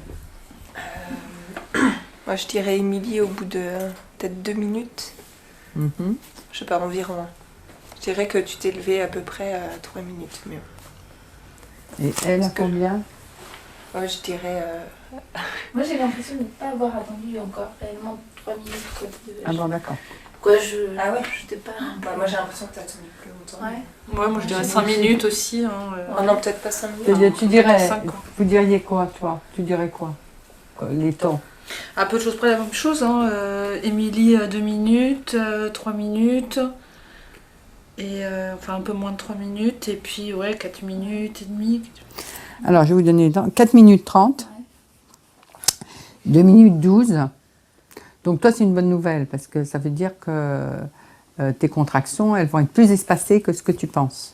Speaker 7: Moi, je dirais Émilie au bout de peut-être 2 minutes.
Speaker 1: Mhm.
Speaker 7: Je sais pas, environ. Je dirais que tu t'es levée à peu près à 3 minutes. Mais
Speaker 1: Et elle à
Speaker 7: que-
Speaker 1: combien?
Speaker 7: ouais, je dirais.
Speaker 3: Moi, j'ai l'impression de ne pas avoir attendu encore réellement 3 minutes. Quoi,
Speaker 1: Ah bon, d'accord.
Speaker 3: Quoi, je...
Speaker 7: Ah ouais.
Speaker 3: J'étais pas...
Speaker 7: Ouais, moi, j'ai l'impression que t'as attendu plus longtemps.
Speaker 3: Ouais.
Speaker 2: Ouais, moi je dirais 5 minutes aussi. Hein,
Speaker 7: Oh non, peut-être pas 5 minutes.
Speaker 1: C'est-à-dire, tu dirais,
Speaker 2: 5 quoi.
Speaker 1: vous diriez quoi, toi? Tu dirais quoi? Les temps?
Speaker 2: À peu de choses près la même chose. Hein. Émilie 2 minutes, 3 minutes. Et enfin un peu moins de 3 minutes. Et puis ouais, 4 minutes et demie.
Speaker 1: Alors, je vais vous donner le temps. 4 minutes 30. 2 minutes 12. Donc, toi, c'est une bonne nouvelle parce que ça veut dire que tes contractions, elles vont être plus espacées que ce que tu penses.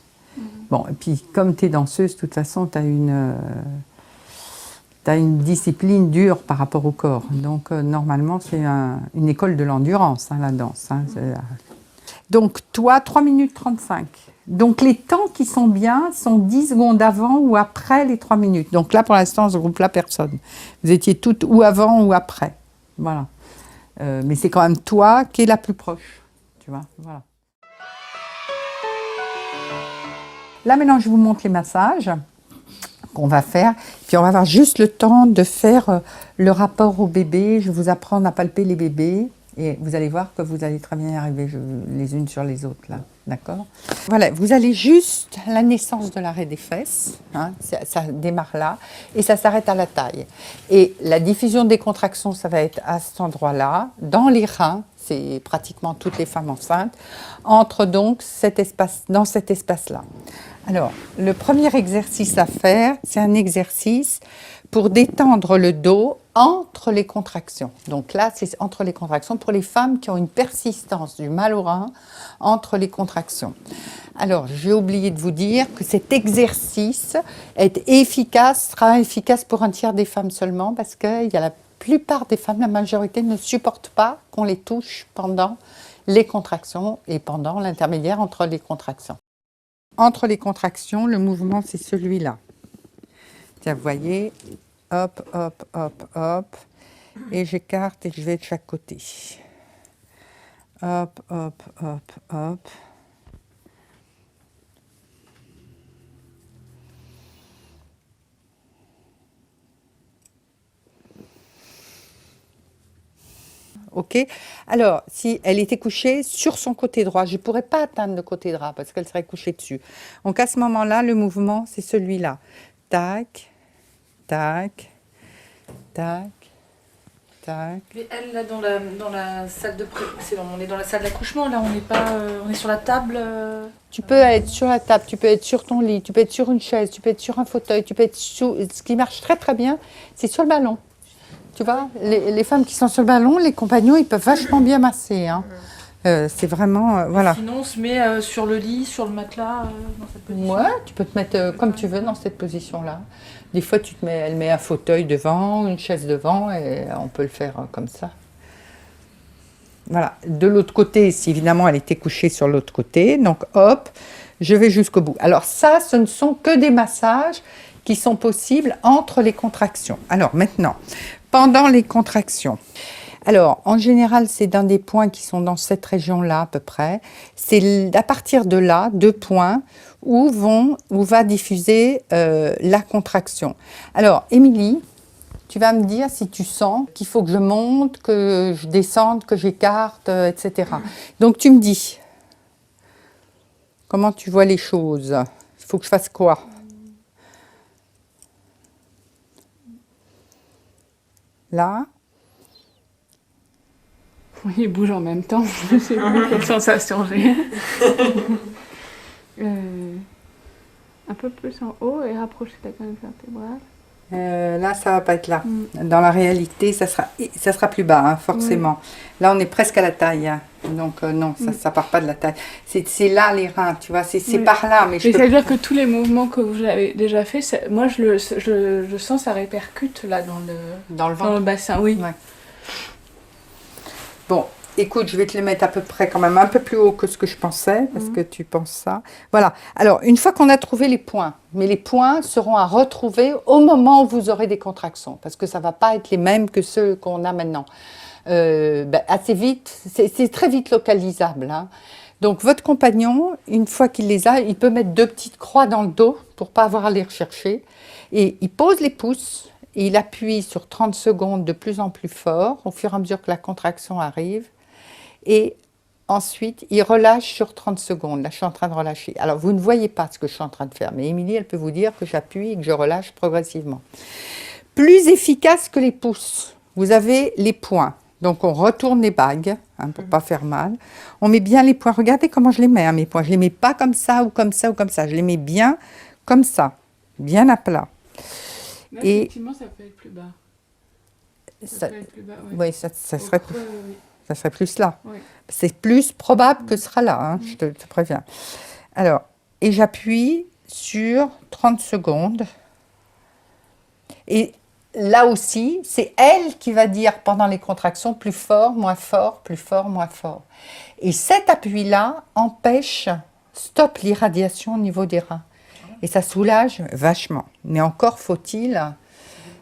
Speaker 1: Bon, et puis, comme tu es danseuse, de toute façon, tu as une discipline dure par rapport au corps. Donc, normalement, c'est une école de l'endurance, hein, la danse. Hein. Donc, toi, 3 minutes 35. Donc, les temps qui sont bien sont 10 secondes avant ou après les 3 minutes. Donc là, pour l'instant, ce groupe-là, personne. Vous étiez toutes ou avant ou après. Voilà. Mais c'est quand même toi qui es la plus proche. Tu vois, voilà. Là, maintenant, je vous montre les massages qu'on va faire. Puis, on va avoir juste le temps de faire le rapport au bébé. Je vais vous apprendre à palper les bébés. Et vous allez voir que vous allez très bien y arriver les unes sur les autres, là. D'accord? Voilà, vous allez juste la naissance de l'arrêt des fesses. Hein, ça démarre là. Et ça s'arrête à la taille. Et la diffusion des contractions, ça va être à cet endroit-là, dans les reins. C'est pratiquement toutes les femmes enceintes. Entre donc dans cet espace-là. Alors, le premier exercice à faire, c'est un exercice pour détendre le dos entre les contractions. Donc là, c'est entre les contractions pour les femmes qui ont une persistance du mal au rein entre les contractions. Alors, j'ai oublié de vous dire que cet exercice sera efficace pour un tiers des femmes seulement parce que la plupart des femmes, la majorité, ne supportent pas qu'on les touche pendant les contractions et pendant l'intermédiaire entre les contractions. Entre les contractions, le mouvement, c'est celui-là. Tiens, vous voyez, hop, hop, hop, hop, et j'écarte et je vais de chaque côté. Hop, hop, hop, hop. Ok. Alors, si elle était couchée sur son côté droit, je ne pourrais pas atteindre le côté droit parce qu'elle serait couchée dessus. Donc, à ce moment-là, le mouvement, c'est celui-là. Tac, tac, tac, tac.
Speaker 2: Mais elle, là, dans la salle de on est dans la salle d'accouchement, là, on n'est pas... on est sur la table...
Speaker 1: Tu peux être sur la table, tu peux être sur ton lit, tu peux être sur une chaise, tu peux être sur un fauteuil, tu peux être sous... Ce qui marche très très bien, c'est sur le ballon. Tu vois, les femmes qui sont sur le ballon, les compagnons, ils peuvent vachement bien masser. Hein. C'est vraiment... voilà.
Speaker 2: Sinon, on se met sur le lit, sur le matelas, dans cette position.
Speaker 1: Ouais, tu peux te mettre comme tu veux dans cette position-là. Des fois, elle met un fauteuil devant, une chaise devant, et on peut le faire comme ça. Voilà. De l'autre côté, si évidemment elle était couchée sur l'autre côté, donc hop, je vais jusqu'au bout. Alors ça, ce ne sont que des massages qui sont possibles entre les contractions. Alors maintenant, pendant les contractions, alors en général, c'est dans des points qui sont dans cette région-là à peu près. C'est à partir de là, 2 points, où va diffuser la contraction. Alors, Émilie, tu vas me dire si tu sens qu'il faut que je monte, que je descende, que j'écarte, etc. Donc, tu me dis, comment tu vois les choses? Il faut que je fasse quoi? Là?
Speaker 6: Oui, il bouge en même temps. Je sais plus quelle sensation j'ai. Un peu plus en haut et rapprocher ta colonne vertébrale.
Speaker 1: Là, ça va pas être là. Dans la réalité, ça sera plus bas, hein, forcément. Là, on est presque à la taille. Hein. Donc, non, ça part pas de la taille. C'est là, les reins, tu vois. C'est par là. Mais
Speaker 6: c'est-à-dire que tous les mouvements que vous avez déjà fait, moi, je sens ça répercute là dans le
Speaker 1: ventre.
Speaker 6: Bassin, oui.
Speaker 1: Ouais. Bon, écoute, je vais te les mettre à peu près quand même un peu plus haut que ce que je pensais, parce que tu penses ça. Voilà. Alors, une fois qu'on a trouvé les points, mais les points seront à retrouver au moment où vous aurez des contractions, parce que ça ne va pas être les mêmes que ceux qu'on a maintenant. Assez vite, c'est très vite localisable. Hein. Donc, votre compagnon, une fois qu'il les a, il peut mettre 2 petites croix dans le dos pour ne pas avoir à les rechercher. Et il pose les pouces. Et il appuie sur 30 secondes de plus en plus fort, au fur et à mesure que la contraction arrive. Et ensuite, il relâche sur 30 secondes. Là, je suis en train de relâcher. Alors, vous ne voyez pas ce que je suis en train de faire, mais Émilie, elle peut vous dire que j'appuie et que je relâche progressivement. Plus efficace que les pouces, vous avez les poings. Donc, on retourne les bagues, hein, pour ne pas faire mal. On met bien les poings. Regardez comment je les mets, hein, mes poings. Je ne les mets pas comme ça ou comme ça ou comme ça. Je les mets bien comme ça, bien à plat.
Speaker 6: Là, effectivement, ça peut être plus bas. Ça peut être plus bas, oui.
Speaker 1: Oui, ça serait,
Speaker 6: creux, oui.
Speaker 1: Ça serait plus là.
Speaker 6: Oui.
Speaker 1: C'est plus probable que ce sera là, hein, je te préviens. Alors, et j'appuie sur 30 secondes. Et là aussi, c'est elle qui va dire pendant les contractions plus fort, moins fort, plus fort, moins fort. Et cet appui-là empêche, stoppe l'irradiation au niveau des reins. Et ça soulage vachement. Mais encore faut-il...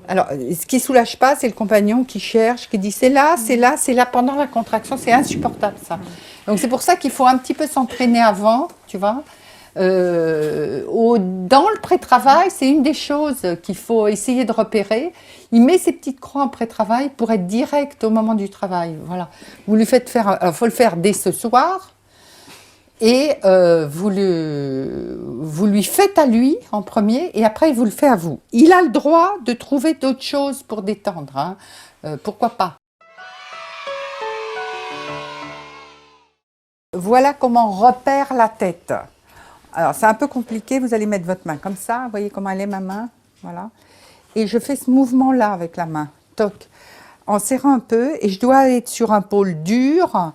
Speaker 1: Alors, ce qui ne soulage pas, c'est le compagnon qui cherche, qui dit c'est là, c'est là, c'est là. Pendant la contraction, c'est insupportable ça. Donc c'est pour ça qu'il faut un petit peu s'entraîner avant, tu vois. Dans le pré-travail, c'est une des choses qu'il faut essayer de repérer. Il met ses petites croix en pré-travail pour être direct au moment du travail. Voilà. Vous lui faites faire... Alors, il faut le faire dès ce soir. Et vous lui faites à lui en premier et après il vous le fait à vous. Il a le droit de trouver d'autres choses pour détendre, hein. Pourquoi pas. Voilà comment on repère la tête. Alors c'est un peu compliqué, vous allez mettre votre main comme ça, vous voyez comment elle est ma main, voilà. Et je fais ce mouvement-là avec la main, toc, en serrant un peu et je dois être sur un pôle dur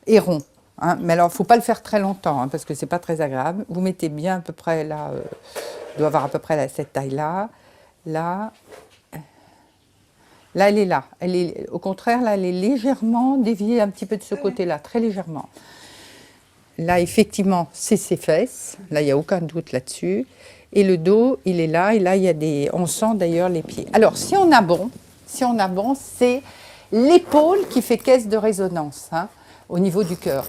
Speaker 1: et rond. Hein, mais alors, il ne faut pas le faire très longtemps, hein, parce que ce n'est pas très agréable. Vous mettez bien à peu près là, doit avoir à peu près cette taille-là. Là, elle est là. Au contraire, là, elle est légèrement déviée un petit peu de ce côté-là, très légèrement. Là, effectivement, c'est ses fesses. Là, il n'y a aucun doute là-dessus. Et le dos, il est là. Et là, il y a des... On sent d'ailleurs les pieds. Alors, si on a bon, c'est l'épaule qui fait caisse de résonance, hein, au niveau du cœur.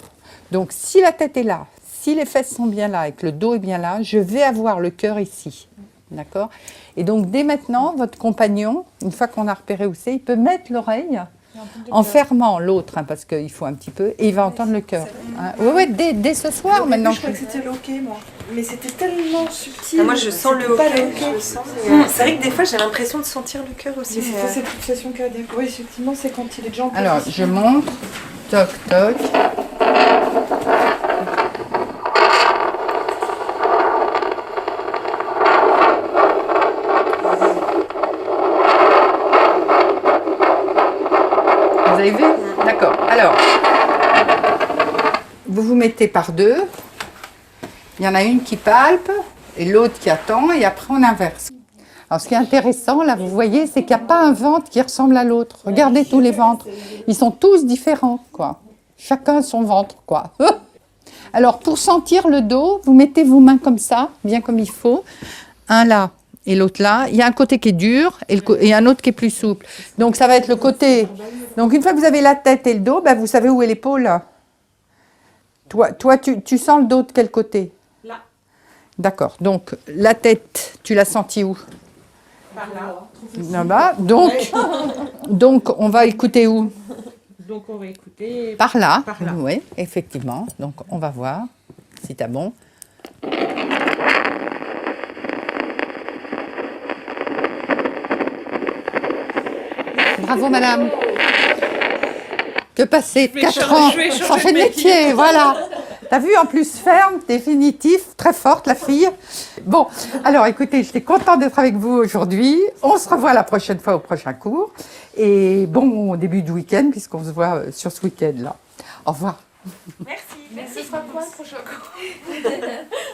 Speaker 1: Donc, si la tête est là, si les fesses sont bien là et que le dos est bien là, je vais avoir le cœur ici. D'accord ? Et donc, dès maintenant, votre compagnon, une fois qu'on a repéré où c'est, il peut mettre l'oreille en fermant l'autre, hein, parce qu'il faut un petit peu, et il va entendre le cœur. Hein. Oui, dès ce soir, maintenant.
Speaker 2: Je crois que c'était l'hoquet, moi. Mais c'était tellement subtil.
Speaker 7: Ah, moi, je sens le hoquet. C'est vrai que des fois, j'ai l'impression de sentir le cœur aussi.
Speaker 2: Mais c'était cette pulsation cardiaque. Oui, effectivement, c'est quand il est déjà en position.
Speaker 1: Alors, je montre. Toc, toc. Vous avez vu ? D'accord. Alors, vous vous mettez par deux. Il y en a une qui palpe et l'autre qui attend et après on inverse. Alors, ce qui est intéressant, là, vous voyez, c'est qu'il n'y a pas un ventre qui ressemble à l'autre. Regardez tous les ventres. Ils sont tous différents, quoi. Chacun son ventre, quoi. Alors, pour sentir le dos, vous mettez vos mains comme ça, bien comme il faut. Un là et l'autre là. Il y a un côté qui est dur et un autre qui est plus souple. Donc, ça va être le côté... Donc, une fois que vous avez la tête et le dos, ben, vous savez où est l'épaule. Toi tu sens le dos de quel côté?
Speaker 4: Là.
Speaker 1: D'accord. Donc, la tête, tu l'as sentie où?
Speaker 4: Par là.
Speaker 1: Là-bas. Donc, on va écouter où?
Speaker 4: Donc, on va écouter...
Speaker 1: Par là.
Speaker 4: Par là.
Speaker 1: Oui, effectivement. Donc, on va voir si t'as bon. Bravo, madame. Que passer 4 ans, changer de métier, voilà. T'as vu, en plus ferme, définitif, très forte la fille. Bon, alors écoutez, j'étais contente d'être avec vous aujourd'hui. On se revoit la prochaine fois au prochain cours. Et bon début de week-end, puisqu'on se voit sur ce week-end-là. Au revoir.
Speaker 5: Merci.
Speaker 3: Ce sera quoi le prochain cours?